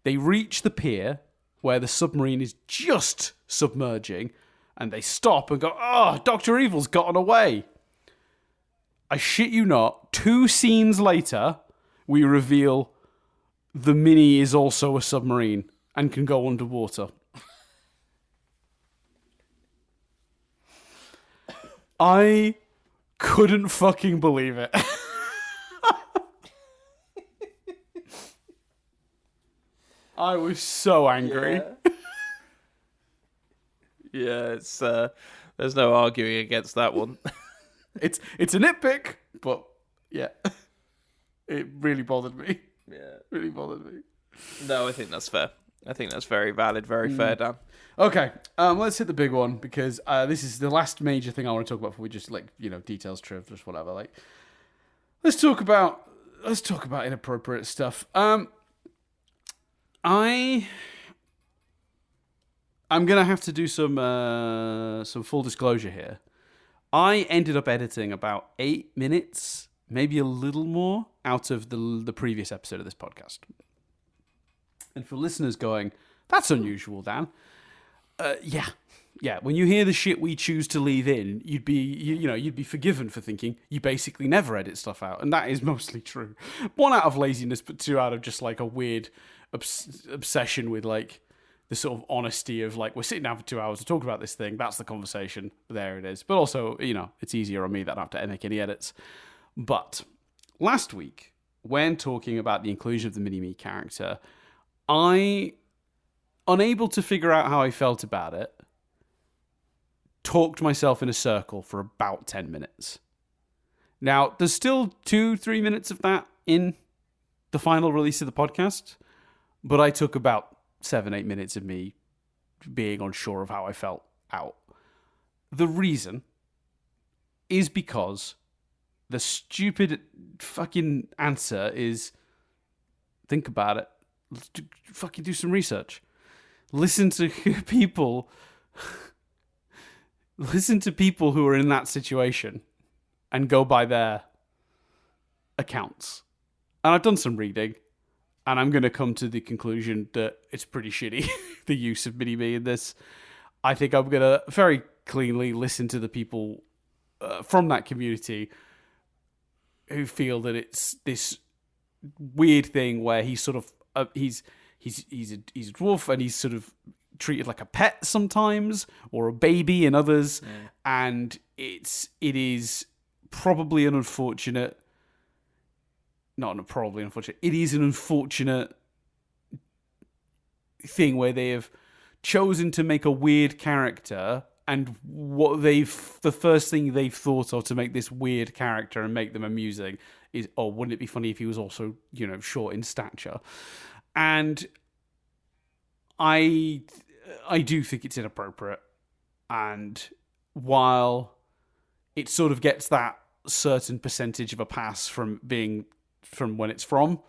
They reach the pier where the submarine is just submerging, and they stop and go, oh, Dr. Evil's gotten away. I shit you not, 2 scenes later, we reveal the Mini is also a submarine and can go underwater. I couldn't fucking believe it. I was so angry. Yeah, it's there's no arguing against that one. It's a nitpick, but yeah, it really bothered me. Yeah, really bothered me. No, I think that's fair. I think that's very valid, very fair, Dan. Okay, let's hit the big one, because this is the last major thing I want to talk about before we just details, triv, just whatever. Like, let's talk about inappropriate stuff. I'm gonna have to do some full disclosure here. I ended up editing about 8 minutes, maybe a little more, out of the previous episode of this podcast. And for listeners going, that's unusual, Dan. Yeah. When you hear the shit we choose to leave in, you'd be forgiven for thinking you basically never edit stuff out, and that is mostly true. 1, out of laziness, but 2, out of just like a weird obsession with like the sort of honesty of like, we're sitting down for 2 hours to talk about this thing. That's the conversation. There it is. But also, it's easier on me that I don't have to make any edits. But last week, when talking about the inclusion of the Mini-Me character, I, unable to figure out how I felt about it, talked myself in a circle for about 10 minutes. Now, there's still 2-3 minutes of that in the final release of the podcast, but I took about 7-8 minutes of me being unsure of how I felt out. The reason is because the stupid fucking answer is, think about it. Fucking do some research. Listen to people who are in that situation and go by their accounts. And I've done some reading, and I'm going to come to the conclusion that it's pretty shitty, the use of Mini-Me in this. I think I'm going to very cleanly listen to the people from that community who feel that it's this weird thing where he's sort of he's a dwarf, and he's sort of treated like a pet sometimes, or a baby in others, and it is probably an unfortunate. It is an unfortunate thing where they have chosen to make a weird character and the first thing they've thought of to make this weird character and make them amusing is, oh, wouldn't it be funny if he was also, short in stature? And I do think it's inappropriate. And while it sort of gets that certain percentage of a pass from when it's from,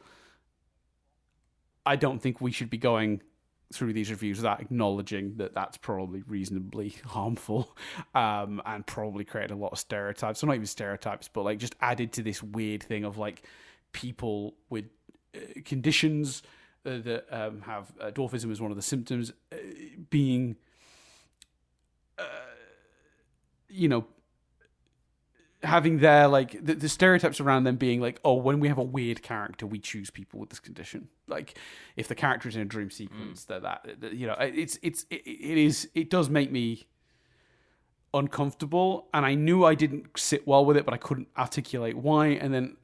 I don't think we should be going through these reviews without acknowledging that that's probably reasonably harmful, and probably created a lot of stereotypes. So not even stereotypes, but like just added to this weird thing of like people with conditions that have dwarfism as one of the symptoms being, having their like the stereotypes around them being like, oh, when we have a weird character, we choose people with this condition. Like if the character is in a dream sequence, it does make me uncomfortable, and I knew I didn't sit well with it, but I couldn't articulate why. And then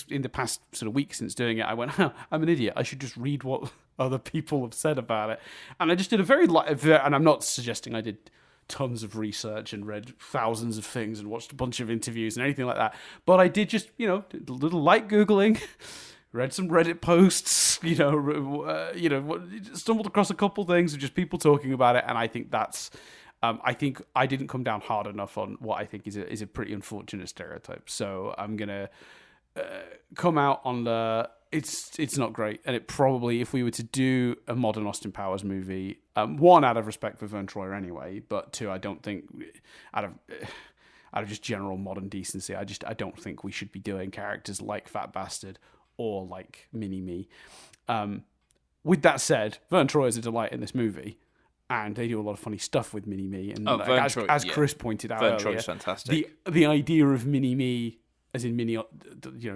in the past sort of week since doing it, I went, I'm an idiot. I should just read what other people have said about it. And I just did and I'm not suggesting I did tons of research and read thousands of things and watched a bunch of interviews and anything like that. But I did just, did a little light Googling, read some Reddit posts, stumbled across a couple things of just people talking about it. And I think that's, I think I didn't come down hard enough on what I think is a pretty unfortunate stereotype. So I'm going to come out on the... It's not great, and it probably, if we were to do a modern Austin Powers movie, one, out of respect for Vern Troyer anyway, but two, I don't think out of just general modern decency, I don't think we should be doing characters like Fat Bastard or like Mini-Me. With that said, Vern Troyer is a delight in this movie, and they do a lot of funny stuff with Mini-Me, and as Chris pointed out Vern earlier, Troyer's fantastic. The idea of Mini-Me, as in mini,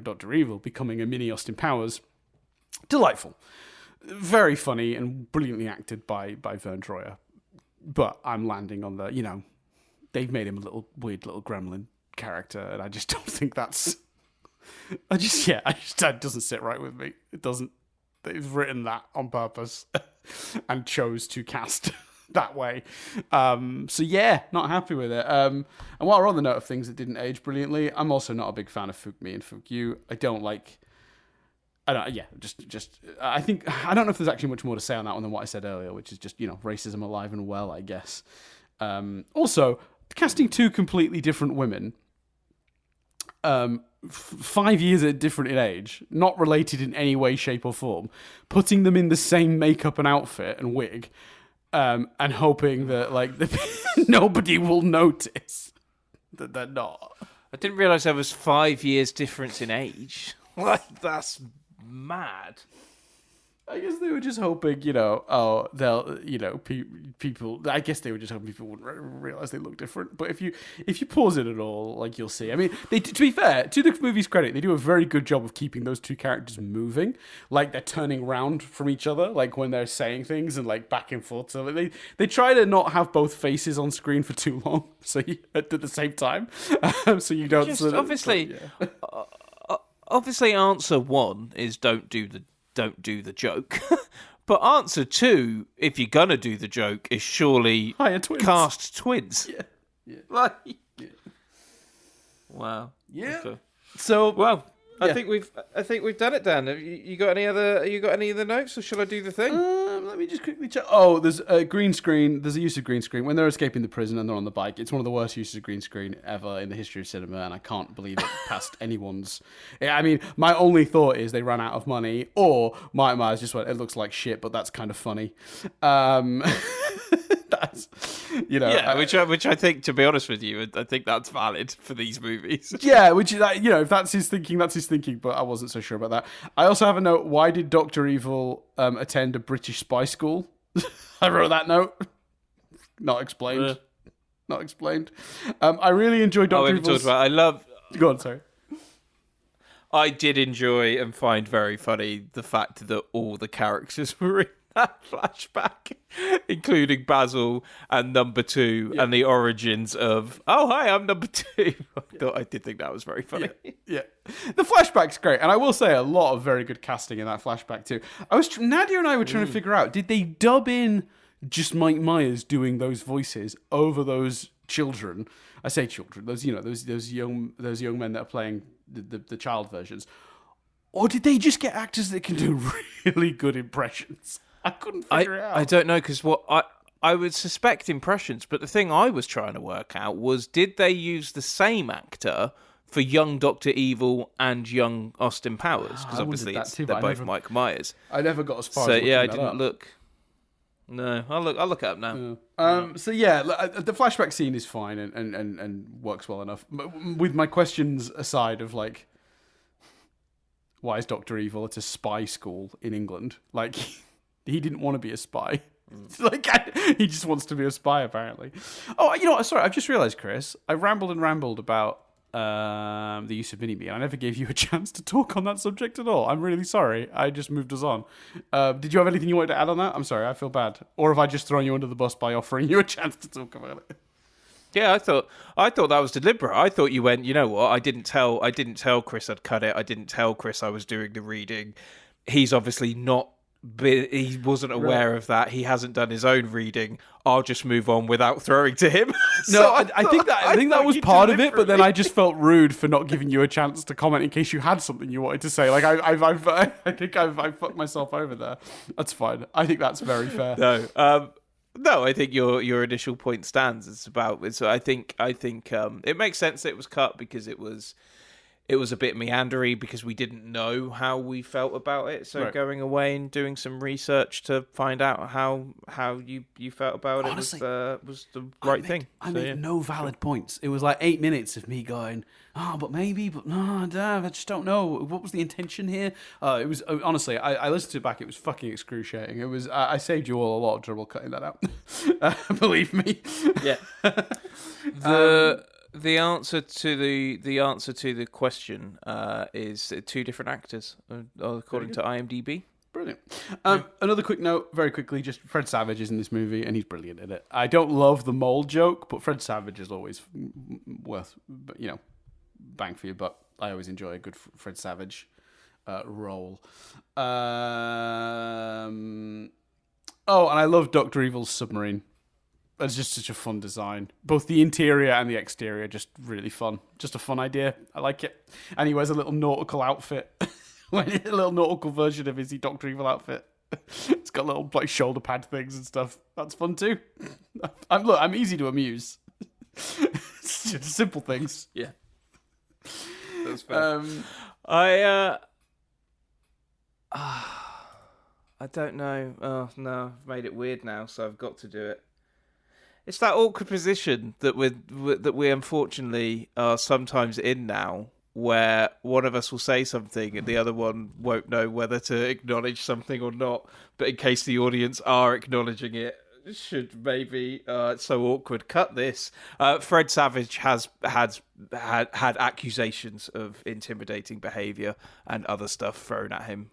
Dr. Evil becoming a mini Austin Powers, delightful, very funny and brilliantly acted by Vern Troyer. But I'm landing on the, they've made him a weird little gremlin character, and I just don't think that's. That doesn't sit right with me. It doesn't. They've written that on purpose and chose to cast that way. So yeah, not happy with it. And while we're on the note of things that didn't age brilliantly, I'm also not a big fan of Fuck Me and Fuck You. I don't know if there's actually much more to say on that one than what I said earlier, which is just, racism alive and well, I guess. Also, casting two completely different women, 5 years different in age, not related in any way, shape or form, putting them in the same makeup and outfit and wig, and hoping that nobody will notice that they're not. I didn't realise there was 5 years difference in age. That's mad. I guess they were just hoping, people. I guess they were just hoping people wouldn't realize they look different. But if you pause it at all, you'll see. I mean, to be fair, to the movie's credit, they do a very good job of keeping those two characters moving. Like they're turning around from each other, like when they're saying things and back and forth. So they try to not have both faces on screen for too long, so at the same time, so you don't. Just obviously, answer one is don't do the joke. But answer two, if you're gonna do the joke, is surely cast twins. Yeah. Yeah. Wow. Yeah. Okay. So well, I think we've done it, Dan. You got any other notes, or shall I do the thing? Let me just quickly check. Oh, there's a green screen. There's a use of green screen when they're escaping the prison and they're on the bike. It's one of the worst uses of green screen ever in the history of cinema, and I can't believe it passed anyone's. I mean, my only thought is they ran out of money, or Mike Myers just went, "It looks like shit, but that's kind of funny." That's, which I think, to be honest with you, I think that's valid for these movies. Yeah, which is if that's his thinking, that's his thinking. But I wasn't so sure about that. I also have a note. Why did Dr. Evil attend a British spy school? I wrote that note. Not explained. Not explained. I really enjoyed Dr. Evil's... Go on, sorry. I did enjoy and find very funny the fact that all the characters were in that flashback, including Basil and Number Two, and the origins of, oh, hi, I'm Number Two. I did think that was very funny. Yeah. The flashback's great, and I will say a lot of very good casting in that flashback too. Nadia and I were trying to figure out, did they dub in just Mike Myers doing those voices over those children. I say children. Those those young men that are playing the child versions, or did they just get actors that can do really good impressions? I couldn't figure it out. I don't know, because I would suspect impressions, but the thing I was trying to work out was, did they use the same actor for young Dr. Evil and young Austin Powers? Because obviously they're both Mike Myers. I never got as far. So as yeah, I that didn't up. look. No, I'll look it up now. So yeah, the flashback scene is fine and works well enough. With my questions aside of like, why is Dr. Evil at a spy school in England? Like, he didn't want to be a spy. Like, he just wants to be a spy, apparently. Oh, you know what? Sorry, I've just realised, Chris. I rambled about the use of mini-me, and I never gave you a chance to talk on that subject at all. I'm really sorry. I just moved us on. Did you have anything you wanted to add on that? I'm sorry, I feel bad. Or have I just thrown you under the bus by offering you a chance to talk about it? Yeah, I thought that was deliberate. I thought you went, you know what? I didn't tell Chris I'd cut it. I didn't tell Chris I was doing the reading. He's obviously not. He wasn't aware of that. He hasn't done his own reading. I'll just move on without throwing to him. No, I think that was part of it. But then I just felt rude for not giving you a chance to comment in case you had something you wanted to say. Like I think I've fucked myself over there. That's fine. I think that's very fair. No, I think your initial point stands. I think it makes sense that it was cut, because it was a bit meandery, because we didn't know how we felt about it. So going away and doing some research to find out how you felt about Honestly, it was the right thing. I made no valid points. It was like 8 minutes of me going, but maybe, but no, I just don't know. What was the intention here? It was honestly, I listened to it back. It was fucking excruciating. It was. I saved you all a lot of trouble cutting that out. Believe me. Yeah. The answer to the question is two different actors, according to IMDb. Brilliant. Another quick note, very quickly, just Fred Savage is in this movie, and he's brilliant in it. I don't love the mole joke, but Fred Savage is always worth, bang for your buck. I always enjoy a good Fred Savage role. And I love Dr. Evil's submarine. It's just such a fun design. Both the interior and the exterior, just really fun. Just a fun idea. I like it. And he wears a little nautical outfit. A little nautical version of his Dr. Evil outfit. It's got little like shoulder pad things and stuff. That's fun too. I'm easy to amuse. It's just simple things. Yeah. That's fair. I don't know. Oh no, I've made it weird now, so I've got to do it. It's that awkward position that we unfortunately are sometimes in now, where one of us will say something and the other one won't know whether to acknowledge something or not. But in case the audience are acknowledging it, should maybe it's so awkward. Cut this. Fred Savage has had accusations of intimidating behaviour and other stuff thrown at him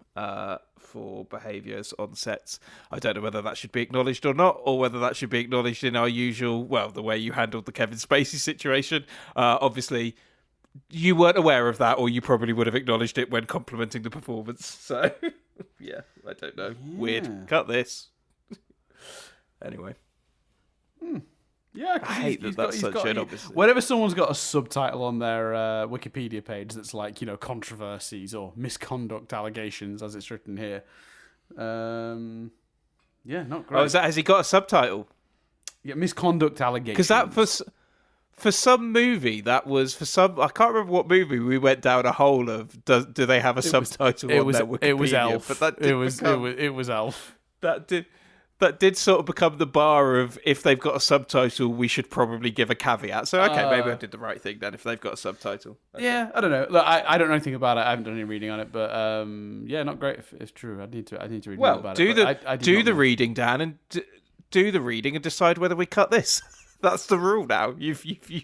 for behaviours on sets. I don't know whether that should be acknowledged or not, or whether that should be acknowledged in our usual, the way you handled the Kevin Spacey situation. Obviously, you weren't aware of that, or you probably would have acknowledged it when complimenting the performance. So, yeah, I don't know. Yeah. Weird. Cut this. Anyway. Yeah, I hate that's such an obviously. Whenever someone's got a subtitle on their Wikipedia page that's like, controversies or misconduct allegations, as it's written here. Yeah, not great. Oh, has he got a subtitle? Yeah, misconduct allegations. Because that for some movie, that was for some. I can't remember what movie we went down a hole of. Do they have a subtitle on their Wikipedia? It was Elf. But that it was Elf. That did sort of become the bar of, if they've got a subtitle, we should probably give a caveat. So, okay, maybe I did the right thing then, if they've got a subtitle. Okay. Yeah, I don't know. Look, I don't know anything about it. I haven't done any reading on it, but yeah, not great if it's true. I need to read more about it. Do the reading, Dan, and do the reading and decide whether we cut this. That's the rule now.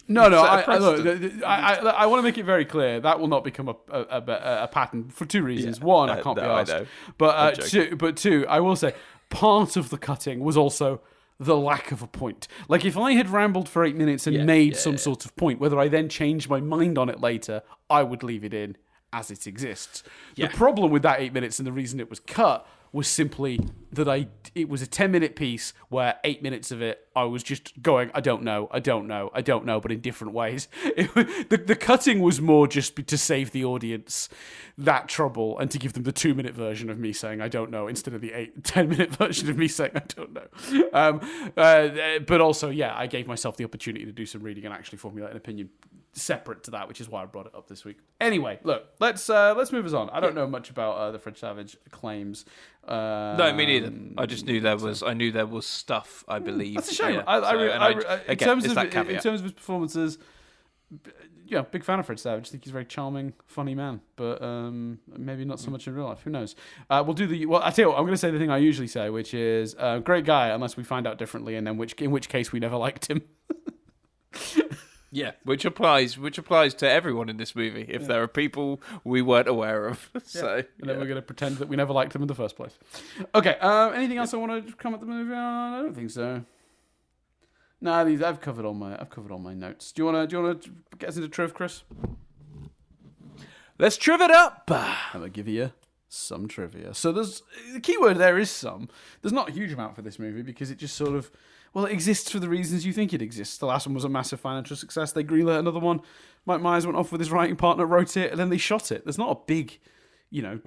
No. I want to make it very clear that will not become a pattern for two reasons. One, I can't be asked. But two, I will say, part of the cutting was also the lack of a point. Like, if I had rambled for 8 minutes and made some sort of point, whether I then changed my mind on it later, I would leave it in as it exists. Yeah. The problem with that 8 minutes and the reason it was cut was simply that it was a 10-minute piece where 8 minutes of it I was just going, I don't know, but in different ways. The cutting was more just to save the audience that trouble and to give them the 2-minute version of me saying I don't know instead of the 10-minute version of me saying I don't know. But also, yeah, I gave myself the opportunity to do some reading and actually formulate an opinion separate to that, which is why I brought it up this week. Anyway, look, let's move us on. I don't know much about the Fred Savage claims. No, me neither. I just knew there was. I knew there was stuff. I believe that's a shame. Yeah. In terms of his performances, yeah, big fan of Fred Savage. I think he's a very charming, funny man, but maybe not so much in real life. Who knows? We'll do the. Well, I tell you what, I'm going to say the thing I usually say, which is great guy, unless we find out differently, and then in which case we never liked him. Yeah, which applies to everyone in this movie. If there are people we weren't aware of, so and then we're going to pretend that we never liked them in the first place. Okay. Anything else I want to comment the movie on? I don't think so. No, I've covered all my notes. Do you want to get us into Triv, Chris? Let's triv it up. I'm gonna give you some trivia. So the key word there is some. There's not a huge amount for this movie because it just sort of. Well, it exists for the reasons you think it exists. The last one was a massive financial success. They greenlit another one. Mike Myers went off with his writing partner, wrote it, and then they shot it. There's not a big,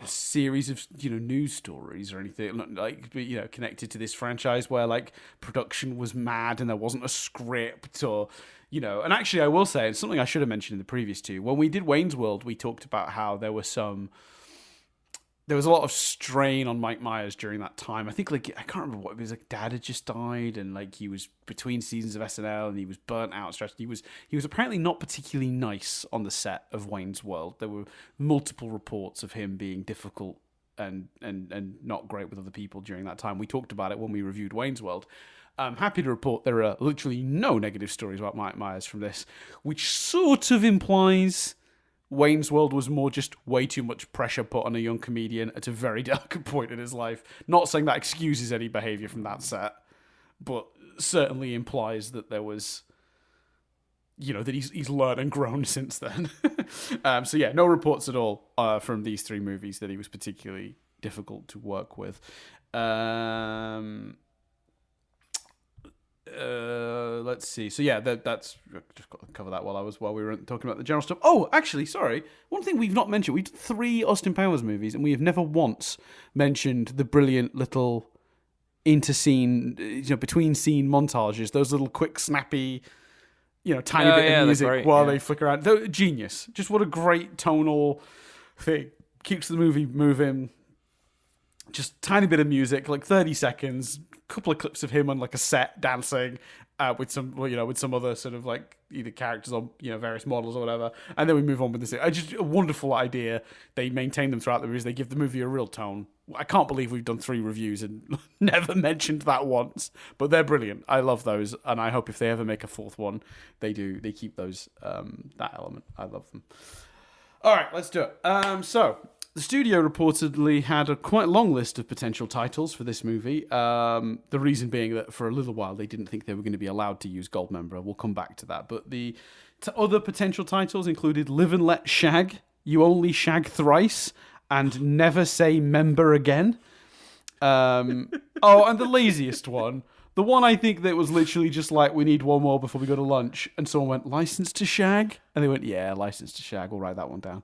series of, news stories or anything like, connected to this franchise where like production was mad and there wasn't a script or, And actually, I will say, it's something I should have mentioned in the previous two. When we did Wayne's World, we talked about how there was a lot of strain on Mike Myers during that time. I think, I can't remember what it was. Like, Dad had just died, and he was between seasons of SNL, and he was burnt out, stressed. He was apparently not particularly nice on the set of Wayne's World. There were multiple reports of him being difficult and not great with other people during that time. We talked about it when we reviewed Wayne's World. I'm happy to report there are literally no negative stories about Mike Myers from this, which sort of implies Wayne's World was more just way too much pressure put on a young comedian at a very dark point in his life. Not saying that excuses any behaviour from that set, but certainly implies that there was, that he's learned and grown since then. So yeah, no reports at all from these three movies that he was particularly difficult to work with. Let's see. So yeah, that's just got to cover that while we were talking about the general stuff. Oh, actually, sorry. One thing we've not mentioned: we did 3 Austin Powers movies, and we have never once mentioned the brilliant little inter-scene, between scene montages. Those little quick, snappy, tiny bit of music while they flick around. They're genius. Just what a great tonal thing. Keeps the movie moving. Just tiny bit of music, like 30 seconds. Couple of clips of him on like a set dancing with some other sort of like either characters or various models or whatever, and then we move on with this. Just a wonderful idea. They maintain them throughout the movies. They give the movie a real tone. I can't believe we've done 3 reviews and never mentioned that once, but they're brilliant. I love those, and I hope if they ever make a 4th one, they keep those that element. I love them. All right, let's do it. So. The studio reportedly had a quite long list of potential titles for this movie. The reason being that for a little while they didn't think they were going to be allowed to use Goldmember. We'll come back to that. But the other potential titles included Live and Let Shag, You Only Shag Thrice, and Never Say Member Again. And the laziest one. The one I think that was literally just like, we need one more before we go to lunch. And someone went, License to Shag? And they went, yeah, License to Shag. We'll write that one down.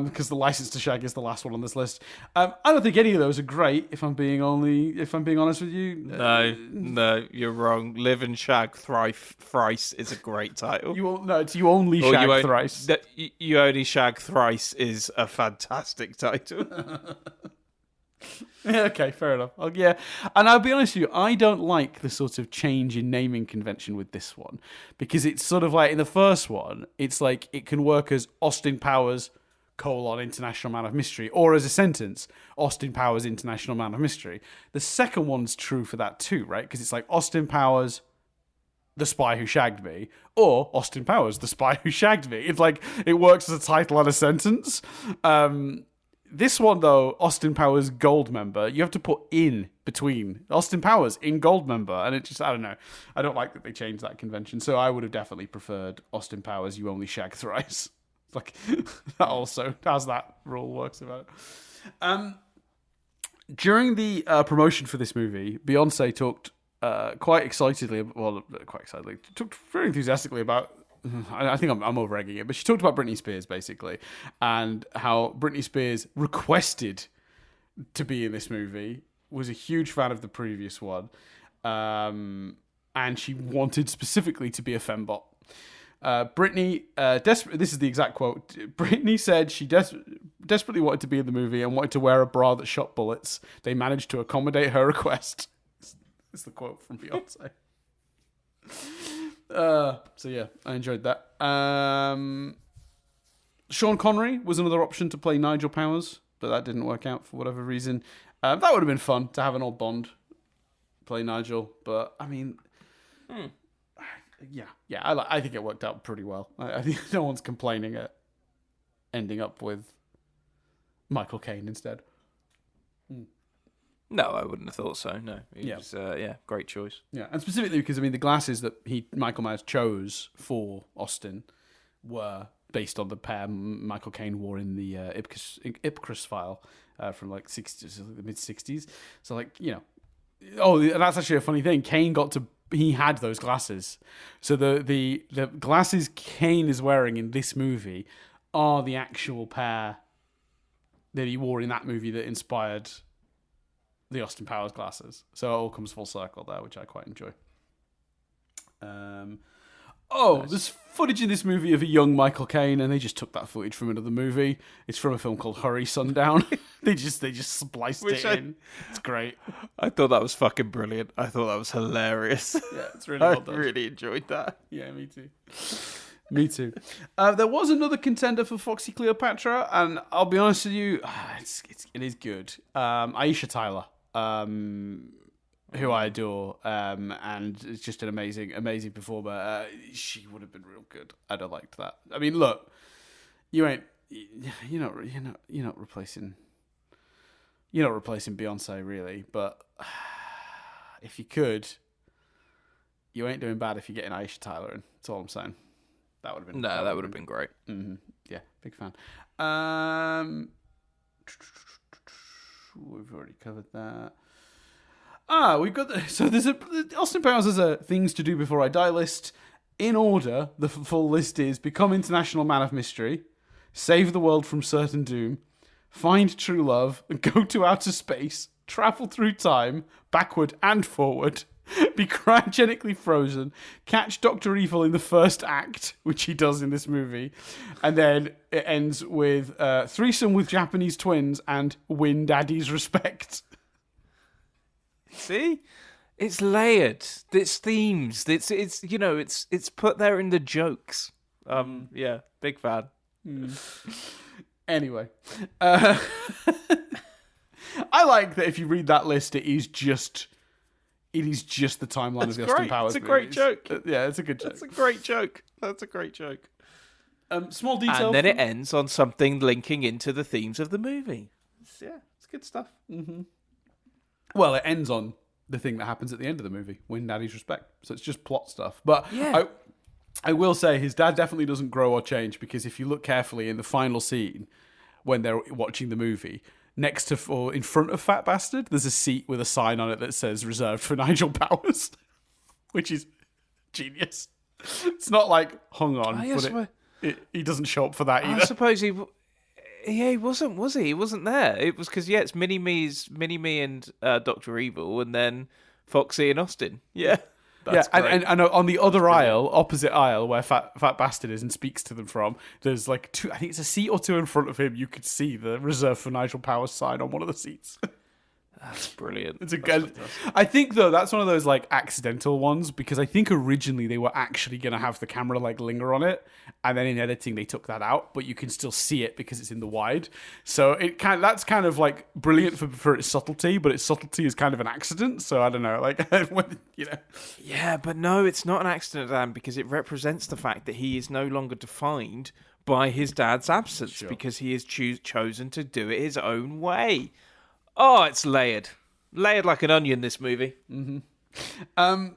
Because the License to Shag is the last one on this list. I don't think any of those are great, if I'm being honest with you. No, you're wrong. Live and Shag Thrice is a great title. It's You Only Shag Thrice. You Only Shag Thrice is a fantastic title. Yeah, okay, fair enough. Yeah, and I'll be honest with you, I don't like the sort of change in naming convention with this one, because it's sort of like in the first one, it's like it can work as Austin Powers, International Man of Mystery, or as a sentence, Austin Powers, International Man of Mystery. The second one's true for that too, right? Because it's like Austin Powers, The Spy Who Shagged Me, or Austin Powers, The Spy Who Shagged Me. It's like, it works as a title and a sentence. This one, though, Austin Powers Goldmember, you have to put in between Austin Powers in Goldmember, and it just, I don't know. I don't like that they changed that convention, so I would have definitely preferred Austin Powers, You Only Shag Thrice. Like, that also, as that rule works about it. During the promotion for this movie, Beyonce talked quite talked very enthusiastically about. I think I'm over-egging it, but she talked about Britney Spears basically, and how Britney Spears requested to be in this movie, was a huge fan of the previous one, and she wanted specifically to be a fembot. Britney, this is the exact quote. Britney said she desperately wanted to be in the movie and wanted to wear a bra that shot bullets. They managed to accommodate her request. It's the quote from Beyonce. So yeah, I enjoyed that. Sean Connery was another option to play Nigel Powers, but that didn't work out for whatever reason. That would have been fun to have an old Bond play Nigel, but I mean, yeah, I think it worked out pretty well. I think no one's complaining at ending up with Michael Caine instead. No, I wouldn't have thought so. No, it was, great choice. Yeah, and specifically because the glasses that Michael Myers chose for Austin were based on the pair Michael Caine wore in the Ipcris file from like the mid '60s. So that's actually a funny thing. Caine he had those glasses. So the glasses Caine is wearing in this movie are the actual pair that he wore in that movie that inspired the Austin Powers glasses. So it all comes full circle there, which I quite enjoy. Nice. There's footage in this movie of a young Michael Caine, and they just took that footage from another movie. It's from a film called Hurry Sundown. they just spliced it in. It's great. I thought that was fucking brilliant. I thought that was hilarious. Yeah, it's really well done. I really enjoyed that. Yeah, me too. Me too. There was another contender for Foxy Cleopatra, and I'll be honest with you, it is good. Aisha Tyler, who I adore, and is just an amazing performer. She would have been real good. I'd have liked that. I mean, look, you're not replacing Beyonce really, but if you could, you ain't doing bad if you're getting Aisha Tyler in. That's all I'm saying. That would have been. No, that would have been great. Mm-hmm. Yeah, big fan. We've already covered that. We've got there's Austin Powers has a things to do before I die list. In order, the full list is: become international man of mystery, save the world from certain doom, find true love, go to outer space, travel through time, backward and forward, be cryogenically frozen, catch Dr. Evil in the first act, which he does in this movie, and then it ends with threesome with Japanese twins and win daddy's respect. See? It's layered. It's themes. It's put there in the jokes. Yeah, big fan. Anyway, I like that if you read that list, it is just the timeline of the Austin Powers It's a great joke. Yeah, it's a good joke. That's a great joke. Small detail. And then it ends on something linking into the themes of the movie. It's good stuff. Mm-hmm. Well, it ends on the thing that happens at the end of the movie, win daddy's respect. So it's just plot stuff. But yeah. I will say his dad definitely doesn't grow or change, because if you look carefully in the final scene when they're watching the movie, in front of Fat Bastard, there's a seat with a sign on it that says reserved for Nigel Powers, which is genius. It's not like hung on, he doesn't show up for that either. I suppose he wasn't, was he? He wasn't there. It was because, it's Mini-Me and Dr. Evil, and then Foxy and Austin. Yeah. That's great. And on the other opposite aisle, where Fat Bastard is and speaks to them from, there's like two, I think it's a seat or two in front of him, you could see the reserved for Nigel Powers sign on one of the seats. That's brilliant. It's a good. I think though that's one of those like accidental ones, because I think originally they were actually going to have the camera like linger on it, and then in editing they took that out, but you can still see it because it's in the wide. So that's kind of like brilliant for its subtlety, but its subtlety is kind of an accident. So I don't know, like Yeah, but no, it's not an accident, Dan, because it represents the fact that he is no longer defined by his dad's absence, because he has chosen to do it his own way. Oh, it's layered like an onion, this movie. Mm-hmm.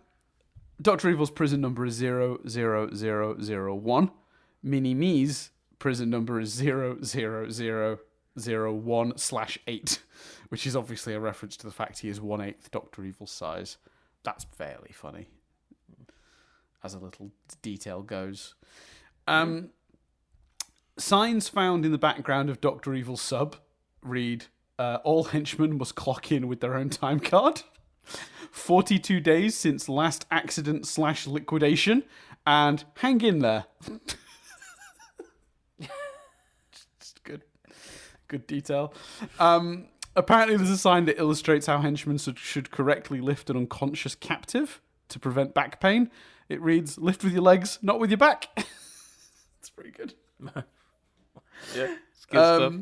Dr. Evil's prison number is 00001. Mini-Me's prison number is 0000. 001/8, which is obviously a reference to the fact he is 1/8 Dr. Evil's size. That's fairly funny, as a little detail goes. Signs found in the background of Dr. Evil's sub read, all henchmen must clock in with their own time card. 42 days since last accident/liquidation, and hang in there. Just good detail. Apparently there's a sign that illustrates how henchmen should correctly lift an unconscious captive to prevent back pain. It reads, lift with your legs, not with your back. It's pretty good. Yeah, it's good stuff.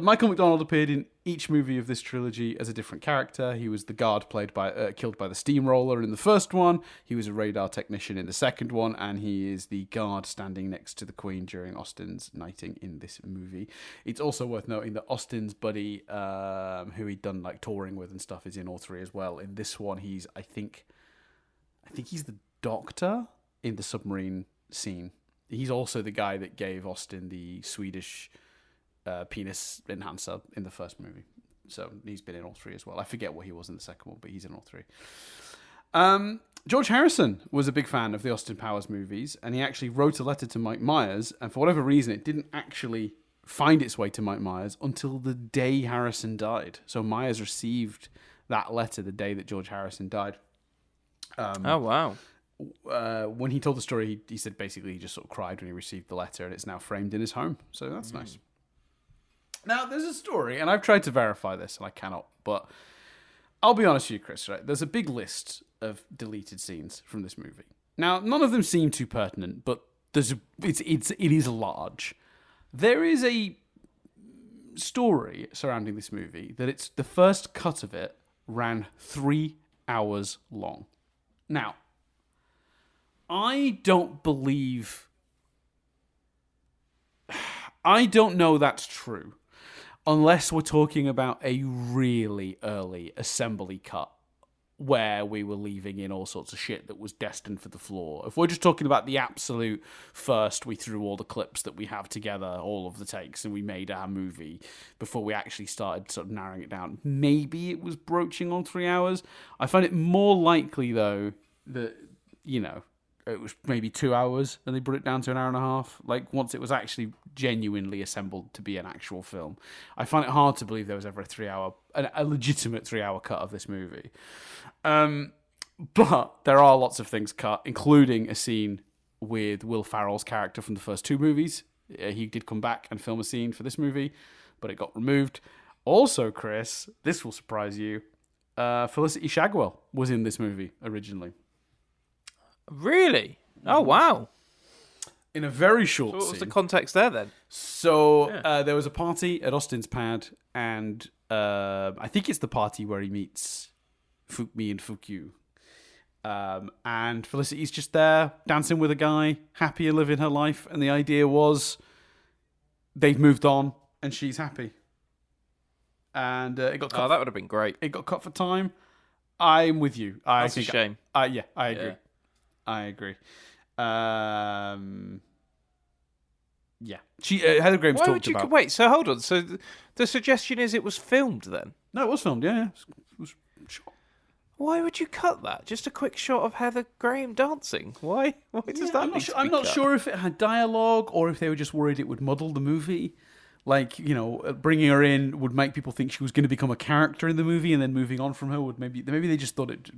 Michael McDonald appeared in each movie of this trilogy as a different character. He was the guard killed by the steamroller in the first one. He was a radar technician in the second one, and he is the guard standing next to the Queen during Austin's knighting in this movie. It's also worth noting that Austin's buddy, who he'd done like touring with and stuff, is in all three as well. In this one, he's I think he's the doctor in the submarine scene. He's also the guy that gave Austin the Swedish penis enhancer in the first movie. So he's been in all three as well. I forget what he was in the second one, but he's in all three. George Harrison was a big fan of the Austin Powers movies, and he actually wrote a letter to Mike Myers, and for whatever reason, it didn't actually find its way to Mike Myers until the day Harrison died. So Myers received that letter the day that George Harrison died. Oh, wow. When he told the story, he said basically he just sort of cried when he received the letter, and it's now framed in his home. So that's nice. Now, there's a story, and I've tried to verify this, and I cannot, but I'll be honest with you, Chris, right? There's a big list of deleted scenes from this movie. Now, none of them seem too pertinent, but it is large. There is a story surrounding this movie that it's the first cut of it ran 3 hours long. Now, I don't know that's true. Unless we're talking about a really early assembly cut where we were leaving in all sorts of shit that was destined for the floor. If we're just talking about the absolute first, we threw all the clips that we have together, all of the takes, and we made our movie before we actually started sort of narrowing it down. Maybe it was broaching on 3 hours. I find it more likely, though, that, it was maybe 2 hours and they brought it down to an hour and a half. Like, once it was actually genuinely assembled to be an actual film. I find it hard to believe there was ever a legitimate 3 hour cut of this movie. But there are lots of things cut, including a scene with Will Ferrell's character from the first two movies. He did come back and film a scene for this movie, but it got removed. Also, Chris, this will surprise you, Felicity Shagwell was in this movie originally. Really? Oh, wow. In a very short scene. So what was scene. the context there, then? So, there was a party at Austin's pad, and I think it's the party where he meets Me and Fukyu. And Felicity's just there, dancing with a guy, happy and living her life, and the idea was they've moved on, and she's happy. And it got cut. Oh, that would have been great. It got cut for time. I'm with you. That's a shame. I agree. Yeah. I agree. Yeah. Heather Graham's talked about... Wait, so hold on. So the suggestion is it was filmed then? No, it was filmed, yeah. It was shot. Why would you cut that? Just a quick shot of Heather Graham dancing. Why does that need to be I'm not cut? sure if it had dialogue or if they were just worried it would muddle the movie. Like, bringing her in would make people think she was going to become a character in the movie, and then moving on from her would maybe they just thought it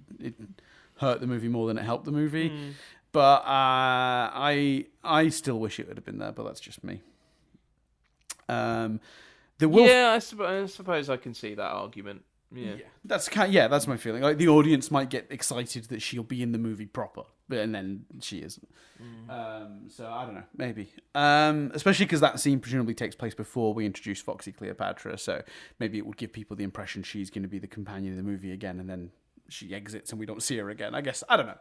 hurt the movie more than it helped the movie. But I still wish it would have been there, but that's just me. I suppose I can see that argument. Yeah. That's my feeling. Like, the audience might get excited that she'll be in the movie proper, and then she isn't. So I don't know, maybe. Especially because that scene presumably takes place before we introduce Foxy Cleopatra, so maybe it would give people the impression she's going to be the companion of the movie again, and then she exits and we don't see her again. I guess, I don't know.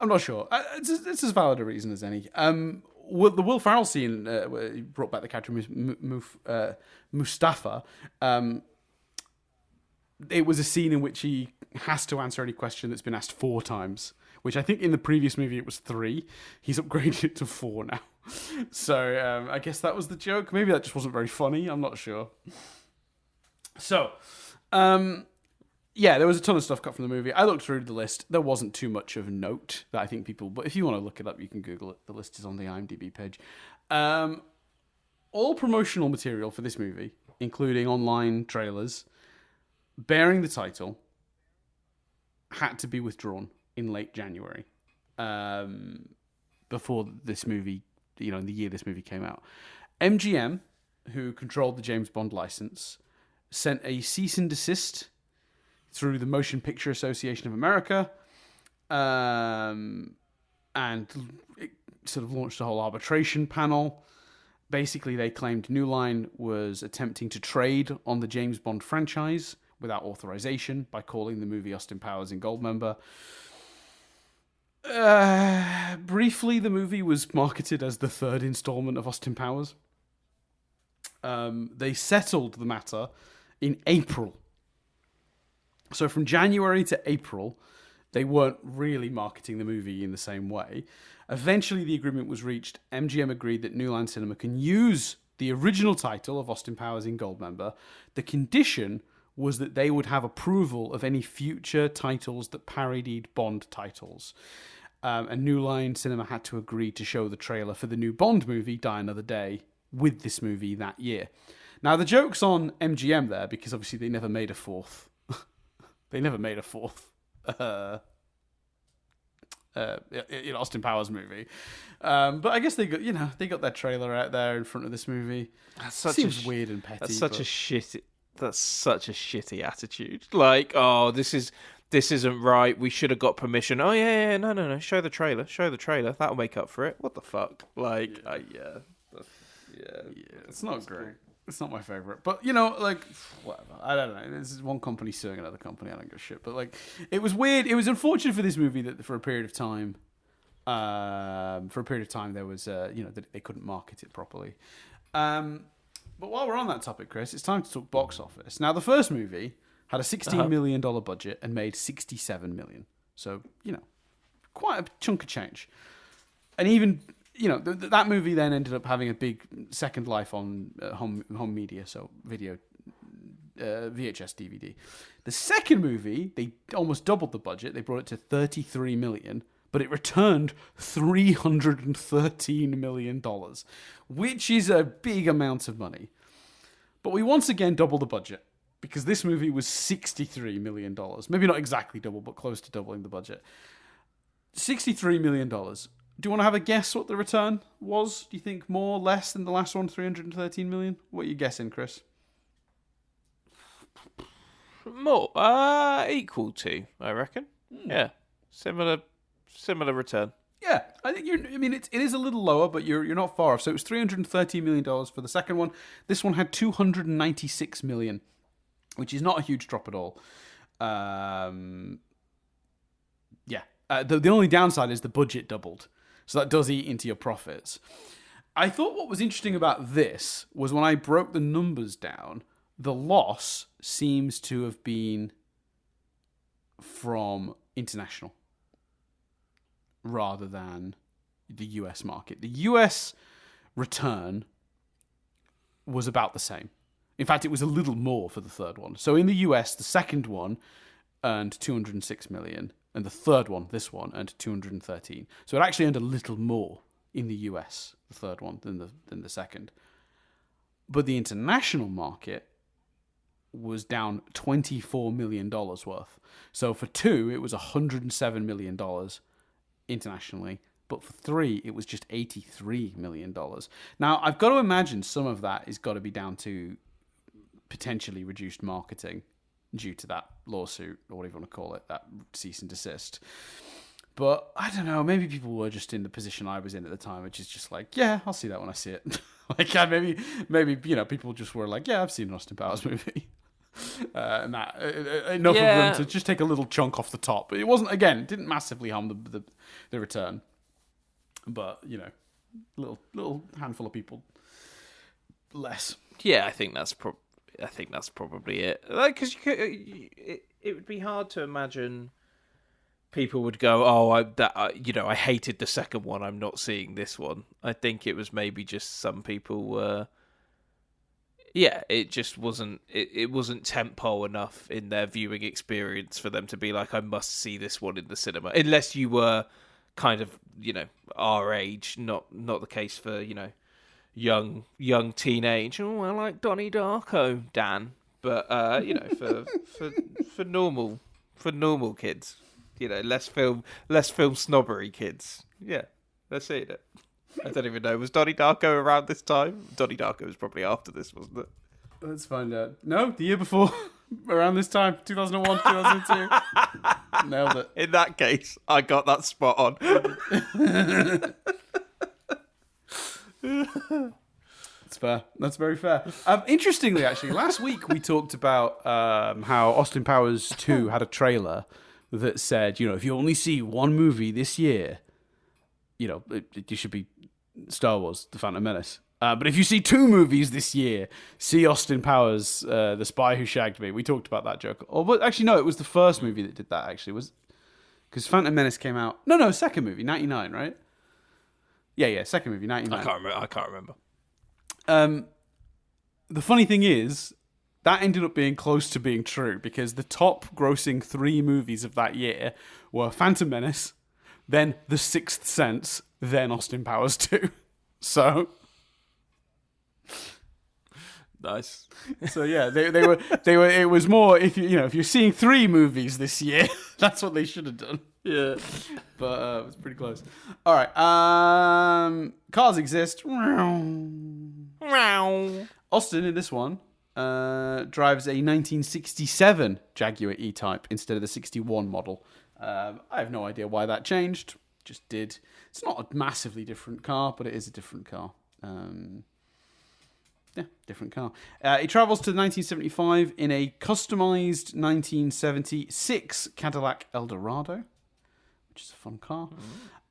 I'm not sure. It's as valid a reason as any. The Will Ferrell scene, where he brought back the character Mustafa. It was a scene in which he has to answer any question that's been asked 4 times, which I think in the previous movie it was 3. He's upgraded it to 4 now. So I guess that was the joke. Maybe that just wasn't very funny. I'm not sure. So, yeah, there was a ton of stuff cut from the movie. I looked through the list. There wasn't too much of note that I think people... But if you want to look it up, you can Google it. The list is on the IMDb page. All promotional material for this movie, including online trailers, bearing the title, had to be withdrawn in late January. Before this movie, in the year this movie came out. MGM, who controlled the James Bond license, sent a cease and desist through the Motion Picture Association of America, and it sort of launched a whole arbitration panel. Basically, they claimed New Line was attempting to trade on the James Bond franchise without authorization by calling the movie Austin Powers in Goldmember. Briefly, the movie was marketed as the third installment of Austin Powers. They settled the matter in April. So from January to April, they weren't really marketing the movie in the same way. Eventually, the agreement was reached. MGM agreed that New Line Cinema can use the original title of Austin Powers in Goldmember. The condition was that they would have approval of any future titles that parodied Bond titles. And New Line Cinema had to agree to show the trailer for the new Bond movie, Die Another Day, with this movie that year. Now, the joke's on MGM there, because obviously they never made a fourth. They never made a fourth Austin Powers movie. But I guess they got their trailer out there in front of this movie. Seems weird and petty. That's such a shitty attitude. Like, oh, this isn't right. We should have got permission. Oh yeah, no. Show the trailer. That'll make up for it. What the fuck? Like, yeah. It's not great. Cool. It's not my favorite, but whatever. I don't know. This is one company suing another company. I don't give a shit. But it was weird. It was unfortunate for this movie that for a period of time, there was that they couldn't market it properly. But while we're on that topic, Chris, it's time to talk box office. Now, the first movie had a $16 million budget and made $67 million. So quite a chunk of change. And even that movie then ended up having a big second life on home media, so video, VHS, DVD. The second movie, they almost doubled the budget. They brought it to $33 million, but it returned $313 million, which is a big amount of money. But we once again doubled the budget, because this movie was $63 million. Maybe not exactly double, but close to doubling the budget. $63 million. Do you want to have a guess what the return was? Do you think more, less than the last one, 313 million? What are you guessing, Chris? More. Equal to, I reckon. Yeah. Similar return. Yeah, I think it is a little lower, but you're not far off. So it was $313 million for the second one. This one had $296 million, which is not a huge drop at all. Yeah. The only downside is the budget doubled. So that does eat into your profits. I thought what was interesting about this was when I broke the numbers down, the loss seems to have been from international rather than the US market. The US return was about the same. In fact, it was a little more for the third one. So in the US, the second one earned $206 million. And the third one, this one, earned 213. So it actually earned a little more in the US, the third one, than the second. But the international market was down $24 million worth. So for two, it was $107 million internationally. But for three, it was just $83 million. Now, I've got to imagine some of that has got to be down to potentially reduced marketing due to that lawsuit, or whatever you want to call it, that cease and desist. But I don't know, maybe people were just in the position I was in at the time, which is just like, yeah, I'll see that when I see it. Maybe people just were like, yeah, I've seen an Austin Powers movie. And that enough of them to just take a little chunk off the top. But it wasn't, again, didn't massively harm the return. But, little handful of people less. Yeah, I think that's probably it. Because it would be hard to imagine people would go, "Oh, I hated the second one. I'm not seeing this one." I think it was maybe just some people were. Yeah, it just wasn't. It wasn't tentpole enough in their viewing experience for them to be like, "I must see this one in the cinema." Unless you were kind of, our age, not the case for young teenage. Oh, I like Donnie Darko, Dan. But for normal kids, less film snobbery kids. Yeah, they're seeing it. I don't even know. Was Donnie Darko around this time? Donnie Darko was probably after this, wasn't it? Let's find out. No, the year before. Around this time, 2001, 2002. Nailed it. In that case, I got that spot on. That's fair. That's very fair. Interestingly, actually, last week we talked about how Austin Powers 2 had a trailer that said, if you only see one movie this year, it should be Star Wars: The Phantom Menace. But if you see 2 movies this year, see Austin Powers, The Spy Who Shagged Me. We talked about that joke. But actually, no, it was the first movie that did that, actually. Because Phantom Menace came out... No, second movie, 99, right? Yeah, second movie, 99. I can't remember. The funny thing is, that ended up being close to being true, because the top grossing 3 movies of that year were Phantom Menace, then The Sixth Sense, then Austin Powers 2. So... Nice. So yeah, they were. It was more if you're seeing 3 movies this year, that's what they should have done. Yeah, but it was pretty close. All right, cars exist. Austin in this one drives a 1967 Jaguar E-Type instead of the 61 model. I have no idea why that changed. Just did. It's not a massively different car, but it is a different car. Yeah, different car. It travels to 1975 in a customized 1976 Cadillac Eldorado, which is a fun car.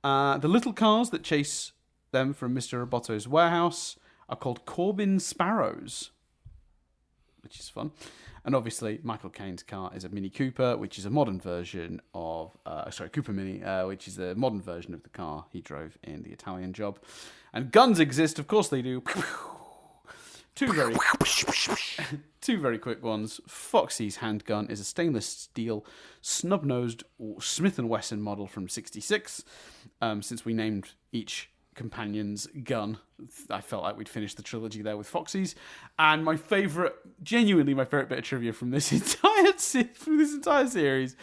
The little cars that chase them from Mr. Roboto's warehouse are called Corbin Sparrows, which is fun. And obviously, Michael Caine's car is a Mini Cooper, which is a modern version of... Cooper Mini, which is a modern version of the car he drove in The Italian Job. And guns exist, of course they do. Two very quick ones. Foxy's handgun is a stainless steel, snub-nosed Smith & Wesson model from '66. Since we named each companion's gun, I felt like we'd finish the trilogy there with Foxy's. And genuinely my favourite bit of trivia from this entire series,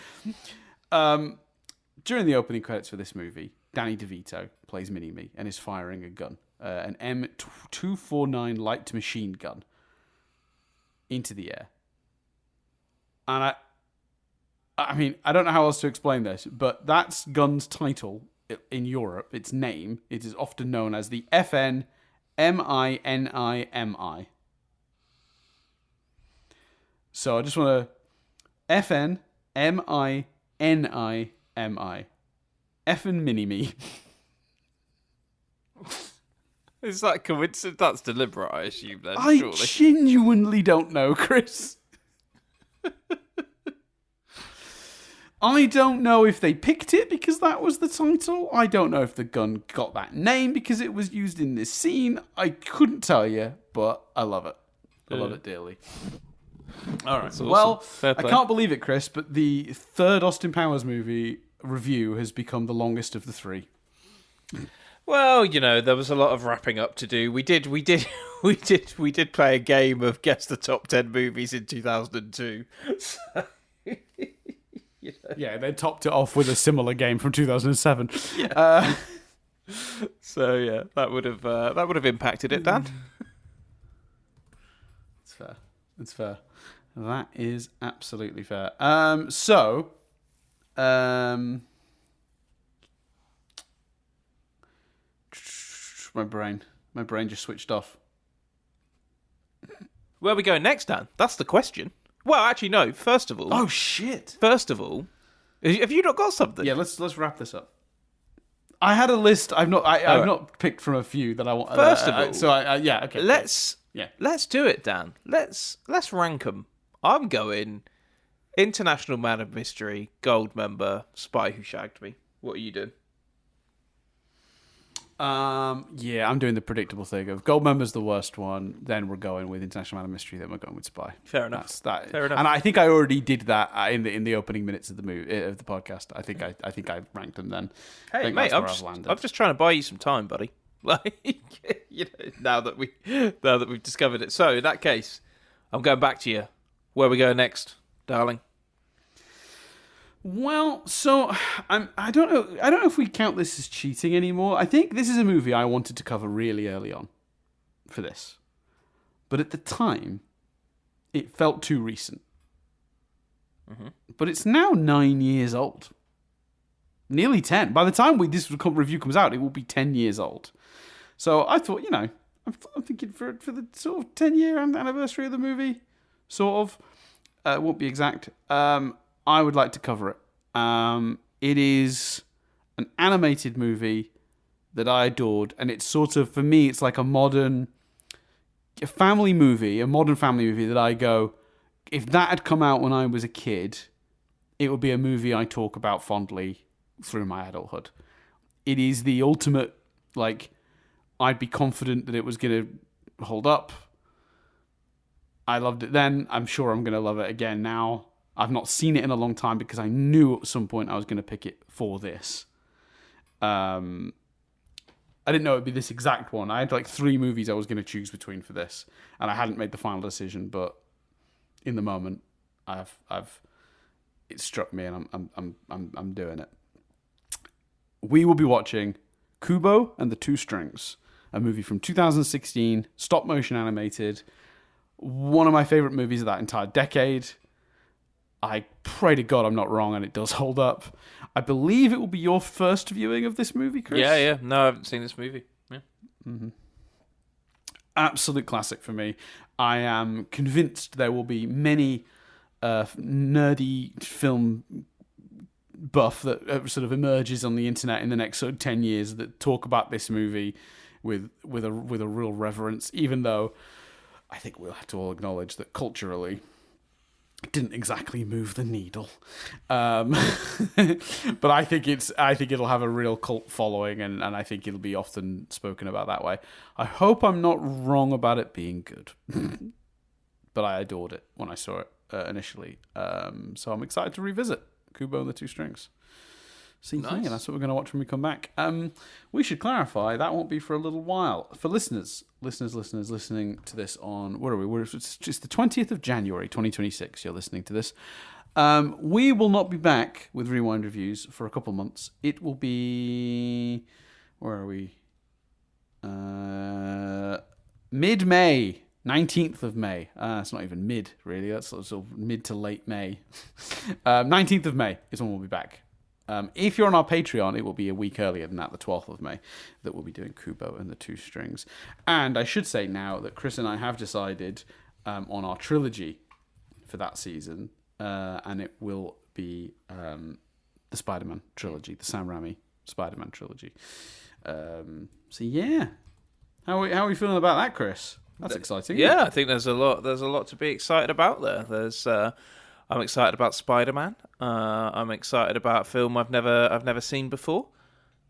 during the opening credits for this movie, Danny DeVito plays Mini-Me and is firing a gun. An M249 light machine gun into the air. And I mean, I don't know how else to explain this, but that's gun's title in Europe, its name, it is often known as the FN MINIMI. So I just want to FN MINIMI. Effin' Mini-Me. Is that coincidence? That's deliberate, I assume, then, I surely. genuinely don't know, Chris. I don't know if they picked it because that was the title. I don't know if the gun got that name because it was used in this scene. I couldn't tell you, but I love it. I love it dearly. All right. Awesome. Well, I can't believe it, Chris, but the third Austin Powers movie review has become the longest of the 3. Well, there was a lot of wrapping up to do. We did play a game of guess the top 10 movies in 2002. So, Yeah, they topped it off with a similar game from 2007. Yeah. So yeah, that would have impacted it, Dan. It's fair. It's fair. That is absolutely fair. My brain just switched off. Where are we going next, Dan? That's the question. Well, actually, no. First of all... Oh, shit. First of all, have you not got something? Yeah, let's wrap this up. I had a list. I've not picked from a few that I want. First of all... okay. Let's do it, Dan. Let's rank them. I'm going International Man of Mystery, Goldmember, Spy Who Shagged Me. What are you doing? Yeah, I'm doing the predictable thing of Goldmember's the worst one. Then we're going with International Man of Mystery. Then we're going with Spy. Fair enough. Fair enough. And I think I already did that in the opening minutes of the podcast. I think I ranked them then. Hey mate, I'm just trying to buy you some time, buddy. Like, now that we've discovered it. So in that case, I'm going back to you. Where we go next, darling? Well, so I don't know if we count this as cheating anymore. I think this is a movie I wanted to cover really early on for this. But at the time, it felt too recent. Mm-hmm. But it's now 9 years old. Nearly 10. By the time this review comes out, it will be 10 years old. So I thought, I'm thinking for the sort of 10-year anniversary of the movie, sort of. It won't be exact. I would like to cover it. It is an animated movie that I adored, and it's sort of, for me, it's like a modern family movie that I go, if that had come out when I was a kid, it would be a movie I talk about fondly through my adulthood. It is the ultimate, like, I'd be confident that it was going to hold up. I loved it then. I'm sure I'm going to love it again now. I've not seen it in a long time because I knew at some point I was going to pick it for this. I didn't know it would be this exact one. I had like 3 movies I was going to choose between for this, and I hadn't made the final decision. But in the moment, it struck me, and I'm doing it. We will be watching Kubo and the Two Strings, a movie from 2016, stop motion animated. One of my favorite movies of that entire decade. I pray to God I'm not wrong and it does hold up. I believe it will be your first viewing of this movie, Chris. Yeah. No, I haven't seen this movie. Yeah. Mm-hmm. Absolute classic for me. I am convinced there will be many nerdy film buff that sort of emerges on the internet in the next sort of 10 years that talk about this movie with a real reverence, even though I think we'll have to all acknowledge that culturally it didn't exactly move the needle. But I think it'll have a real cult following, and I think it'll be often spoken about that way. I hope I'm not wrong about it being good. But I adored it when I saw it initially. So I'm excited to revisit Kubo and the Two Strings. See, nice. Yeah, that's what we're going to watch when we come back. We should clarify that won't be for a little while. For listeners listening to this on, where are we? It's just the 20th of January, 2026. You're listening to this. We will not be back with Rewind Reviews for a couple of months. It will be, where are we? Mid-May. 19th of May. It's not even mid, really. That's sort of mid to late May. 19th of May is when we'll be back. If you're on our Patreon, it will be a week earlier than that, the 12th of May, that we'll be doing Kubo and the Two Strings. And I should say now that Chris and I have decided on our trilogy for that season, and it will be the Spider-Man trilogy, the Sam Raimi Spider-Man trilogy. So yeah, how are we feeling about that, Chris? That's exciting. Yeah, I think there's a lot to be excited about there. I'm excited about Spider-Man. I'm excited about a film I've never seen before.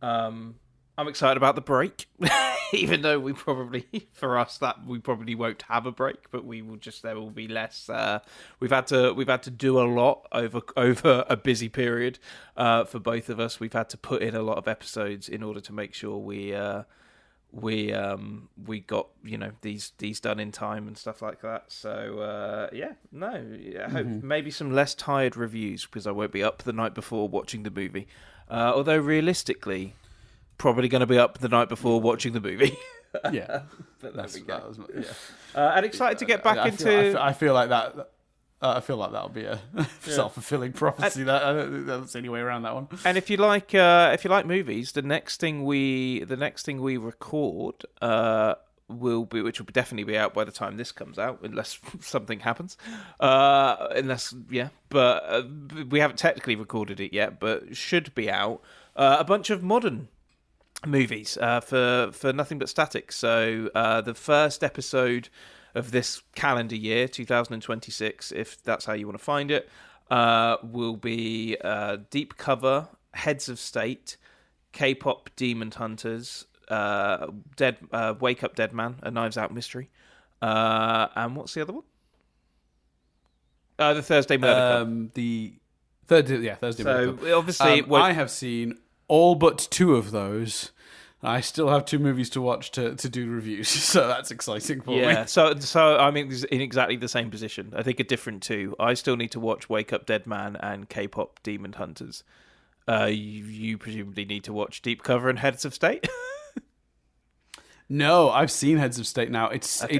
I'm excited about the break, even though we probably won't have a break, but there will be less. We've had to do a lot over a busy period for both of us. We've had to put in a lot of episodes in order to make sure we got these done in time and stuff like that. So I hope maybe some less tired reviews because I won't be up the night before watching the movie. Although realistically, probably going to be up the night before watching the movie. Yeah, but there we go. And excited to get back into. I feel like that. I feel like that'll be a self-fulfilling prophecy. I don't think there's any way around that one. And if you like movies, the next thing we record will be, which will definitely be out by the time this comes out, unless something happens. But we haven't technically recorded it yet, but should be out. A bunch of modern movies for Nothing But Static. So the first episode of this calendar year, 2026, if that's how you want to find it, will be Deep Cover, Heads of State, K-pop Demon Hunters, Wake Up Dead Man, a Knives Out mystery, and what's the other one? The Thursday Murder Club. Thursday Murder Club. Obviously, I have seen all but 2 of those. I still have 2 movies to watch to do reviews, so that's exciting for me. Yeah, so I'm in exactly the same position. I think a different 2. I still need to watch Wake Up Dead Man and K-pop Demon Hunters. You presumably need to watch Deep Cover and Heads of State. No, I've seen Heads of State now.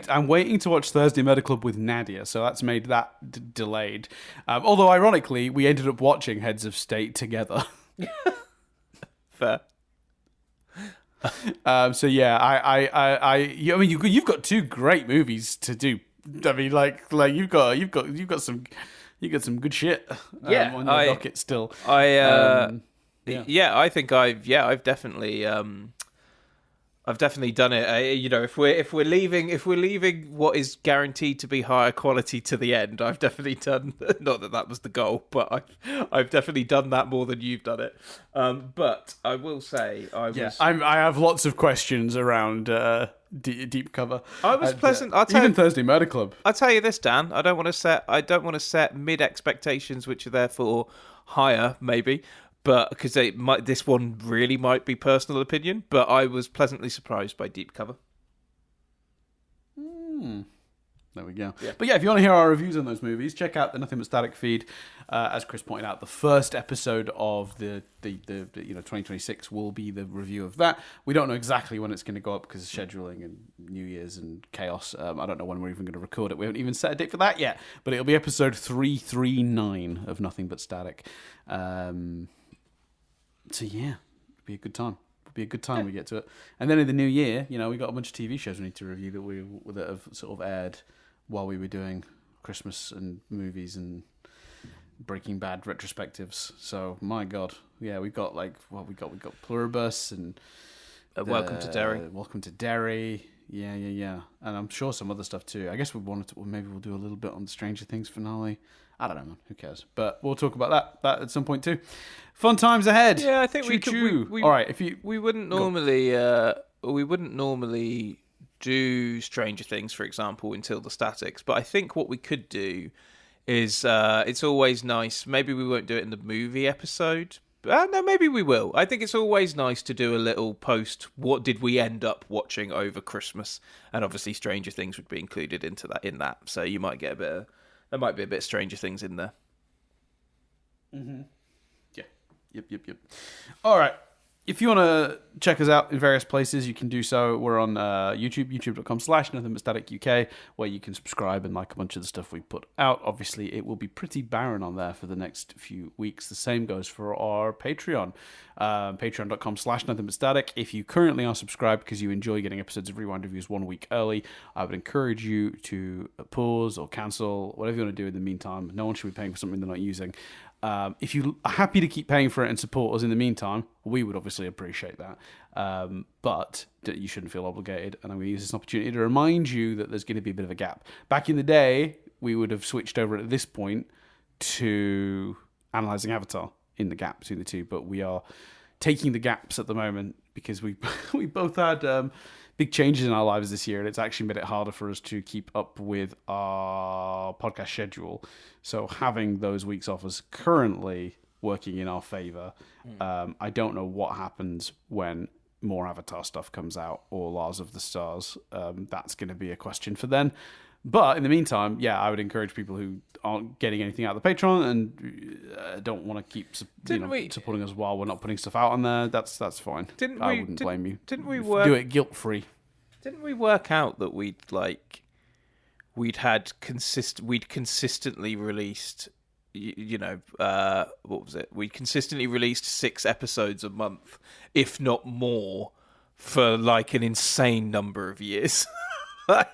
I'm waiting to watch Thursday Murder Club with Nadia, so that's made that delayed. Although, ironically, we ended up watching Heads of State together. Fair. So yeah, I mean, you've got 2 great movies to do. I mean, like you've got some good shit. On your docket still. I think I've definitely. I've definitely done it. If we're leaving what is guaranteed to be higher quality to the end, I've definitely done. Not that was the goal, but I've definitely done that more than you've done it. But I will say I have lots of questions around Deep Cover. I was pleasant. Even Thursday Murder Club. I'll tell you this, Dan. I don't want to set mid expectations, which are therefore higher, maybe. But because this one really might be personal opinion, but I was pleasantly surprised by Deep Cover. There we go. Yeah. But yeah, if you want to hear our reviews on those movies, check out the Nothing But Static feed. As Chris pointed out, the first episode of the 2026 will be the review of that. We don't know exactly when it's going to go up because of scheduling and New Year's and chaos. I don't know when we're even going to record it. We haven't even set a date for that yet. But it'll be episode 339 of Nothing But Static. So yeah, it'll be a good time. It'll be a good time when we get to it. And then in the new year, we got a bunch of TV shows we need to review that have sort of aired while we were doing Christmas and movies and Breaking Bad retrospectives. So my God, yeah, we got Pluribus and Welcome to Derry. Welcome to Derry. Yeah. And I'm sure some other stuff too. I guess maybe we'll do a little bit on the Stranger Things finale. I don't know, man. Who cares? But we'll talk about that at some point too. Fun times ahead. Yeah, I think All right, we wouldn't normally do Stranger Things, for example, until the statics. But I think what we could do is it's always nice. Maybe we won't do it in the movie episode. No, maybe we will. I think it's always nice to do a little post. What did we end up watching over Christmas? And obviously, Stranger Things would be included in that. So you might get there might be a bit of Stranger Things in there. Mm-hmm. Yeah. Yep. All right. If you want to check us out in various places, you can do so. We're on YouTube, youtube.com/nothingbutstatic UK, where you can subscribe and like a bunch of the stuff we put out. Obviously, it will be pretty barren on there for the next few weeks. The same goes for our Patreon, patreon.com/nothingbutstatic. If you currently are subscribed because you enjoy getting episodes of Rewind Reviews 1 week early, I would encourage you to pause or cancel, whatever you want to do in the meantime. No one should be paying for something they're not using. If you are happy to keep paying for it and support us in the meantime, we would obviously appreciate that. But you shouldn't feel obligated. And I'm going to use this opportunity to remind you that there's going to be a bit of a gap. Back in the day, we would have switched over at this point to analysing Avatar in the gap between the two. But we are taking the gaps at the moment because we both had big changes in our lives this year, and it's actually made it harder for us to keep up with our podcast schedule. So having those weeks off is currently working in our favour. I don't know what happens when more Avatar stuff comes out or Lars of the Stars. That's going to be a question for then. But in the meantime, yeah, I would encourage people who aren't getting anything out of the Patreon and don't want to keep supporting us while we're not putting stuff out on there. That's fine. I wouldn't blame you. Didn't we do it guilt free? Didn't we work out that we'd consistently released? What was it? We'd consistently released 6 episodes a month, if not more, for like an insane number of years. And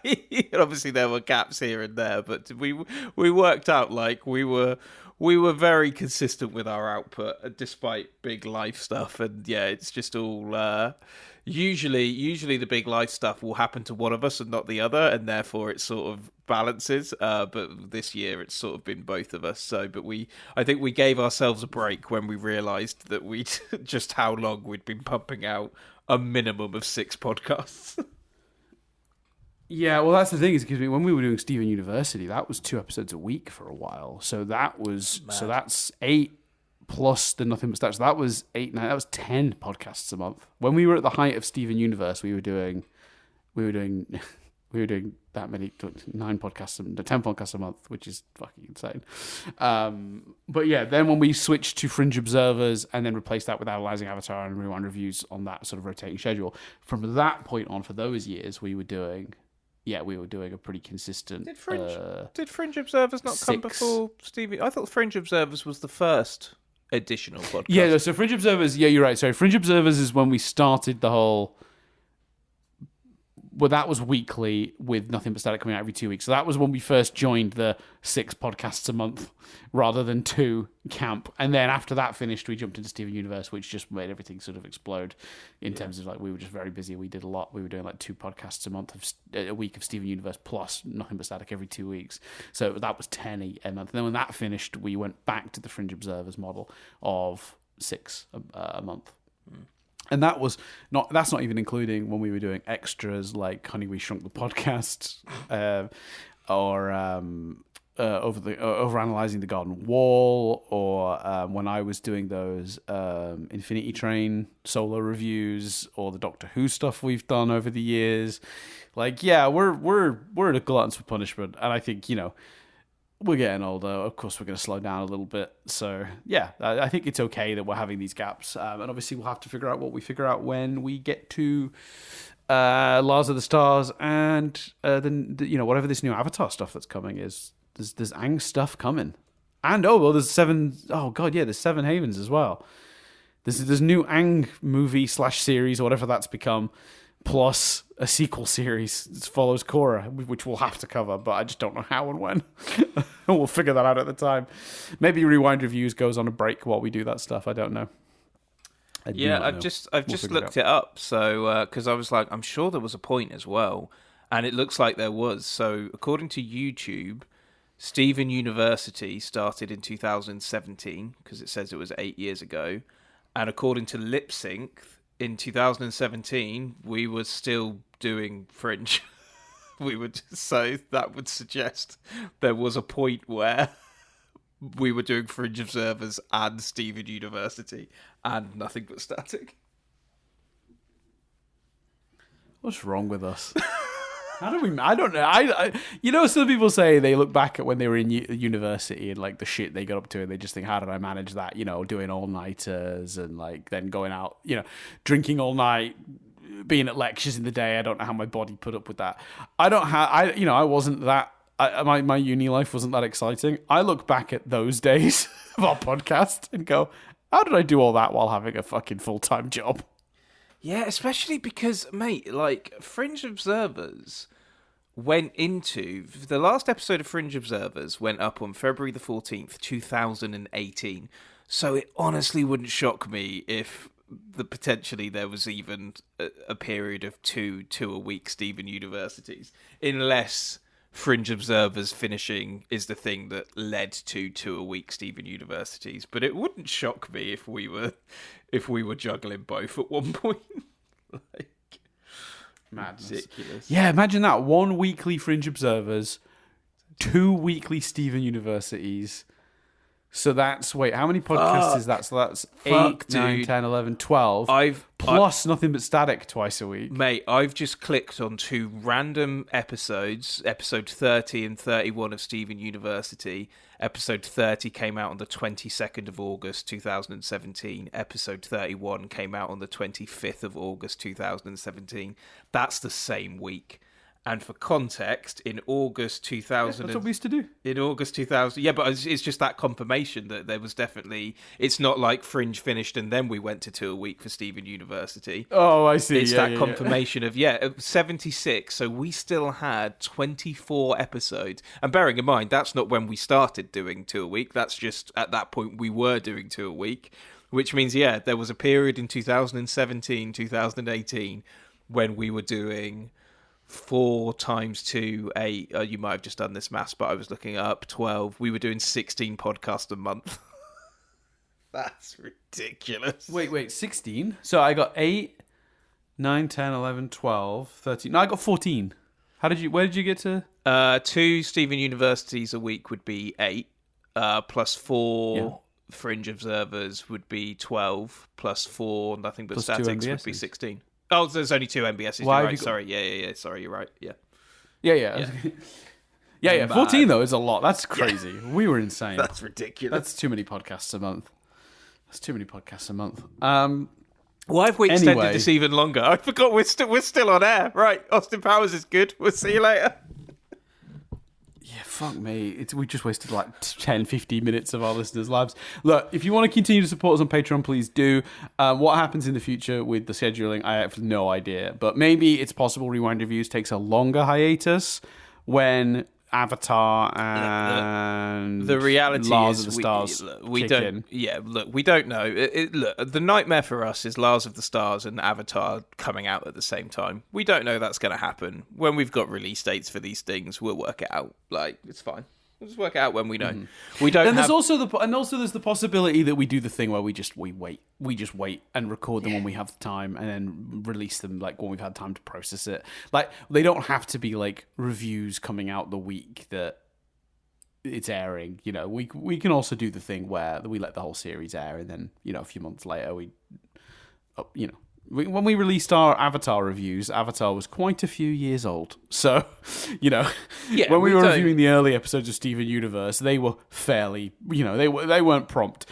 obviously there were gaps here and there, but we worked out like we were very consistent with our output despite big life stuff. And yeah, it's just all Usually the big life stuff will happen to one of us and not the other, and therefore it sort of balances. But this year it's sort of been both of us. I think we gave ourselves a break when we realised that we'd just how long we'd been pumping out a minimum of 6 podcasts. Yeah, well, that's the thing is because when we were doing Steven University, that was 2 episodes a week for a while. So that's 8 plus the Nothing But Stats. So that was 8, 9. That was 10 podcasts a month. When we were at the height of Steven Universe, we were doing that many 9 podcasts, 10 podcasts a month, which is fucking insane. But yeah, then when we switched to Fringe Observers and then replaced that with Analysing, Avatar and Rewind Reviews on that sort of rotating schedule, from that point on for those years, we were doing a pretty consistent. Did Fringe Observers not 6. come before Stevie? I thought Fringe Observers was the first additional podcast. Yeah, no, so Fringe Observers, yeah, you're right. Sorry, Fringe Observers is when we started the whole. Well, that was weekly with Nothing But Static coming out every 2 weeks. So that was when we first joined the 6 podcasts a month rather than 2 camp. And then after that finished, we jumped into Steven Universe, which just made everything sort of explode in terms of we were just very busy. We did a lot. We were doing 2 podcasts a week of Steven Universe plus Nothing But Static every 2 weeks. So that was 10 a month. And then when that finished, we went back to the Fringe Observers model of 6 a month. And that's not even including when we were doing extras like Honey, We Shrunk the Podcast, or over analysing the Garden Wall, or when I was doing those Infinity Train solo reviews, or the Doctor Who stuff we've done over the years. We're at a gluttons for punishment, and I think we're getting older. Of course, we're going to slow down a little bit. So, yeah, I think it's okay that we're having these gaps. And obviously, we'll have to figure out what we figure out when we get to Lars of the Stars and then whatever this new Avatar stuff that's coming is. There's Aang stuff coming. And, there's 7... Oh, God, yeah, there's 7 Havens as well. There's new Aang movie / series or whatever that's become, plus a sequel series that follows Korra, which we'll have to cover, but I just don't know how and when. We'll figure that out at the time. Maybe Rewind Reviews goes on a break while we do that stuff. I don't know. I've just looked it up, so because I was like, I'm sure there was a point as well, and it looks like there was. So according to YouTube, Steven University started in 2017 because it says it was 8 years ago, and according to Lip Sync, in 2017, we were still doing Fringe. So that would suggest there was a point where we were doing Fringe Observers and Steven University and Nothing But Static. What's wrong with us? How do we? I don't know. Some people say they look back at when they were in university and the shit they got up to, and they just think, how did I manage that? Doing all-nighters and then going out, drinking all night, being at lectures in the day. I don't know how my body put up with that. I wasn't that. My uni life wasn't that exciting. I look back at those days of our podcast and go, how did I do all that while having a fucking full-time job? Yeah, especially because, mate, Fringe Observers went into... The last episode of Fringe Observers went up on February the 14th, 2018. So it honestly wouldn't shock me if potentially there was even a period of two a week Steven Universities, unless Fringe Observers finishing is the thing that led to 2 a week Steven Universities. But it wouldn't shock me if we were juggling both at one point. Madness. Ridiculous. Yeah, imagine that. 1 weekly Fringe Observers, 2 weekly Steven Universities. So that's, how many podcasts is that? So that's 8, 9, 10, 11, 12. Plus Nothing But Static twice a week. Mate, I've just clicked on 2 random episodes, episode 30 and 31 of Steven University. Episode 30 came out on the 22nd of August, 2017. Episode 31 came out on the 25th of August, 2017. That's the same week. And for context, in August 2000... That's what we used to do. In August 2000... Yeah, but it's just that confirmation that there was definitely... It's not like Fringe finished and then we went to 2 a week for Steven University. Oh, I see. It's that confirmation of, 76. So we still had 24 episodes. And bearing in mind, that's not when we started doing 2 a week. That's just, at that point, we were doing 2 a week. Which means, yeah, there was a period in 2017, 2018 when we were doing 4 times 2, 8. You might have just done this maths, but I was looking up 12. We were doing 16 podcasts a month. That's ridiculous. Wait, 16? So I got 8, 9, 10, 11, 12, 13. No, I got 14. Where did you get to? 2 Stephen Universities a week would be 8, plus 4 Fringe Observers would be 12, plus 4 Nothing But Plus 2 Statics would be 16. Oh, there's only 2 MBSs. Why You're have right. you Sorry. Yeah. Sorry, you're right. Yeah. Yeah. 14 though is a lot. That's crazy. We were insane. That's ridiculous. That's too many podcasts a month. Why have we extended Anyway. this even longer? I forgot we're still on air. Right, Austin Powers is good. We'll see you later. Yeah, fuck me. We just wasted like 10, 15 minutes of our listeners' lives. Look, if you want to continue to support us on Patreon, please do. What happens in the future with the scheduling, I have no idea. But maybe it's possible Rewind Reviews takes a longer hiatus when Avatar and the reality Lars is of the Stars we kick don't. in. Yeah, look, we don't know. Look, the nightmare for us is Lars of the Stars and Avatar coming out at the same time. We don't know that's going to happen. When we've got release dates for these things, we'll work it out. Like, it's fine. We'll just work it out when we know. We don't. And there's also there's the possibility that we do the thing where we just wait and record them when we have the time, and then release them like when we've had time to process it. Like, they don't have to be like reviews coming out the week that it's airing. You know, we can also do the thing where we let the whole series air, and then a few months later when we released our Avatar reviews, Avatar was quite a few years old. So, when we were reviewing the early episodes of Steven Universe, they were fairly, they weren't prompt.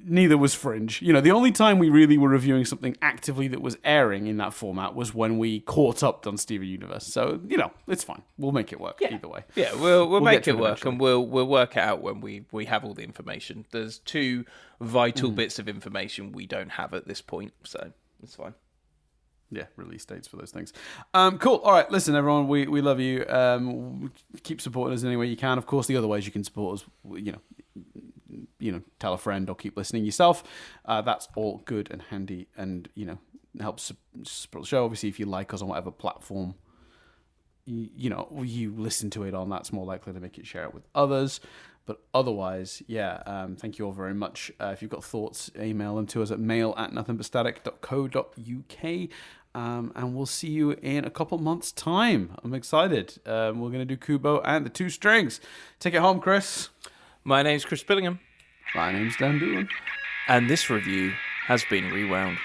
Neither was Fringe. The only time we really were reviewing something actively that was airing in that format was when we caught up on Steven Universe. So, it's fine. We'll make it work either way. Yeah, we'll make it work, eventually. and we'll work it out when we have all the information. There's 2 vital bits of information we don't have at this point, so it's fine. Yeah, release dates for those things. Cool. All right, listen, everyone, we love you. Keep supporting us in any way you can. Of course, the other ways you can support us, tell a friend or keep listening yourself. That's all good and handy, and helps support the show. Obviously, if you like us on whatever platform you listen to it on, that's more likely to make it share it with others. But otherwise, thank you all very much. If you've got thoughts, email them to us at mail@nothingbutstatic.co.uk. And we'll see you in a couple months' time. I'm excited. We're going to do Kubo and the 2 strings. Take it home, Chris. My name's Chris Billingham. My name's Dan Doolan. And this review has been rewound.